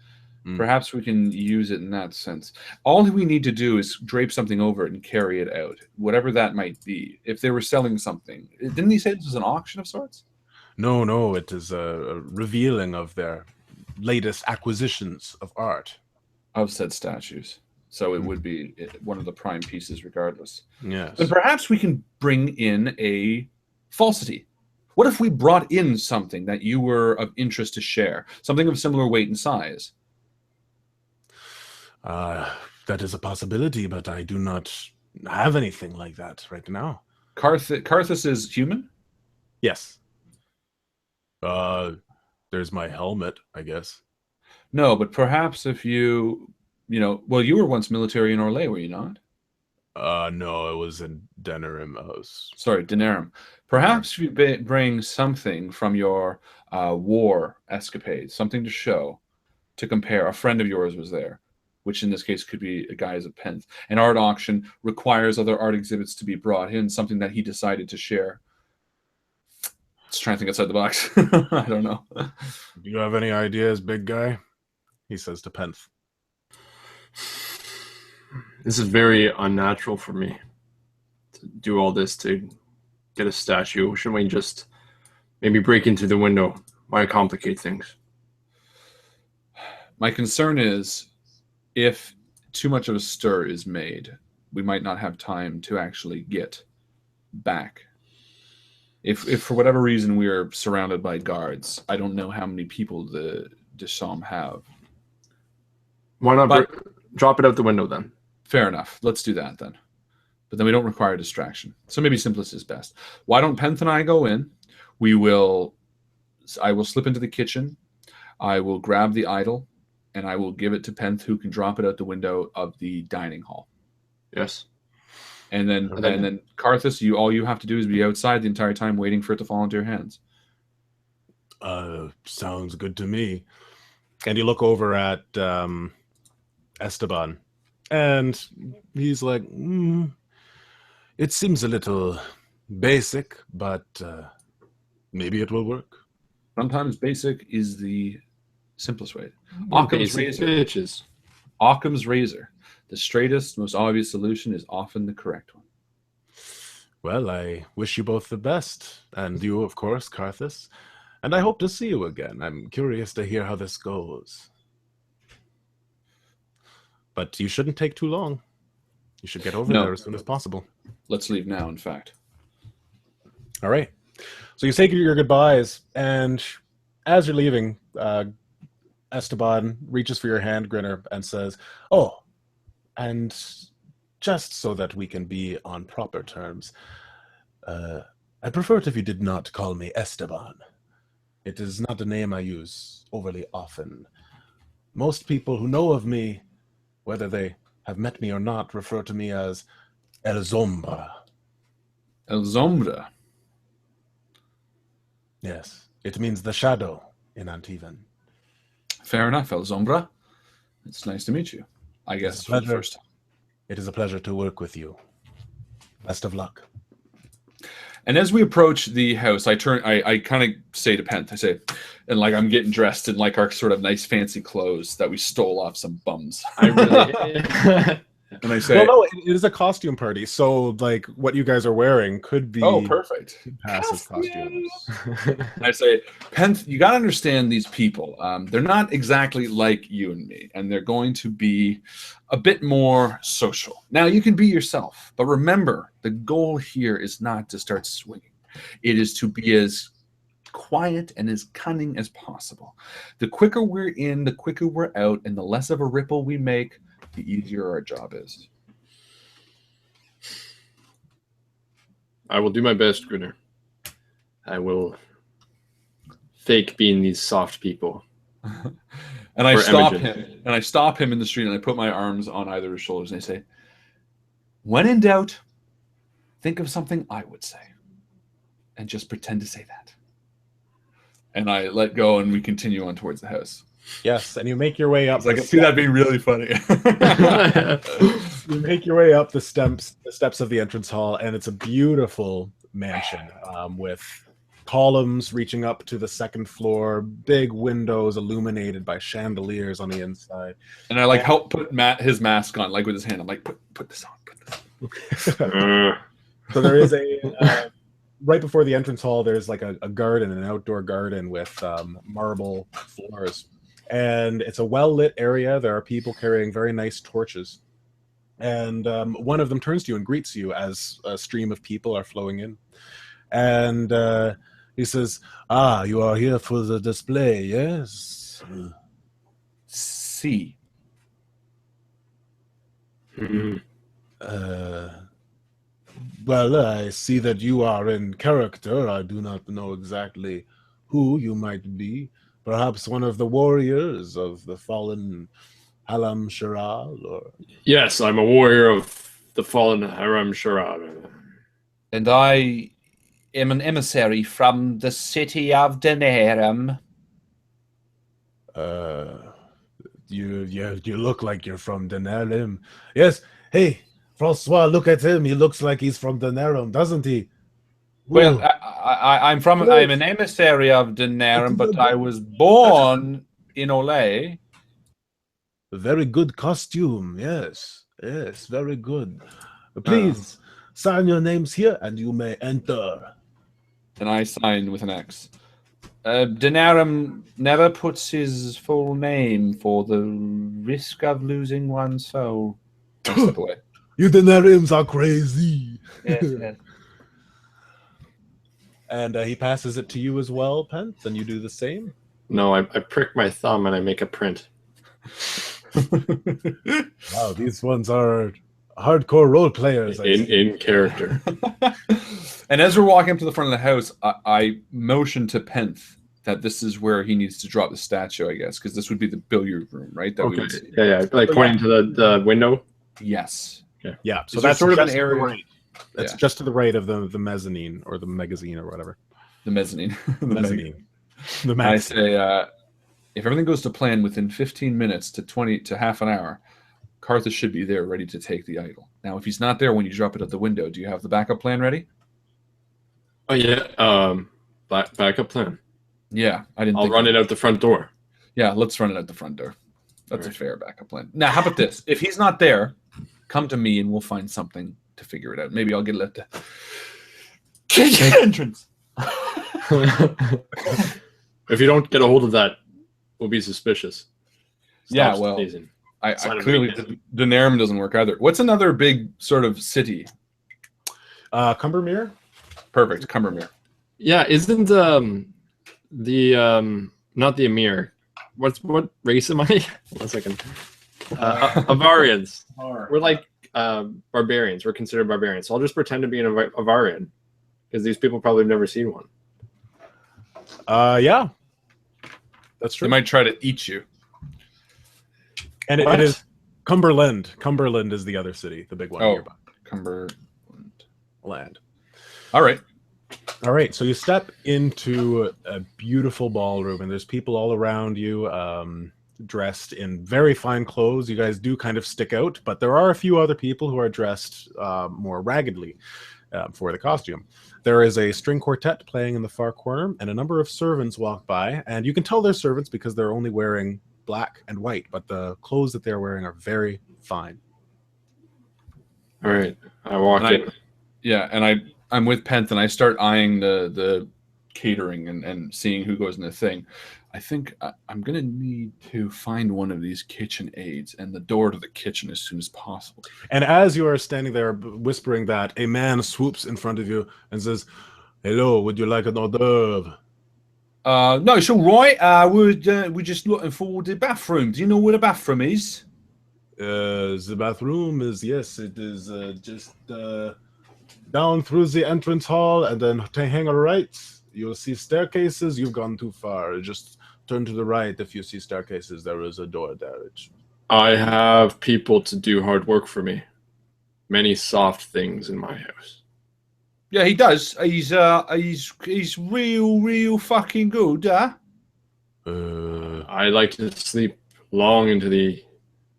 Perhaps we can use it in that sense. All we need to do is drape something over it and carry it out, whatever that might be. If they were selling something, didn't he say this was an auction of sorts? No, it is a revealing of their latest acquisitions of art. Of said statues. So it would be one of the prime pieces regardless. Yes. And perhaps we can bring in a falsity. What if we brought in something that you were of interest to share? Something of similar weight and size? That is a possibility, but I do not have anything like that right now. Carthus is human? Yes. There's my helmet, I guess. No, but perhaps if you were once military in Orlais, were you not? No, it was in Denerim. Sorry, Denerim. Perhaps you bring something from your war escapades, something to show, to compare. A friend of yours was there, which in this case could be a guy as a Penth. An art auction requires other art exhibits to be brought in, something that he decided to share. Just trying to think outside the box. I don't know. Do you have any ideas, big guy? He says to Penth. This is very unnatural for me to do all this to get a statue. Shouldn't we just maybe break into the window? Why complicate things? My concern is if too much of a stir is made, we might not have time to actually get back. If for whatever reason we are surrounded by guards, I don't know how many people the Deschamps have. Why not drop it out the window then? Fair enough. Let's do that then. But then we don't require a distraction. So maybe simplest is best. Why don't Penth and I go in? I will slip into the kitchen. I will grab the idol, and I will give it to Penth, who can drop it out the window of the dining hall. Yes. And then Carthus, all you have to do is be outside the entire time waiting for it to fall into your hands. Sounds good to me. And you look over at Esteban, and he's like, it seems a little basic, but maybe it will work. Sometimes basic is the simplest way. Occam's razor. Occam's razor. The straightest, most obvious solution is often the correct one. Well, I wish you both the best, and you, of course, Karthus. And I hope to see you again. I'm curious to hear how this goes. But you shouldn't take too long. You should get over there as soon as possible. Let's leave now, in fact. All right. So you say your goodbyes, and as you're leaving, Esteban reaches for your hand, Grinner, and says, "Oh, and just so that we can be on proper terms, I'd prefer it if you did not call me Esteban. It is not a name I use overly often. Most people who know of me, whether they have met me or not, refer to me as El Zombra." El Zombra. Yes, it means the shadow in Antivan. Fair enough, El Zombra. It's nice to meet you, I guess, for the first time. It is a pleasure to work with you. Best of luck. And as we approach the house, I kind of say to Penth, I say, and like I'm getting dressed in like our sort of nice fancy clothes that we stole off some bums. I really. And I say, well, no, it is a costume party, so like what you guys are wearing could be perfect. Passive costumes. I say, Penth, you got to understand these people. They're not exactly like you and me, and they're going to be a bit more social. Now, you can be yourself, but remember, the goal here is not to start swinging. It is to be as quiet and as cunning as possible. The quicker we're in, the quicker we're out, and the less of a ripple we make, the easier our job is. I will do my best, Grinner. I will fake being these soft people. And I stop him. And I stop him in the street, and I put my arms on either of his shoulders, and I say, when in doubt, think of something I would say. And just pretend to say that. And I let go, and we continue on towards the house. Yes, and you make your way up. I can see that being really funny. You make your way up the steps of the entrance hall, and it's a beautiful mansion with columns reaching up to the second floor, big windows illuminated by chandeliers on the inside. And I like help put his mask on, like with his hand. I'm like, put this on, put this on. So there is a right before the entrance hall. There's like a garden, an outdoor garden with marble floors. And it's a well-lit area. There are people carrying very nice torches. And one of them turns to you and greets you as a stream of people are flowing in. And he says, "Ah, you are here for the display, yes?" See. Well, I see that you are in character. I do not know exactly who you might be. Perhaps one of the warriors of the fallen Halam Sharal, or Yes, I'm a warrior of the fallen Haram Sharal. And I am an emissary from the city of Denerim. You look like you're from Denerim. Yes. Hey, Francois, look at him. He looks like he's from Denerim, doesn't he? Well, I'm an emissary of Denerim, but I was born in Olay. Very good costume. Yes, very good. Please sign your names here, and you may enter. And I sign with an X. Denerim never puts his full name for the risk of losing one's soul. Step away. You Denerims are crazy. Yes. And he passes it to you as well, Pence, and you do the same? No, I prick my thumb and I make a print. Wow, these ones are hardcore role players. In character. And as we're walking up to the front of the house, I motion to Penth that this is where he needs to drop the statue, I guess, because this would be the billiard room, right? That we would see. Yeah. Like pointing to the window? Yes. Yeah, so Is there that's sort of an just area. right. That's just to the right of the mezzanine or the magazine or whatever. The mezzanine. Mezzanine. The I mezzanine. say, if everything goes to plan within 15 minutes to half an hour, Karthus should be there ready to take the idol. Now, if he's not there when you drop it at the window, do you have the backup plan ready? Oh, yeah. Backup plan. Yeah, I didn't I'll think run it out the front door. Yeah, let's run it at the front door. That's a fair backup plan. Now, how about this? If he's not there, come to me and we'll find something to figure it out. Maybe I'll get it at the kitchen entrance. If you don't get a hold of that, we'll be suspicious. Yeah, well, I clearly Denarum doesn't work either. What's another big sort of city? Cumbermere. Perfect, Cumbermere. Yeah, isn't the not the Emir? What race am I? 1 second. Avarians. We're like barbarians. We're considered barbarians. So I'll just pretend to be an Avarian because these people probably have never seen one. Yeah, that's true. They might try to eat you. And it is Cumberland. Cumberland is the other city, the big one nearby. Cumberland. Land. All right. All right. So you step into a beautiful ballroom, and there's people all around you, dressed in very fine clothes. You guys do kind of stick out, but there are a few other people who are dressed more raggedly for the costume. There is a string quartet playing in the far corner, and a number of servants walk by, and you can tell they're servants because they're only wearing black and white, but the clothes that they're wearing are very fine. All right, I walk in. I'm with Penth, and I start eyeing the catering and seeing who goes in the thing. I think I'm going to need to find one of these kitchen aides and the door to the kitchen as soon as possible. And as you are standing there whispering that, a man swoops in front of you and says, "Hello, would you like an hors d'oeuvre?" No, it's all right. We're just looking for the bathroom. Do you know where the bathroom is? The bathroom is, yes, it is just down through the entrance hall, and then hang a right. You'll see staircases. You've gone too far. Just turn to the right. If you see staircases, there is a door there. I have people to do hard work for me. Many soft things in my house. Yeah, he does. He's real fucking good, huh? I like to sleep long into the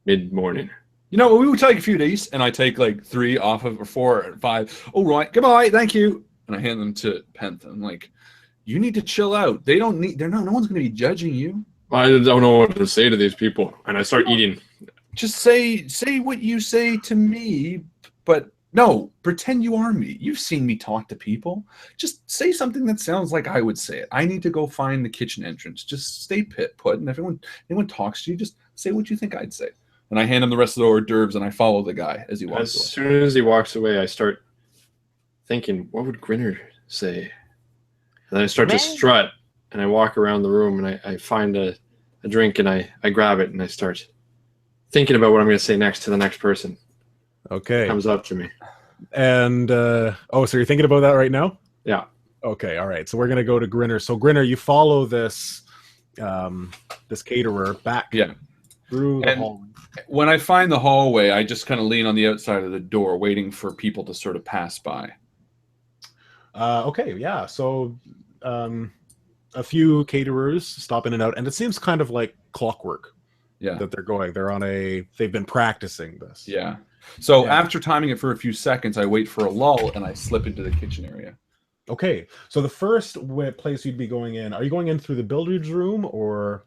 mid-morning. You know, we will take a few of these, and I take like 3 off of, or 4 or 5. All right, goodbye, thank you. And I hand them to Penth. I'm like, you need to chill out. They don't need. No one's going to be judging you. I don't know what to say to these people, and I start eating. Just say what you say to me, but no, pretend you are me. You've seen me talk to people. Just say something that sounds like I would say it. I need to go find the kitchen entrance. Just stay put, and if anyone talks to you, just say what you think I'd say. And I hand him the rest of the hors d'oeuvres, and I follow the guy as he walks away. As soon as he walks away, I start thinking, what would Grinner say? And then I start to strut, and I walk around the room, and I find a drink, and I grab it, and I start thinking about what I'm going to say next to the next person. Okay. Comes up to me. And, so you're thinking about that right now? Yeah. Okay, all right. So we're going to go to Grinner. So Grinner, you follow this this caterer back through the hallway. When I find the hallway, I just kind of lean on the outside of the door, waiting for people to sort of pass by. Okay, yeah. So a few caterers stop in and out, and it seems kind of like clockwork. Yeah, that they're going. They've been practicing this. Yeah. So after timing it for a few seconds, I wait for a lull and I slip into the kitchen area. Okay. So the first place you'd be going in, are you going in through the billiards room, or?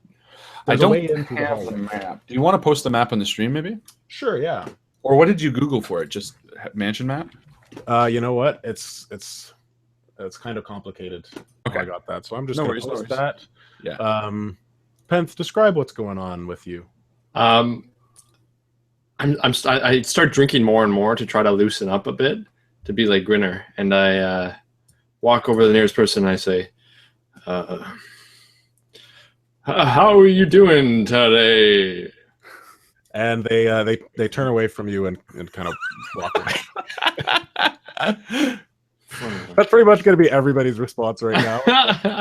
I don't have the map. Do you want to post the map on the stream, maybe? Sure. Yeah. Or what did you Google for it? Just mansion map? You know what? It's kind of complicated. Okay, I got that. So I'm just going to post that. Yeah. Penth, describe what's going on with you. I start drinking more and more to try to loosen up a bit, to be like Grinner, and I walk over to the nearest person and I say, "How are you doing today?" And they turn away from you and kind of walk away. That's pretty much going to be everybody's response right now.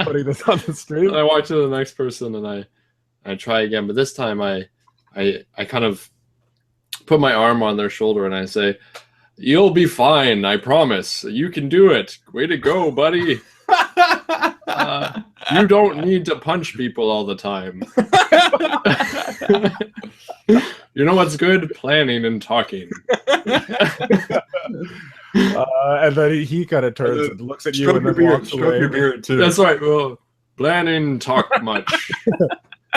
Putting this on the stream. I walk to the next person and I try again, but this time I kind of put my arm on their shoulder and I say, "You'll be fine, I promise. You can do it. Way to go, buddy. You don't need to punch people all the time. You know what's good? Planning and talking." And then he kind of turns and looks at you and then walks away. Your beard too. That's right. Well, planning, talk much.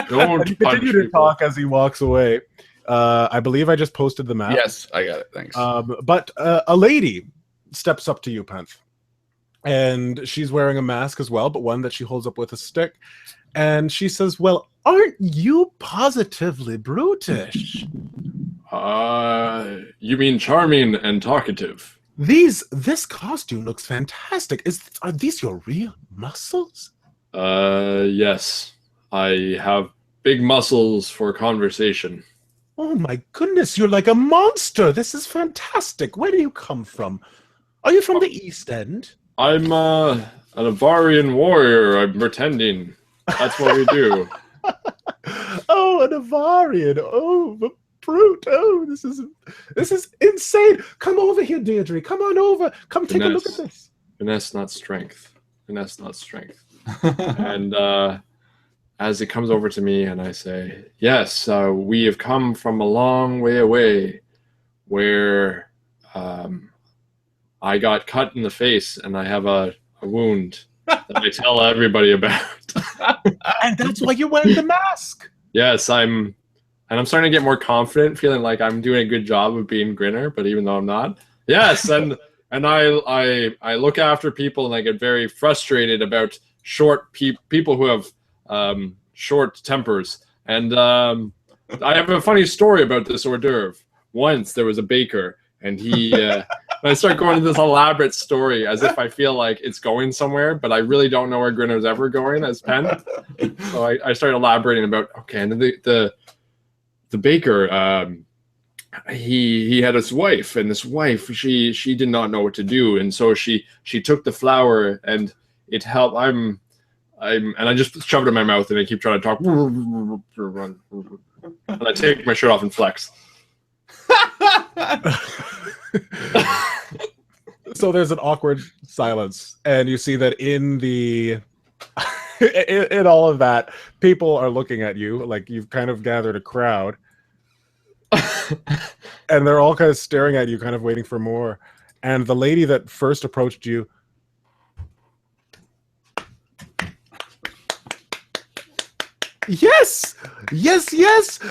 Don't And you punch continue to people. talk as he walks away. I believe I just posted the map. Yes, I got it. Thanks. But a lady steps up to you, Penth. And she's wearing a mask as well, but one that she holds up with a stick. And she says, well, aren't you positively brutish? You mean charming and talkative? This costume looks fantastic. Are these your real muscles? Yes. I have big muscles for conversation. Oh my goodness, you're like a monster. This is fantastic. Where do you come from? Are you from the East End? I'm an Avarian warrior. I'm pretending. That's what we do. Oh, an Avarian. Oh, the brute. Oh, this is insane. Come over here, Deirdre. Come on over. Come take a look at this. Finesse, not strength. Finesse, not strength. And as it comes over to me and I say, yes, we have come from a long way away where I got cut in the face and I have a wound that I tell everybody about. And that's why you're wearing the mask. Yes, I'm starting to get more confident, feeling like I'm doing a good job of being Grinner, but even though I'm not. Yes, and I look after people and I get very frustrated about short people who have short tempers. And I have a funny story about this hors d'oeuvre. Once there was a baker and he I start going into this elaborate story as if I feel like it's going somewhere, but I really don't know where Grinner's ever going as Penn. So I start elaborating about, okay, and the baker, he had his wife, and this wife, she did not know what to do, and so she took the flour and it helped. And I just shoved it in my mouth and I keep trying to talk. And I take my shirt off and flex. So there's an awkward silence, and you see that in the in all of that, people are looking at you like you've kind of gathered a crowd, and they're all kind of staring at you, kind of waiting for more. And the lady that first approached you, yes,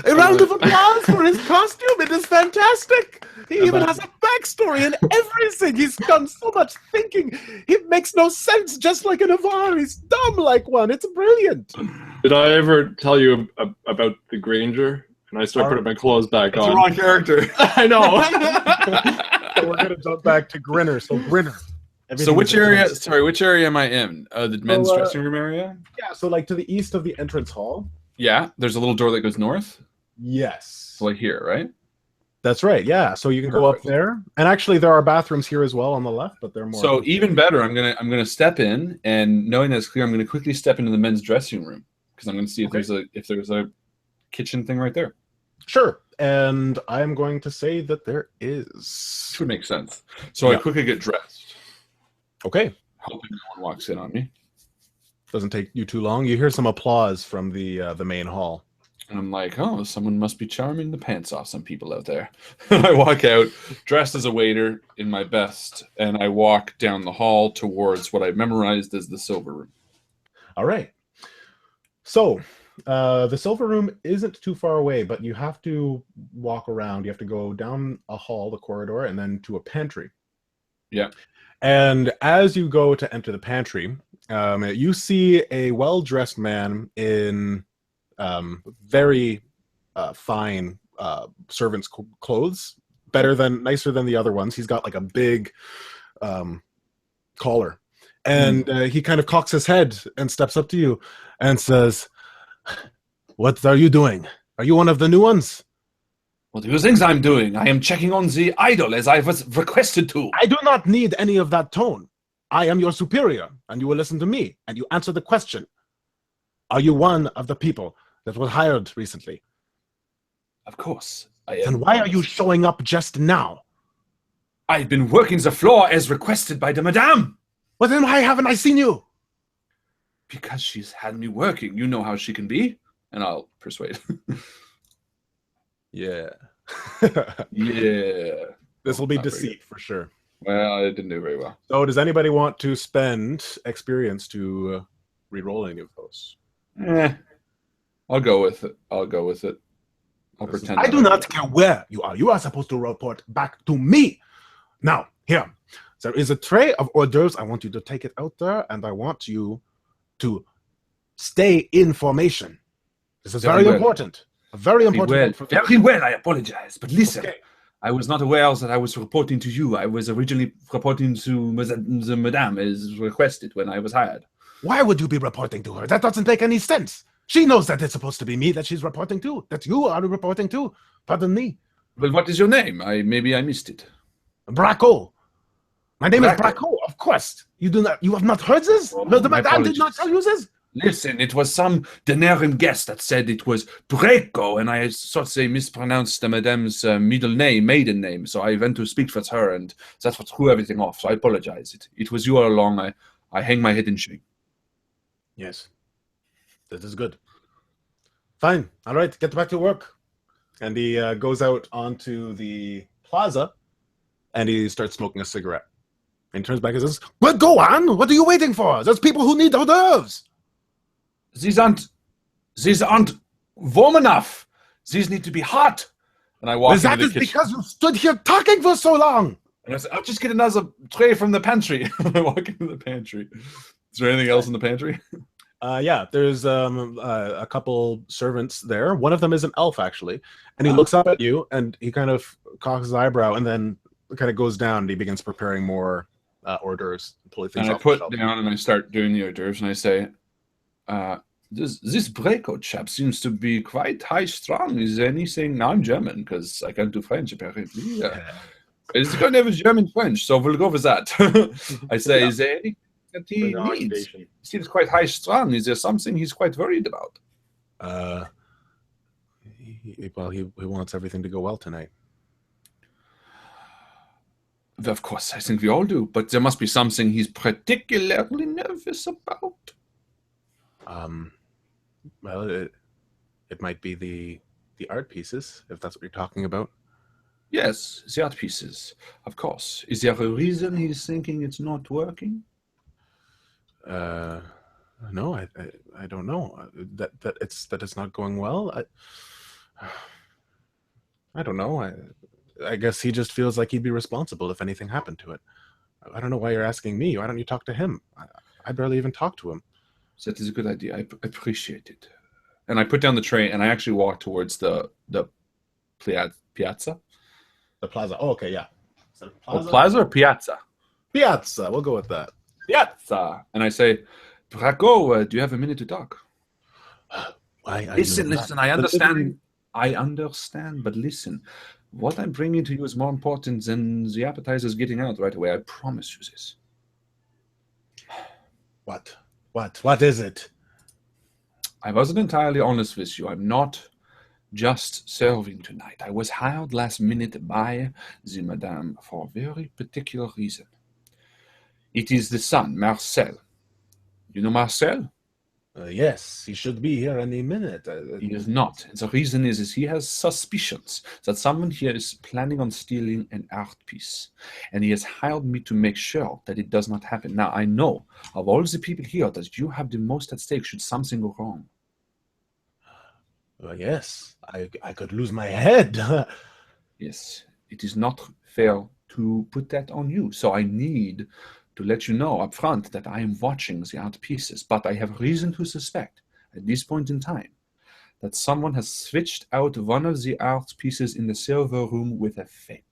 a round of applause for his costume. It is fantastic. He even has a backstory and everything. He's done so much thinking. It makes no sense, just like an Avar. He's dumb like one. It's brilliant. Did I ever tell you about the Granger? And I start putting my clothes back on. The wrong character. I know. So we're gonna jump back to Grinner. So Grinner. So which area? Sorry, which area am I in? The men's dressing room area. Yeah. So like to the east of the entrance hall. Yeah, there's a little door that goes north. Yes. So like here, right? That's right. Yeah. So you can go up there, and actually there are bathrooms here as well on the left, but they're more. So even better, I'm gonna step in, and knowing that it's clear, I'm gonna quickly step into the men's dressing room because I'm gonna see if there's a kitchen thing right there. Sure. And I'm going to say that there is. Which would make sense. So I quickly get dressed. Okay. Hoping no one walks in on me. Doesn't take you too long. You hear some applause from the main hall. And I'm like, oh, someone must be charming the pants off some people out there. I walk out dressed as a waiter in my best, and I walk down the hall towards what I've memorized as the silver room. All right. So the silver room isn't too far away, but you have to walk around. You have to go down a hall, the corridor, and then to a pantry. Yeah. And as you go to enter the pantry, you see a well-dressed man in very fine servant's clothes, nicer than the other ones. He's got like a big collar, and he kind of cocks his head and steps up to you and says, "What are you doing? Are you one of the new ones?" What do you think I'm doing? I am checking on the idol as I was requested to. I do not need any of that tone. I am your superior, and you will listen to me, and you answer the question. Are you one of the people that was hired recently? Of course I am. Then why are you showing up just now? I've been working the floor as requested by the madame. Well, then why haven't I seen you? Because she's had me working. You know how she can be. And I'll persuade. Yeah. Yeah. This will be deceit for sure. Well, I didn't do very well. So does anybody want to spend experience to re-roll any of those? I'll go with it. I'll pretend. I do not care where you are. You are supposed to report back to me. Now, here, there is a tray of hors d'oeuvres. I want you to take it out there, and I want you to stay in formation. This is very important. Very important. Very well, I apologize. But listen, Okay. I was not aware that I was reporting to you. I was originally reporting to the madame as requested when I was hired. Why would you be reporting to her? That doesn't make any sense. She knows that it's supposed to be me that she's reporting to, that you are reporting to. Pardon me. Well, what is your name? Maybe I missed it. Braco. My name is Braco. Braco, of course. You have not heard this? Oh, No, the my madame did not apologies. tell you this? Listen, it was some Denerim guest that said it was Breco, and I sort of say mispronounced the madame's maiden name. So I went to speak for her, and that's what threw everything off. So I apologize. It was you all along. I hang my head in shame. Yes. That is good. Fine. All right, get back to work. And he goes out onto the plaza, and he starts smoking a cigarette. And he turns back and says, well, go on. What are you waiting for? There's people who need hors d'oeuvres. These aren't warm enough. These need to be hot. And I walk Well, into that the is kitchen. because you stood here talking for so long. And I said, I'll just get another tray from the pantry. I walk into the pantry. Is there anything else in the pantry? Yeah, there's a couple servants there. One of them is an elf, actually. And he looks up at you, and he kind of cocks his eyebrow, and then kind of goes down, and he begins preparing more hors d'oeuvres. Pulling things And I off the put shelf. down and I start doing the hors d'oeuvres, and I say, this Breco chap seems to be quite high strung. Is there anything? Now I'm German because I can't do French apparently. It's going to have a German French, so we'll go with that. I say, is there anything that he needs? He seems quite high strung. Is there something he's quite worried about? He wants everything to go well tonight. Of course, I think we all do, but there must be something he's particularly nervous about. Well, it might be the art pieces, if that's what you're talking about. Yes, the art pieces, of course. Is there a reason he's thinking it's not working? No, I don't know. That it's not going well. I don't know. I guess he just feels like he'd be responsible if anything happened to it. I don't know why you're asking me. Why don't you talk to him? I barely even talk to him. That is a good idea. I appreciate it. And I put down the tray, and I actually walk towards the piazza. The plaza. Oh, okay, yeah. Is it Plaza? Plaza or piazza? Piazza. We'll go with that. Piazza. And I say, Braco, do you have a minute to talk? Listen. I understand. I understand, but listen. What I'm bringing to you is more important than the appetizers getting out right away. I promise you this. What is it? I wasn't entirely honest with you. I'm not just serving tonight. I was hired last minute by the madame for a very particular reason. It is the son, Marcel. You know Marcel? Yes, he should be here any minute. He is not. And the reason is he has suspicions that someone here is planning on stealing an art piece. And he has hired me to make sure that it does not happen. Now, I know of all the people here that you have the most at stake should something go wrong. Well, yes, I could lose my head. Yes, it is not fair to put that on you. So I need to let you know up front that I am watching the art pieces, but I have reason to suspect at this point in time that someone has switched out one of the art pieces in the server room with a fake.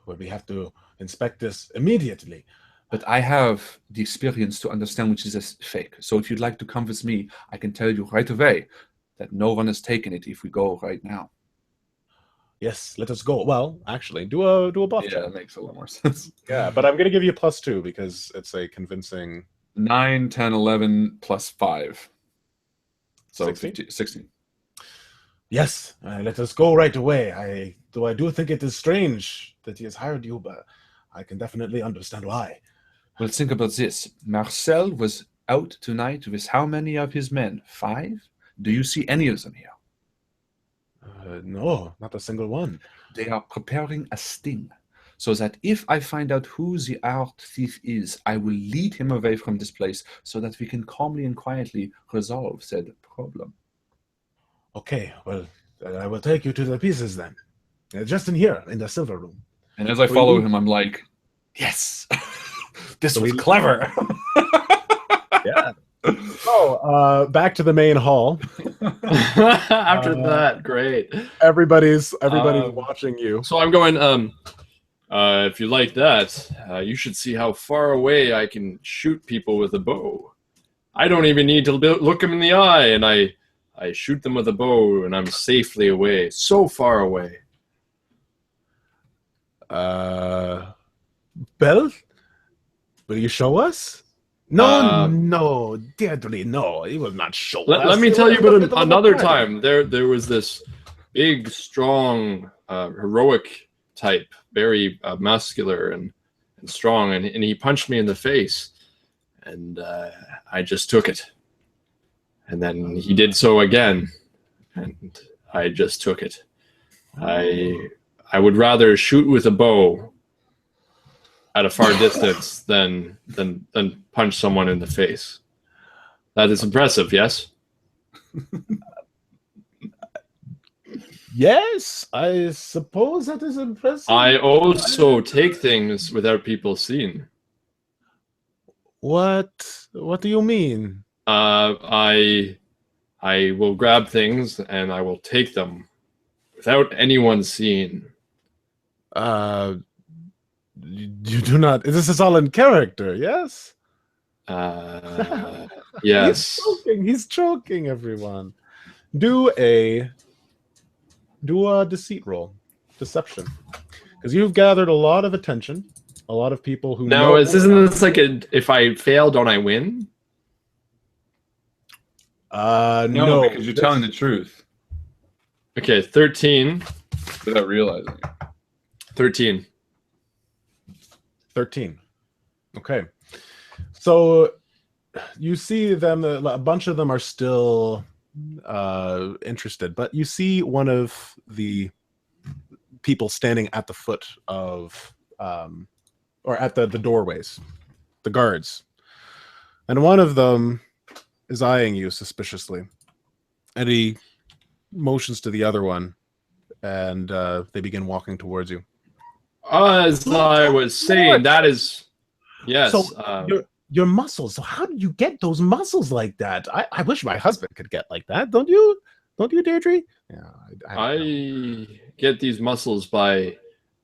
Well, we have to inspect this immediately. But I have the experience to understand which is a fake. So if you'd like to come with me, I can tell you right away that no one has taken it if we go right now. Yes, let us go. Well, actually, do a buff check. Yeah, that makes a lot more sense. Yeah, but I'm going to give you +2 because it's a convincing... 9, 10, 11, plus 5. So 16? 16. Yes, let us go right away. I do think it is strange that he has hired you, but I can definitely understand why. Well, think about this. Marcel was out tonight with how many of his men? 5? Do you see any of them here? No, not a single one. They are preparing a sting. so that if I find out who the art thief is, I will lead him away from this place so that we can calmly and quietly resolve said problem. Okay, well, I will take you to the pieces then. Just in here, in the silver room. And as I follow him, I'm like, yes, this was clever. Yeah. So, back to the main hall. After that, great. Everybody's watching you. So I'm going, if you like that, you should see how far away I can shoot people with a bow. I don't even need to look them in the eye, and I shoot them with a bow, and I'm safely away, so far away. Bell? Will you show us? No, Deirdre, no, he will not show us. Let me tell you about another time. There was this big, strong, heroic type, very muscular and strong, and he punched me in the face, and I just took it. And then he did so again, and I just took it. I would rather shoot with a bow at a far distance than punch someone in the face. That is impressive, yes? Yes, I suppose that is impressive. I also take things without people seeing. What do you mean? I will grab things and I will take them without anyone seeing. You do not. This is all in character, yes? Yes. He's choking everyone. Do a deceit roll, deception, because you've gathered a lot of attention, a lot of people who. Now, isn't this like if I fail, don't I win? No, because you're telling the truth. Okay, 13. Without realizing it. 13. 13. Okay. So you see them, a bunch of them are still interested, but you see one of the people standing at the foot of, or at the doorways, the guards. And one of them is eyeing you suspiciously. And he motions to the other one, and they begin walking towards you. As I was saying, that is, yes. So your muscles. So how do you get those muscles like that? I wish my husband could get like that. Don't you, Deirdre? Yeah. I get these muscles by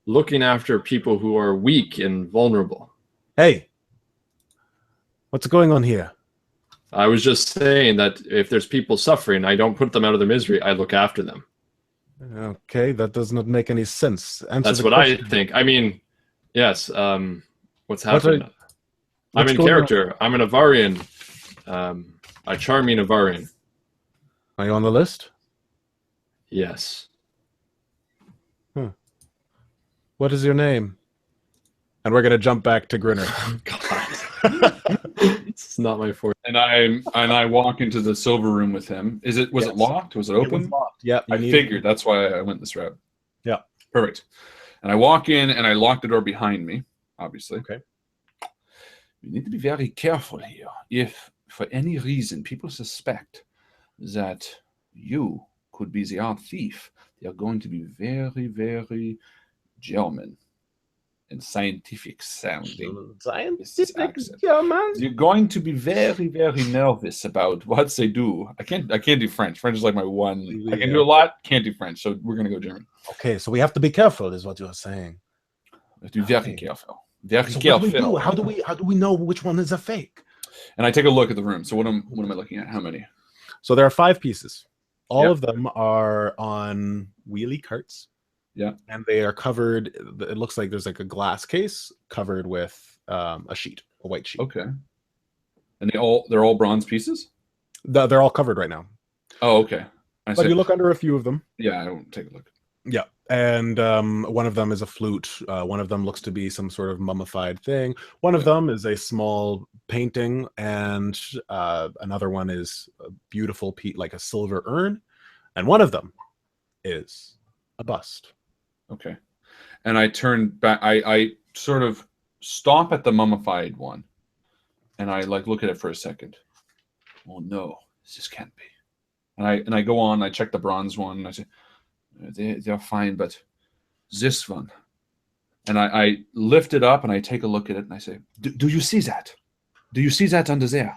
looking after people who are weak and vulnerable. Hey, what's going on here? I was just saying that if there's people suffering, I don't put them out of their misery. I look after them. Okay, that does not make any sense. That's what I think. I mean, yes. What's happening? I'm in character. I'm an Avarian. A charming Avarian. Are you on the list? Yes. What is your name? And we're gonna jump back to Grinner. God. It's not my forte. And I walk into the silver room with him. Was it locked? Was it open? It was locked. Yeah. I figured that's why I went this route. Yeah. Perfect. And I walk in and I lock the door behind me, obviously. Okay. We need to be very careful here. If for any reason people suspect that you could be the art thief, they are going to be very, very German and scientific sounding. Scientific German? You're going to be very, very nervous about what they do. I can't do French. French is like my one. I can do a lot, can't do French, so we're gonna go German. Okay, so we have to be careful, is what you're saying. We have to be very careful. Very so careful. What do we do? How do we know which one is a fake? And I take a look at the room. So what am I looking at? How many? So there are 5 pieces. All of them are on wheelie carts. Yeah. And they are covered. It looks like there's like a glass case covered with a white sheet. Okay. And they're all bronze pieces? They're all covered right now. Oh, okay. But you look under a few of them. Yeah, I won't take a look. Yeah. And one of them is a flute. One of them looks to be some sort of mummified thing. One of them is a small painting, and another one is a beautiful like a silver urn. And one of them is a bust. Okay. and I turn back. I sort of stop at the mummified one, and I like look at it for a second. Oh no, this just can't be. And I go on. I check the bronze one. And I say they're fine, but this one. And I lift it up and I take a look at it and I say, do you see that? Do you see that under there?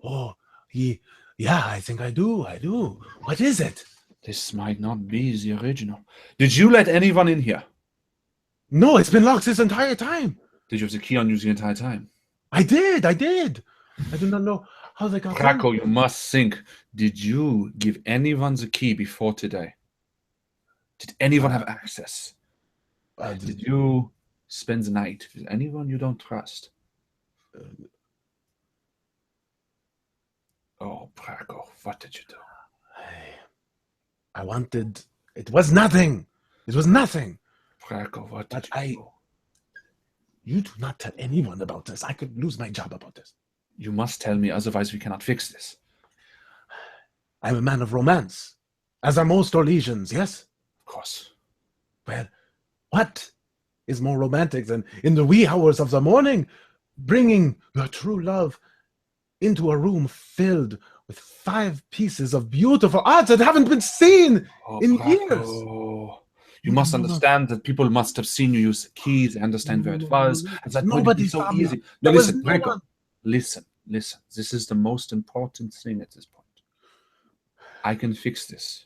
Oh, yeah, I think I do. I do. What is it? This might not be the original. Did you let anyone in here? No, it's been locked this entire time. Did you have the key on you the entire time? I did. I do not know how they got in. Krakow, you must think. Did you give anyone the key before today? Did anyone have access? Did you spend the night with anyone you don't trust? Oh, Krakow, what did you do? I wanted... It was nothing. It was nothing. Krakow, what did But you do? You do not tell anyone about this. I could lose my job about this. You must tell me, otherwise we cannot fix this. I'm a man of romance, as are most Orlesians, yes? Of course. Well, what is more romantic than in the wee hours of the morning, bringing your true love into a room filled with 5 pieces of beautiful art that haven't been seen in years? You must understand that people must have seen you use the keys, understand where it was. And that would be so easy. No, listen, Gregor. Listen. This is the most important thing at this point. I can fix this.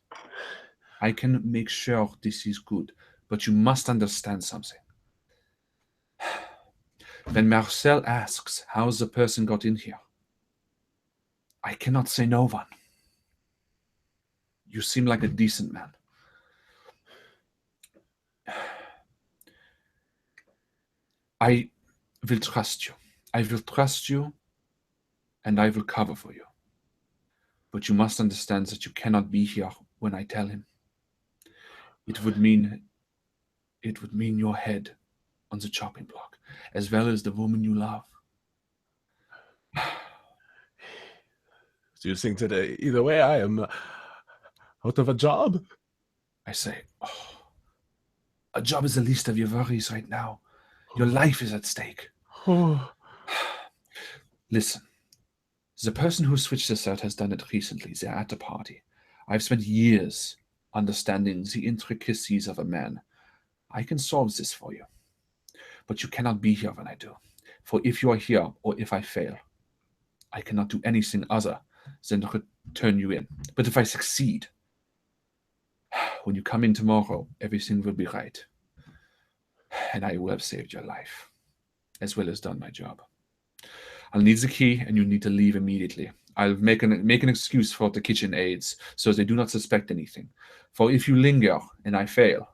I can make sure this is good. But you must understand something. When Marcel asks how the person got in here, I cannot say no one. You seem like a decent man. I will trust you. I will trust you, and I will cover for you. But you must understand that you cannot be here when I tell him. It would mean your head on the chopping block, as well as the woman you love. Do you think today, either way, I am out of a job? I say, a job is the least of your worries right now. Your life is at stake. Oh. Listen, the person who switched this out has done it recently. They're at the party. I've spent years understanding the intricacies of a man. I can solve this for you. But you cannot be here when I do. For if you are here, or if I fail, I cannot do anything other than return you in. But if I succeed, when you come in tomorrow, everything will be right. And I will have saved your life, as well as done my job. I'll need the key, and you need to leave immediately. I'll make an excuse for the kitchen aides, so they do not suspect anything. For if you linger, and I fail,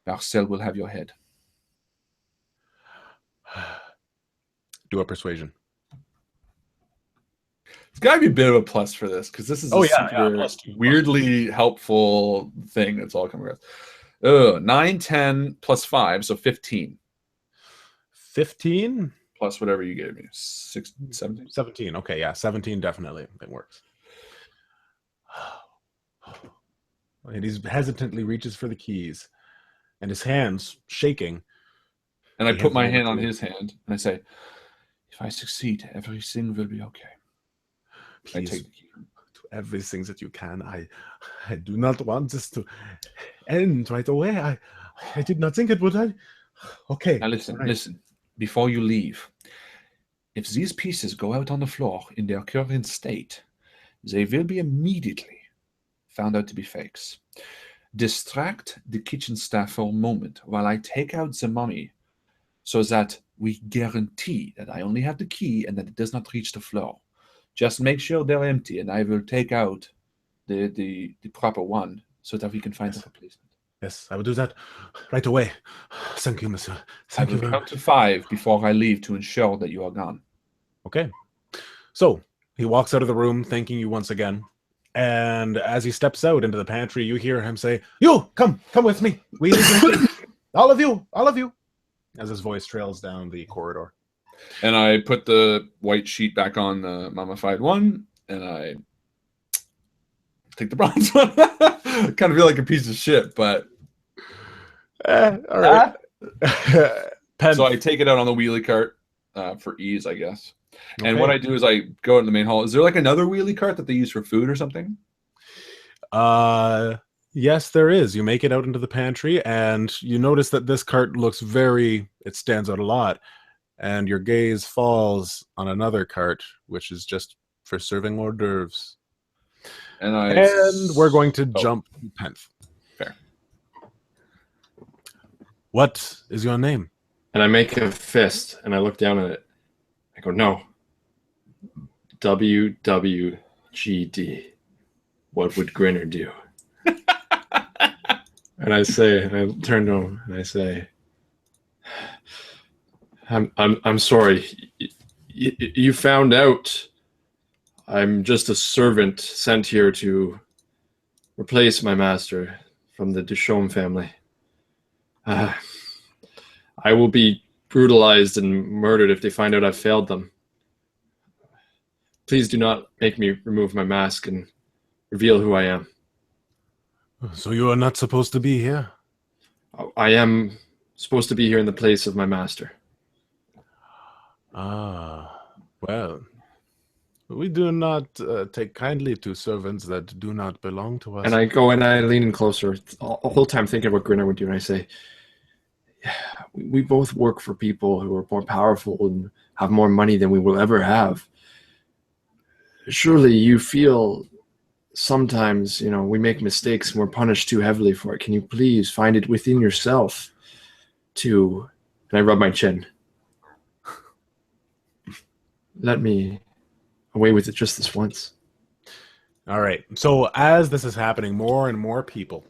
Marcel will have your head. Do a persuasion. It's got to be a bit of a plus for this, because this is a weirdly helpful thing that's all coming across. 9, 10, plus 5, so 15. 15? Plus whatever you gave me. 16, 17? 17, okay, yeah, 17 definitely. It works. And he hesitantly reaches for the keys, and his hand's shaking. And I put my hand on his hand, and I say, if I succeed, everything will be okay. Please, I take the key. Do everything that you can. I do not want this to end right away. I did not think it would. Okay. Now listen. Before you leave, if these pieces go out on the floor in their current state, they will be immediately found out to be fakes. Distract the kitchen staff for a moment while I take out the mummy, so that we guarantee that I only have the key and that it does not reach the floor. Just make sure they're empty, and I will take out the proper one so that we can find the replacement. Yes, I will do that right away. Thank you, monsieur. Thank you very much. I will count to 5 before I leave to ensure that you are gone. Okay. So he walks out of the room, thanking you once again. And as he steps out into the pantry, you hear him say, "You, come with me. We leave all of you," as his voice trails down the corridor. And I put the white sheet back on the mummified one, and I take the bronze one. Kind of feel like a piece of shit, but All right. Pen. So I take it out on the wheelie cart for ease, I guess. And Okay. what I do is I go into the main hall. Is there like another wheelie cart that they use for food or something? Yes, there is. You make it out into the pantry, and you notice that this cart looks it stands out a lot. And your gaze falls on another cart, which is just for serving hors d'oeuvres. And we're going to jump to Penth. Fair. What is your name? And I make a fist, and I look down at it. I go, no. WWGD. What would Grinner do? And I turn to him and I say, I'm sorry. You found out I'm just a servant sent here to replace my master from the Duchaume family. I will be brutalized and murdered if they find out I've failed them. Please do not make me remove my mask and reveal who I am. So you are not supposed to be here? I am supposed to be here in the place of my master. Well, we do not take kindly to servants that do not belong to us. And I go and I lean in closer, the whole time thinking what Grinner would do, and I say, yeah, we both work for people who are more powerful and have more money than we will ever have. Surely you feel sometimes, we make mistakes and we're punished too heavily for it. Can you please find it within yourself to, and I rub my chin, let me away with it just this once. All right. So as this is happening, more and more people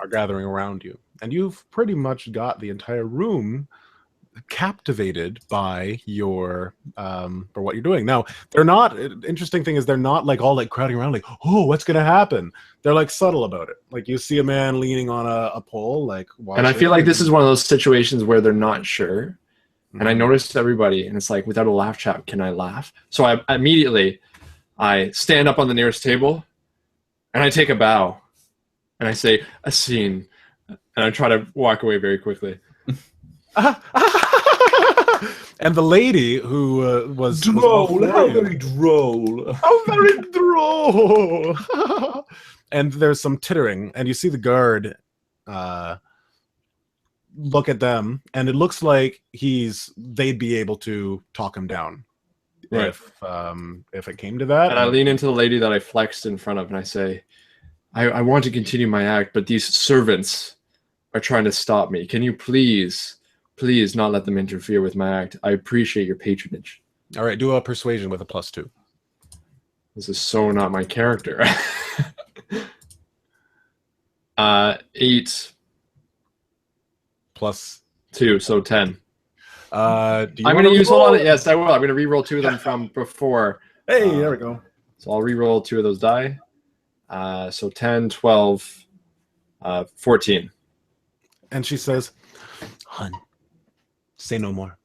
are gathering around you. And you've pretty much got the entire room captivated by your for what you're doing. Now, they're not, interesting thing is they're not like all like crowding around like, oh, what's gonna happen? They're like subtle about it. Like you see a man leaning on a pole, like and I feel like this is one of those situations where they're not sure. And I noticed everybody, and it's like, without a laugh track, can I laugh? So I immediately stand up on the nearest table, and I take a bow, and I say, a scene, and I try to walk away very quickly. And the lady who was droll, how very droll. How very droll. And there's some tittering, and you see the guard look at them, and it looks like they'd be able to talk him down, right, if it came to that. And I lean into the lady that I flexed in front of, and I say, I want to continue my act, but these servants are trying to stop me. Can you please not let them interfere with my act? I appreciate your patronage. All right, do a persuasion with a +2. This is so not my character. 8 +2, so 10. I'm going to use, hold on, yes, I will. I'm going to re-roll 2 of them from before. Hey, there we go. So I'll re-roll 2 of those die. So 10, 12, 14. And she says, "Hun, say no more.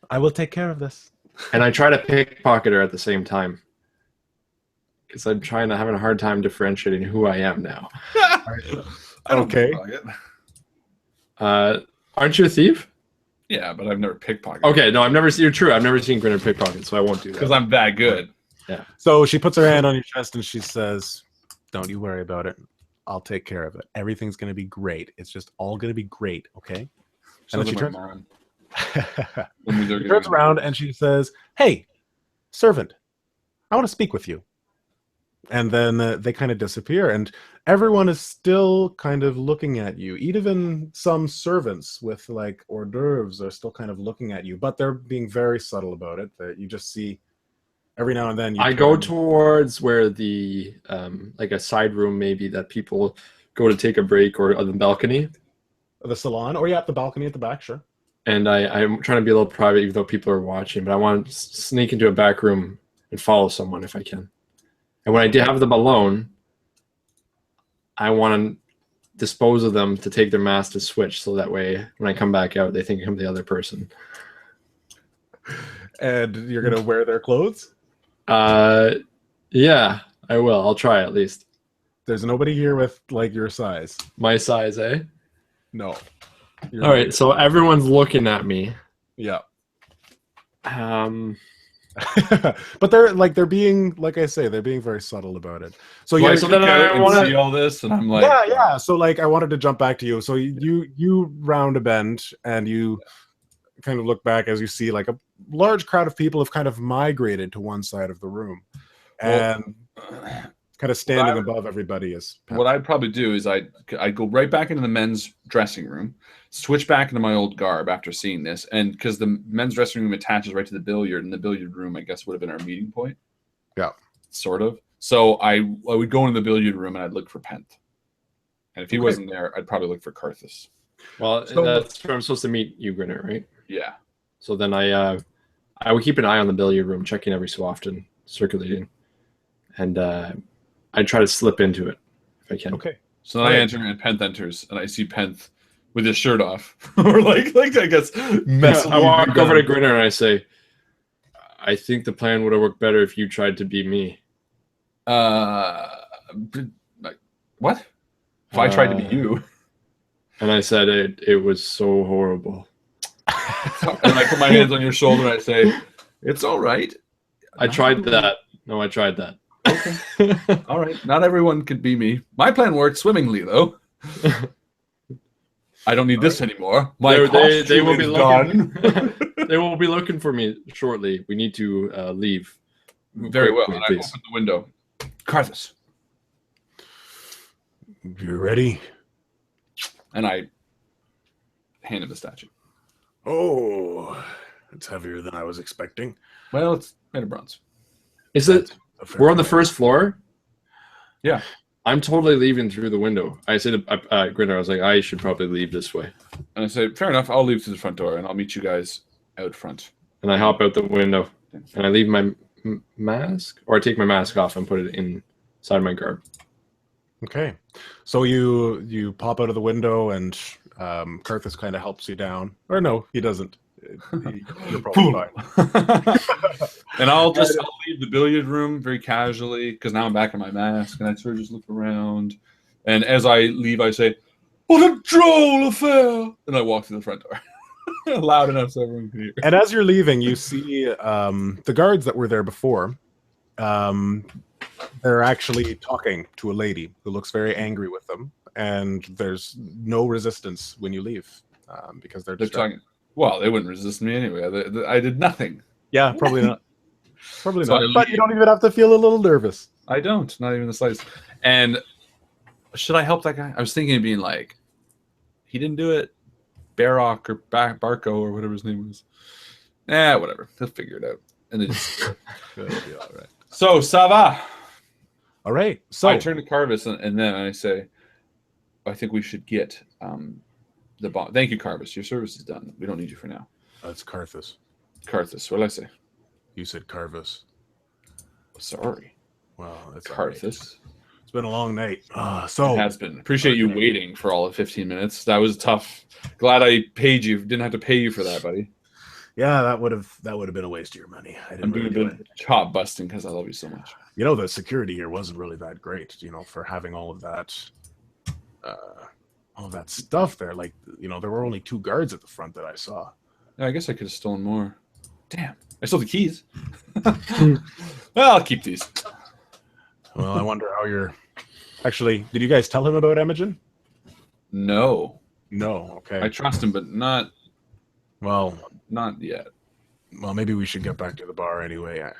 I will take care of this." And I try to pickpocket her at the same time, because I'm having a hard time differentiating who I am now. Okay. Aren't you a thief? Yeah, but I've never pickpocketed. Okay, no, you're true. I've never seen Grinner pickpocket, so I won't do that. Because I'm that good. Yeah. So she puts her hand on your chest and she says, "Don't you worry about it. I'll take care of it. Everything's going to be great. It's just all going to be great, okay?" And then she turns around and she says, "Hey, servant, I want to speak with you." And then they kind of disappear, and everyone is still kind of looking at you. Even some servants with like hors d'oeuvres are still kind of looking at you, but they're being very subtle about it. That you just see every now and then. I go towards where the like a side room maybe that people go to take a break, or on the balcony. The salon, or at the balcony at the back, sure. And I'm trying to be a little private, even though people are watching. But I want to sneak into a back room and follow someone if I can. And when I have them alone, I want to dispose of them to take their mask to switch, so that way when I come back out, they think I'm the other person. And you're gonna wear their clothes? Yeah, I will. I'll try at least. There's nobody here with like your size. My size, eh? No. All right, so everyone's looking at me. Yeah. Um, But they're being, like I say, they're being very subtle about it. So So I you're, so then I and wanna- see all this, and I'm like, yeah. So like, I wanted to jump back to you. So you round a bend and you kind of look back as you see like a large crowd of people have kind of migrated to one side of the room, and kind of standing above everybody is what I'd probably do is I'd go right back into the men's dressing room, switch back into my old garb after seeing this, and because the men's dressing room attaches right to the billiard, and the billiard room, I guess, would have been our meeting point. Yeah. Sort of. So I would go into the billiard room and I'd look for Penth. And if he wasn't there, I'd probably look for Carthus. well, that's where I'm supposed to meet you, Grinner, right? Yeah. So then I would keep an eye on the billiard room, checking every so often, circulating, and I try to slip into it if I can. Okay. So then I enter and Penth enters, and I see Penth with his shirt off, or like I guess messily. I walk over to Grinner and I say, "I think the plan would have worked better if you tried to be me." What? If I tried to be you? And I said it was so horrible. And I put my hands on your shoulder and I say, "It's all right." I tried that. No, I tried that. Okay. All right. Not everyone could be me. My plan worked swimmingly, though. I don't need this anymore. My they will be is looking. done. They will be looking for me shortly. We need to leave. Very well. Quickly, And I please. opened the window. Carthus. You ready? And I hand him the statue. Oh, it's heavier than I was expecting. Well, it's made of bronze. Is it? A fair We're on the point. first floor. Yeah. I'm totally leaving through the window. I said to Grinner, I was like, I should probably leave this way. And I said, fair enough. I'll leave through the front door and I'll meet you guys out front. And I hop out the window and I leave my mask, or I take my mask off and put it inside my garb. Okay, so you pop out of the window and Carthus kind of helps you down. Or no, he doesn't. You're probably fine. And I'll leave the billiard room very casually because now I'm back in my mask and I sort of just look around. And as I leave, I say, "What a droll affair!" And I walk through the front door. Loud enough so everyone can hear. And as you're leaving, you see the guards that were there before. They're actually talking to a lady who looks very angry with them, and there's no resistance when you leave because they're talking. Well, they wouldn't resist me anyway. I did nothing. Yeah, probably not. Probably So not. I But you don't even have to feel a little nervous. I don't, not even the slightest. And should I help that guy? I was thinking of being like, he didn't do it. Barrock or Barco or whatever his name was. Whatever. He'll figure it out. And then just it'll be all right. So, ça va? All right. So I turn to Carvis and then I say, I think we should get the bomb. Thank you, Carvis. Your service is done. We don't need you for now. that's Carthus. Carthus. What did I say? You said Carvis. Sorry. Well, that's all right. Carthus. It's been a long night. So It has been. Appreciate you waiting for all of 15 minutes. That was tough. Glad I paid you. Didn't have to pay you for that, buddy. yeah, that would have been a waste of your money. I I'm didn't doing really a do bit it. chop busting because I love you so much. You know, the security here wasn't really that great. For having all of that stuff there. Like, there were only 2 guards at the front that I saw. Yeah, I guess I could have stolen more. Damn. I stole the keys. Well, I'll keep these. Well, I wonder how you're. Actually, did you guys tell him about Imogen? No. No. Okay. I trust him, but not Well, yet. maybe we should get back to the bar anyway.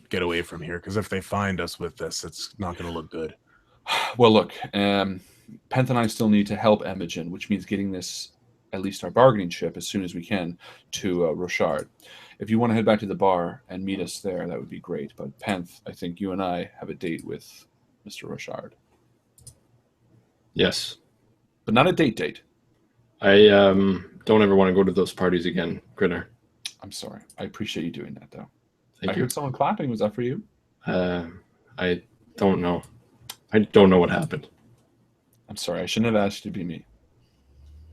Get away from here, because if they find us with this, it's not going to look good. Well, look, Penth and I still need to help Imogen, which means getting this, at least our bargaining chip, as soon as we can, to Rochard. If you want to head back to the bar and meet us there, that would be great. But Penth, I think you and I have a date with Mr. Rochard. Yes. But not a date. I don't ever want to go to those parties again, Grinner. I'm sorry. I appreciate you doing that, though. Thank I you. heard someone clapping. Was that for you? I don't know. I don't know what happened. I'm sorry. I shouldn't have asked you to be me.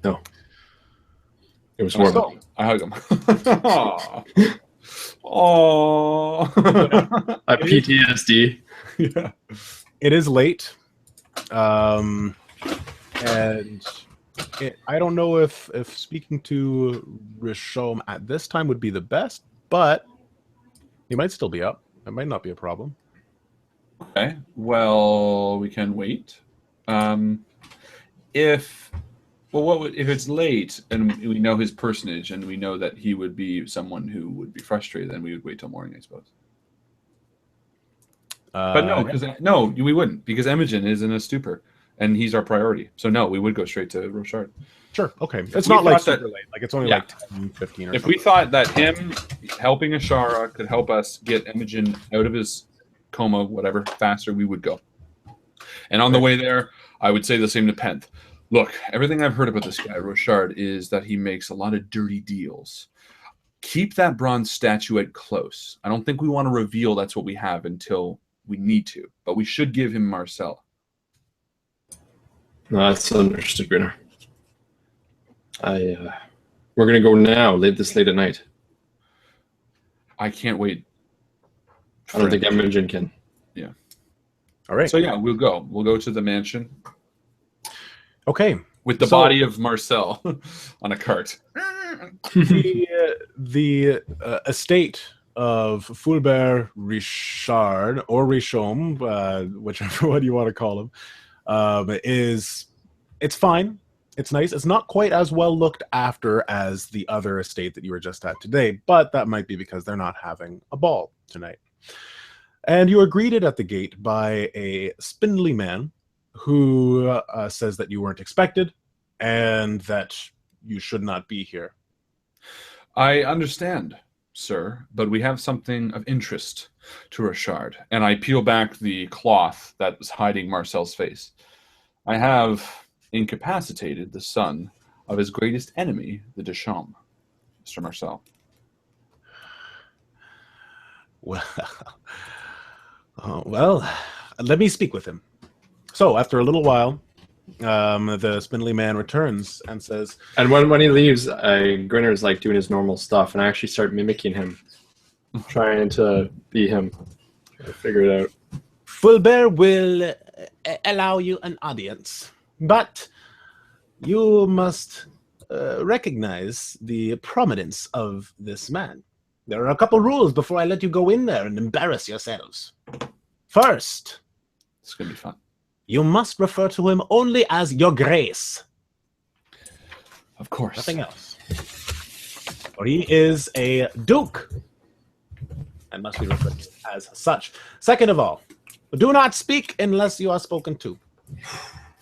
No. It was horrible. I hug him. Aww. I PTSD. Yeah. It is late, and I don't know if speaking to Rishom at this time would be the best, but he might still be up. It might not be a problem. Okay. Well, we can wait. If it's late and we know his personage and we know that he would be someone who would be frustrated, then we would wait till morning, I suppose. But no, we wouldn't, because Imogen is in a stupor and he's our priority. So no, we would go straight to Rochard. Sure. Okay. It's not like super late. Like it's only like 10, 15 or if something. we thought that him helping Ashara could help us get Imogen out of his coma, whatever, faster, we would go. And on the way there, I would say the same to Penth. Look, everything I've heard about this guy, Rochard, is that he makes a lot of dirty deals. Keep that bronze statuette close. I don't think we want to reveal that's what we have until we need to, but we should give him Marcel. No, that's understood, Grinner. We're gonna go now, this late at night. I can't wait. I don't think Imogen can. Yeah. All right. So yeah, we'll go. We'll go to the mansion. Okay. With the body of Marcel on a cart. The estate of Fulbert Richard or Richaume, whichever one you want to call him, it's fine. It's nice. It's not quite as well looked after as the other estate that you were just at today, but that might be because they're not having a ball tonight. And you are greeted at the gate by a spindly man who says that you weren't expected and that you should not be here. I understand, sir, but we have something of interest to Richard. And I peel back the cloth that was hiding Marcel's face. I have incapacitated the son of his greatest enemy, the Deschamps, Mr. Marcel. Well, let me speak with him. So, after a little while, the spindly man returns and says... And when he leaves, Grinner's like doing his normal stuff, and I actually start mimicking him, trying to be him. Trying to figure it out. Fulbert will allow you an audience, but you must recognize the prominence of this man. There are a couple rules before I let you go in there and embarrass yourselves. First, it's going to be fun. You must refer to him only as Your Grace. Of course. Nothing else. For he is a duke and must be referred to as such. Second of all, do not speak unless you are spoken to.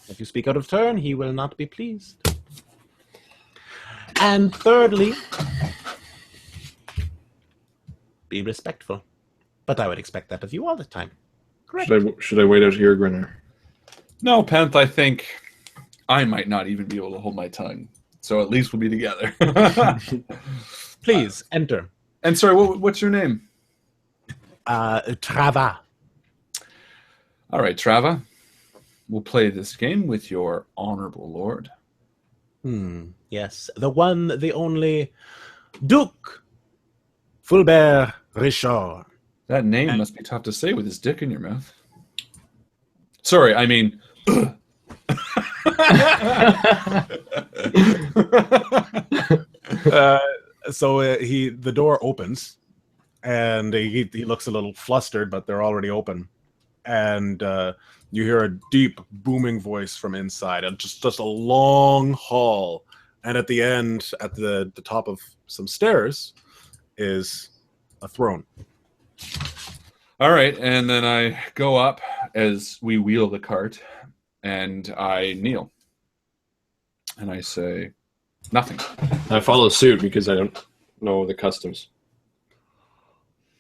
If you speak out of turn, he will not be pleased. And thirdly, be respectful. But I would expect that of you all the time. Correct. Should I wait out here, Grinner? No, Penth, I think I might not even be able to hold my tongue. So at least we'll be together. Please, enter. And sorry, what's your name? Trava. All right, Trava. We'll play this game with your honorable lord. Yes, the one, the only Duke Fulbert Richard. That name must be tough to say with his dick in your mouth. Sorry, I mean... So the door opens, and he looks a little flustered, but they're already open. And you hear a deep, booming voice from inside, and just a long hall. And at the end, at the top of some stairs, is a throne. All right, and then I go up as we wheel the cart, and I kneel. And I say, nothing. I follow suit because I don't know the customs.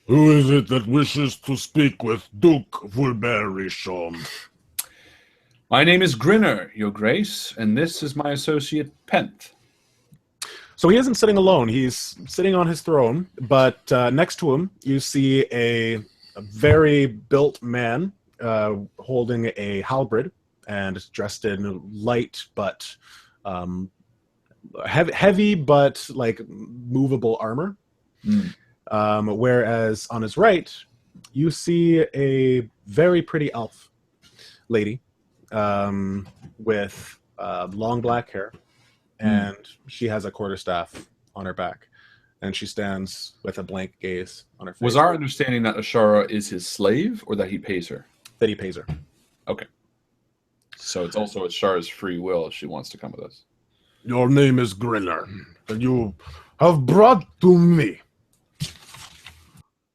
Who is it that wishes to speak with Duke Fulbert Richard? My name is Grinner, your grace, and this is my associate Penth. So he isn't sitting alone. He's sitting on his throne, but next to him, you see a very built man holding a halberd and dressed in light but heavy but like movable armor. Whereas on his right, you see a very pretty elf lady with long black hair, and she has a quarterstaff on her back, and she stands with a blank gaze on her face. Was our understanding that Ashara is his slave, or that he pays her? That he pays her. Okay. So it's also Ashara's free will if she wants to come with us. Your name is Grinner, and you have brought to me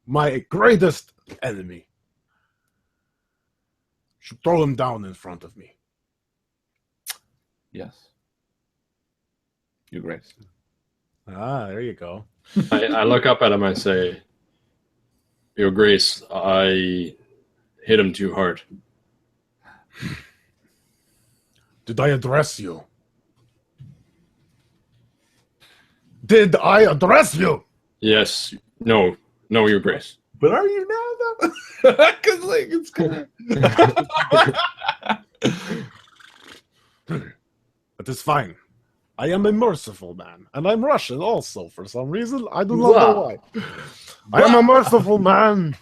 my greatest enemy. You throw him down in front of me. Yes. Your Grace. Ah, there you go. I look up at him. I say, Your Grace, I hit him too hard. Did I address you? Did I address you? Yes. No, Your Grace. But are you now, though? Because, like, it's kind It is fine. I am a merciful man, and I'm Russian also for some reason. I do not know why. I am a merciful man.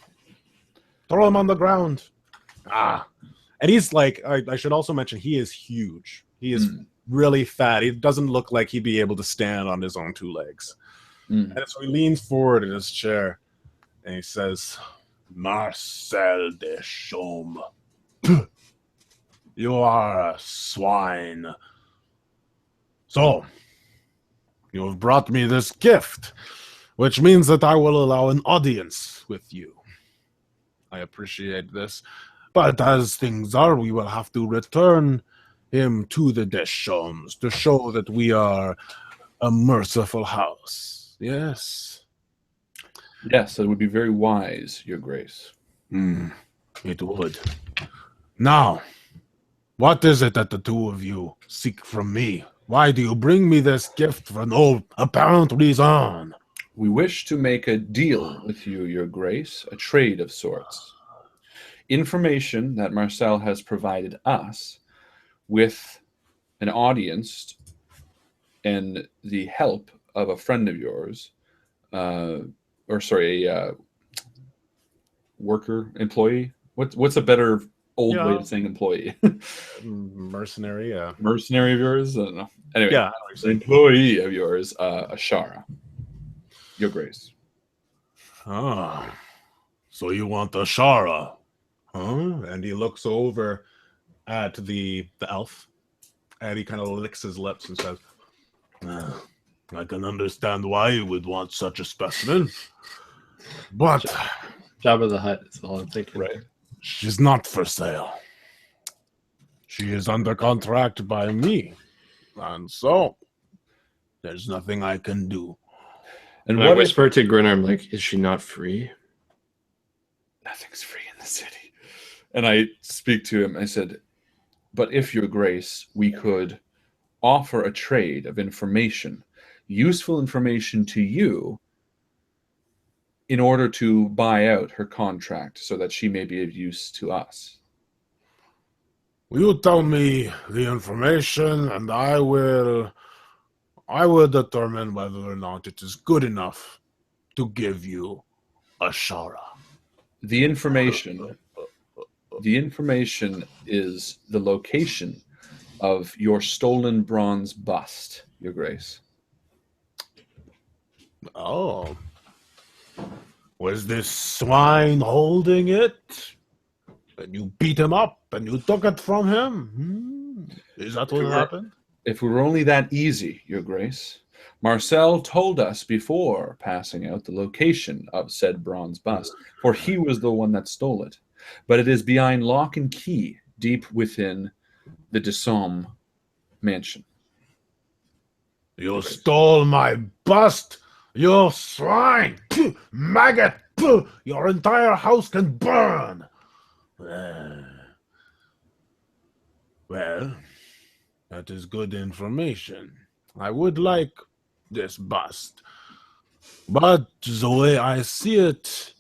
Throw him on the ground. And he's like, I should also mention, he is huge. He is really fat. He doesn't look like he'd be able to stand on his own two legs. And so he leans forward in his chair, and he says, Marcel de Chaume. You are a swine. So, you have brought me this gift, which means that I will allow an audience with you. I appreciate this, but as things are, we will have to return him to the Deschamps to show that we are a merciful house. Yes? Yes, it would be very wise, Your Grace. It would. Now, what is it that the two of you seek from me? Why do you bring me this gift for no apparent reason? We wish to make a deal with you, Your Grace, a trade of sorts. Information that Marcel has provided us with an audience and the help of a friend of yours, a worker, employee. What's a better old way of saying employee? mercenary, yeah. Mercenary of yours? I don't know. Anyway, Yeah. an employee of yours, Ashara. Your Grace. Ah, so you want Ashara, huh? And he looks over at the elf, and he kind of licks his lips and says, I can understand why you would want such a specimen, but Jabba the Hutt is all I'm thinking. Right. she's not for sale. She is under contract by me, and so there's nothing I can do. And And I what if whisper to Grinner, I'm like, is she not free? nothing's free in the city? And I speak to him. I said, but if, Your Grace, we could offer a trade of information, useful information to you, in order to buy out her contract so that she may be of use to us. You tell me the information, and I will determine whether or not it is good enough to give you Ashara. The information is the location of your stolen bronze bust, Your Grace. Oh. Was this swine holding it? And you beat him up and you took it from him? Is that what happened? If it were only that easy, Your Grace. Marcel told us before passing out the location of said bronze bust, for he was the one that stole it. But it is behind lock and key, deep within the Deschamps mansion. You stole my bust, you swine! Maggot! Your entire house can burn! Well, that is good information. I would like this bust. But the way I see it,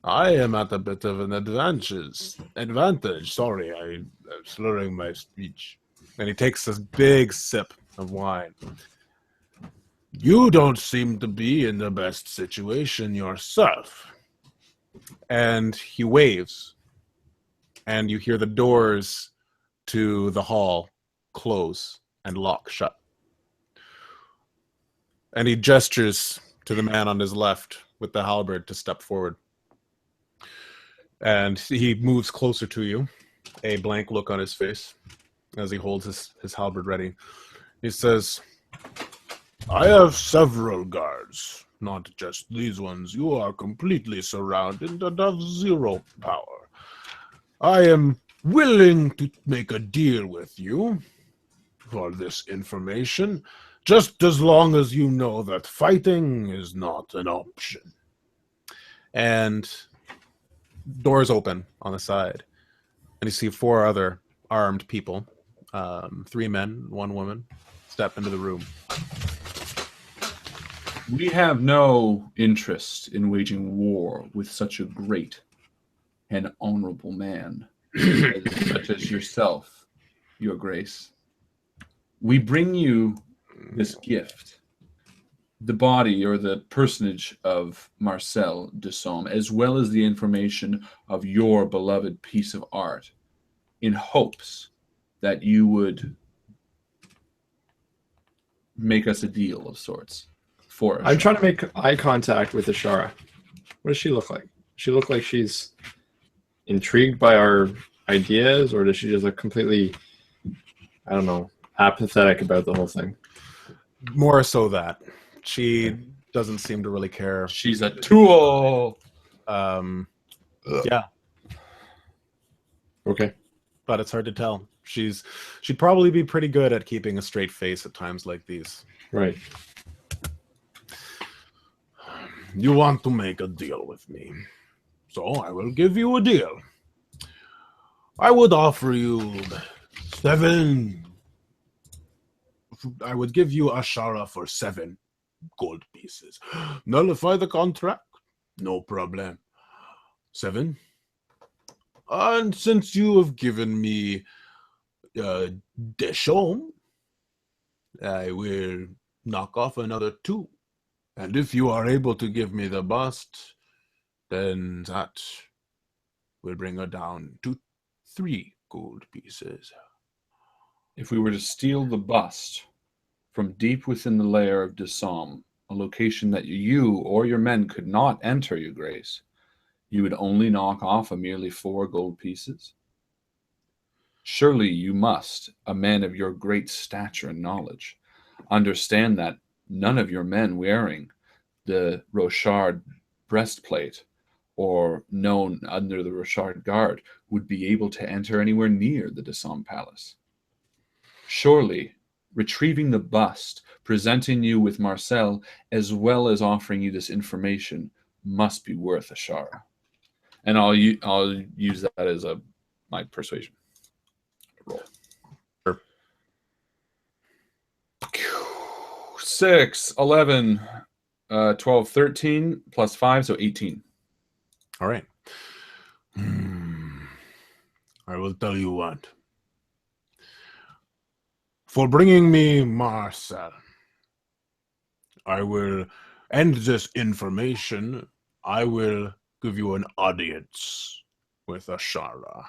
I am at a bit of an advantage. Sorry, I'm slurring my speech. and he takes this big sip of wine. You don't seem to be in the best situation yourself. And he waves, and you hear the doors to the hall close and lock shut. And he gestures to the man on his left with the halberd to step forward. And he moves closer to you, a blank look on his face as he holds his halberd ready. He says, I have several guards, not just these ones. You are completely surrounded and have zero power. I am willing to make a deal with you for this information, just as long as you know that fighting is not an option. And doors open on the side, and you see 4 other armed people, 3 men, 1 woman, step into the room. We have no interest in waging war with such a great and honorable man such as yourself, Your Grace. We bring you this gift, the body or the personage of Marcel Duchamp, as well as the information of your beloved piece of art, in hopes that you would make us a deal of sorts. I'm trying to make eye contact with Ashara. What does she look like? Does she look like she's intrigued by our ideas, or does she just look completely, I don't know, apathetic about the whole thing? More so that. She doesn't seem to really care. She's a tool. Yeah. Okay. But it's hard to tell. She'd probably be pretty good at keeping a straight face at times like these. Right. You want to make a deal with me, so I will give you a deal. I would offer you 7. I would give you Ashara for 7 gold pieces. Nullify the contract? No problem. 7. And since you have given me Deschamps, I will knock off another 2. And if you are able to give me the bust, then that will bring her down to 3 gold pieces. If we were to steal the bust from deep within the lair of Duchamp, a location that you or your men could not enter, Your Grace, you would only knock off a merely 4 gold pieces? Surely you must, a man of your great stature and knowledge, understand that none of your men wearing the Rochard breastplate or known under the Rochard guard would be able to enter anywhere near the Duchamp Palace. Surely, retrieving the bust, presenting you with Marcel, as well as offering you this information, must be worth Ashara. And I'll use that as my persuasion roll. 6, 11, 12, 13, plus 5, so 18. All right. I will tell you what. For bringing me Marcel, I will end this information. I will give you an audience with Ashara.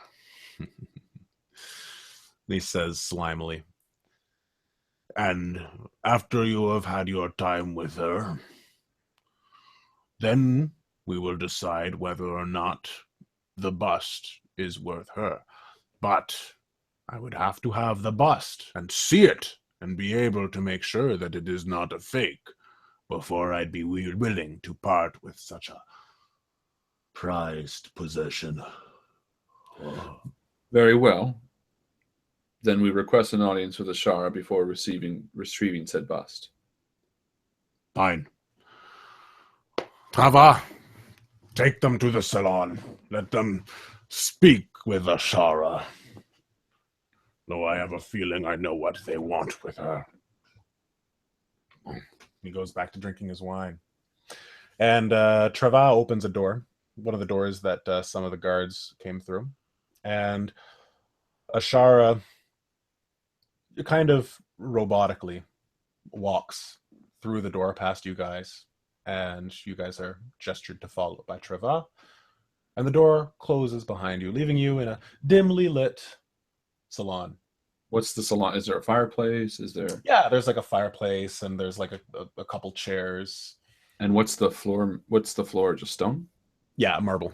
He says slimily. And after you have had your time with her, then we will decide whether or not the bust is worth her. But I would have to have the bust and see it and be able to make sure that it is not a fake before I'd be willing to part with such a prized possession. Oh. Very well. Then we request an audience with Ashara before retrieving said bust. Fine. Trava, take them to the salon. Let them speak with Ashara. Though I have a feeling I know what they want with her. He goes back to drinking his wine. And Trava opens a door, one of the doors that some of the guards came through. And Ashara kind of robotically walks through the door past you guys. And you guys are gestured to follow by Trava. And the door closes behind you, leaving you in a dimly lit salon What's the salon? Is there a fireplace? Is there? Yeah, there's like a fireplace and there's like a couple chairs. And what's the floor? What's the floor? Just stone? Yeah, marble.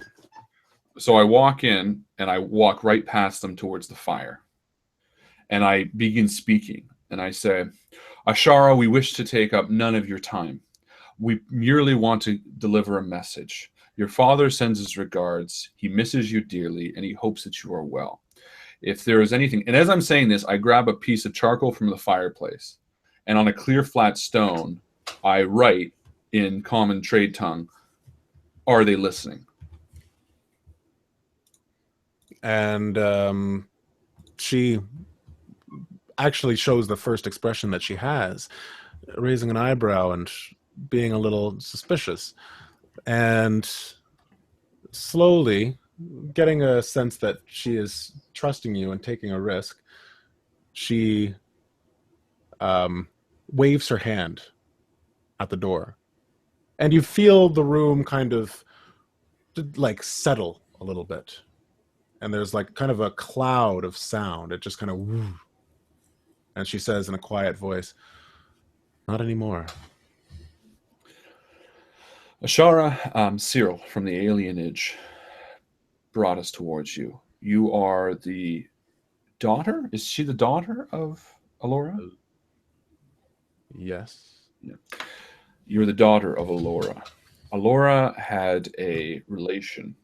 So I walk in and I walk right past them towards the fire. And I begin speaking. And I say, Ashara, we wish to take up none of your time. We merely want to deliver a message. Your father sends his regards. He misses you dearly, and he hopes that you are well. If there is anything, and as I'm saying this, I grab a piece of charcoal from the fireplace, and on a clear, flat stone, I write in common trade tongue, are they listening? And she actually shows the first expression that she has, raising an eyebrow and being a little suspicious, and slowly getting a sense that she is trusting you and taking a risk. She waves her hand at the door, and you feel the room kind of like settle a little bit, and there's like kind of a cloud of sound. It just kind of whoo. And she says in a quiet voice, not anymore. Ashara, Cyril from the alienage brought us towards you. You are the daughter? Is she the daughter of Alora? Yes. Yeah. You're the daughter of Alora. Alora had a relation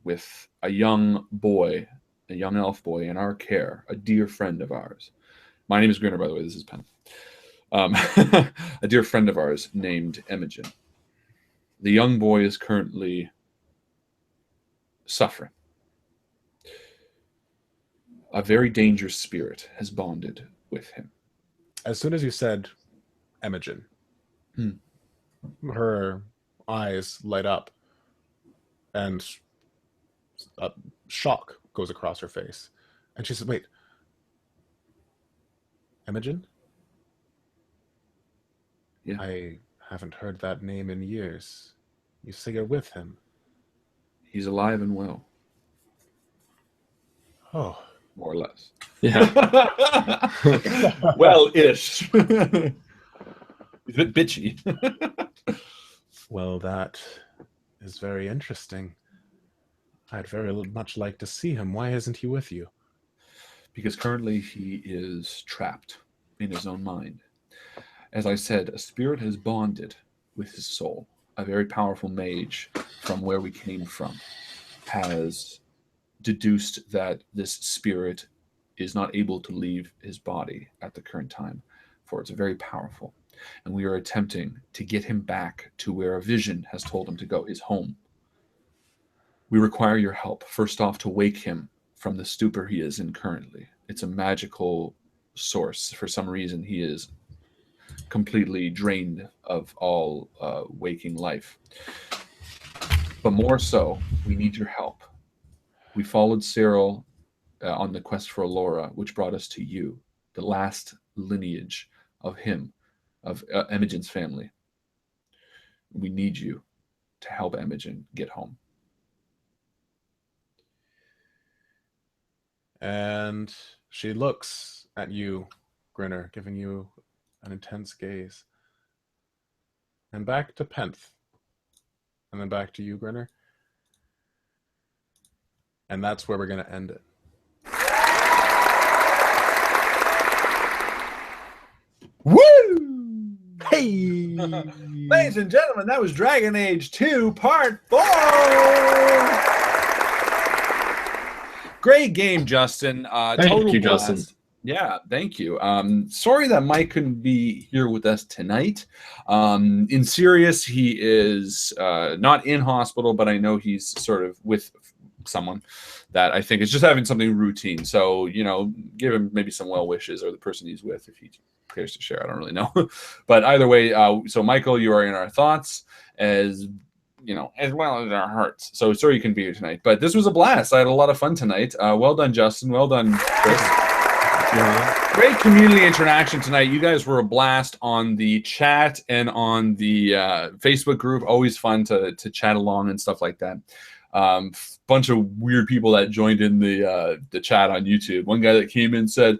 with a young boy, a young elf boy in our care, a dear friend of ours. My name is Grinner, by the way. This is Pen. A dear friend of ours named Imogen. The young boy is currently suffering. A very dangerous spirit has bonded with him. As soon as you said Imogen, her eyes light up and a shock goes across her face. And she says, wait, Imogen? Yeah. I haven't heard that name in years. You say you're with him. He's alive and well, Oh. more or less. Yeah. Well-ish. He's a bit bitchy. Well, that is very interesting. I'd very much like to see him. Why isn't he with you? Because currently he is trapped in his own mind. As I said, a spirit has bonded with his soul. A very powerful mage from where we came from has deduced that this spirit is not able to leave his body at the current time, for it's very powerful. And we are attempting to get him back to where a vision has told him to go, his home. We require your help, first off, to wake him from the stupor he is in currently. It's a magical source. For some reason, he is completely drained of all waking life. But more so, we need your help. We followed Cyril on the quest for Alora, which brought us to you, the last lineage of him, of Imogen's family. We need you to help Imogen get home. And she looks at you, Grinner, giving you an intense gaze. And back to Penth. And then back to you, Grinner. And that's where we're going to end it. Woo! Hey! Ladies and gentlemen, that was Dragon Age 2 Part 4! Great game, Justin. Thank you, Justin. Yeah, thank you. Sorry that Mike couldn't be here with us tonight. In Sirius, he is not in hospital, but I know he's sort of with someone that I think is just having something routine. So, you know, give him maybe some well wishes, or the person he's with if he cares to share. I don't really know. But either way, so Michael, you are in our thoughts, as you know, as well as our hearts. So sorry you couldn't be here tonight, but this was a blast. I had a lot of fun tonight. Well done, Justin. Well done, Chris. Great community interaction tonight. You guys were a blast on the chat and on the Facebook group. Always fun to chat along and stuff like that. Bunch of weird people that joined in the chat on YouTube. One guy that came in said,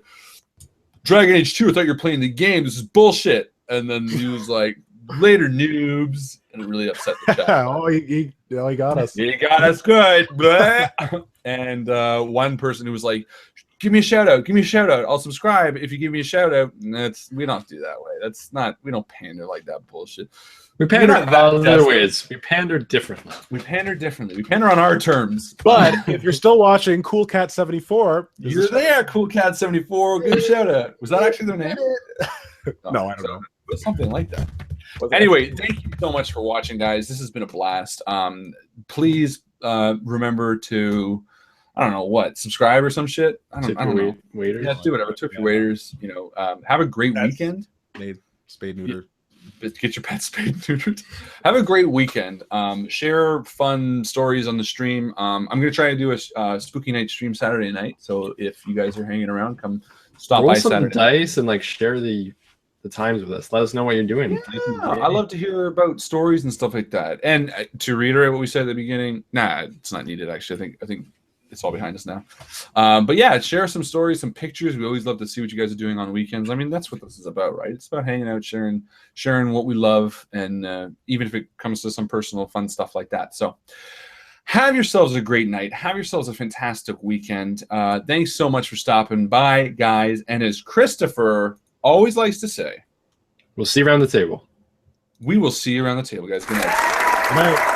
Dragon Age 2, I thought you were playing the game. This is bullshit. And then he was like, later, noobs. And it really upset the chat. he got us. He got us good. And one person who was like, give me a shout out. Give me a shout out. I'll subscribe if you give me a shout out. We don't do that way. We don't pander like that bullshit. We pander other ways. We pander differently. We pander on our terms. But if you're still watching Cool Cat 74, you're there, Cool Cat 74. Good shout out. Was that actually their name? No, I don't know. Something like that. Anyway, thank you so much for watching, guys. This has been a blast. Please remember to, I don't know what, subscribe or some shit. I don't know. Waiters. Yeah, do whatever. Tip your waiters. Have a great weekend. Spade neuter. Get your pet spayed neutered. Have a great weekend. Share fun stories on the stream. I'm gonna try to do a spooky night stream Saturday night. So if you guys are hanging around, come stop Roll by some Saturday. Dice and share the times with us. Let us know what you're doing. Yeah, I love to hear about stories and stuff like that. And to reiterate what we said at the beginning, it's not needed actually. I think it's all behind us now. But yeah, share some stories, some pictures. We always love to see what you guys are doing on weekends. I mean, that's what this is about, right? It's about hanging out, sharing what we love, and even if it comes to some personal fun stuff like that. So have yourselves a great night. Have yourselves a fantastic weekend. Thanks so much for stopping by, guys. And as Christopher always likes to say, we'll see you around the table. We will see you around the table, guys. Good night. Good night.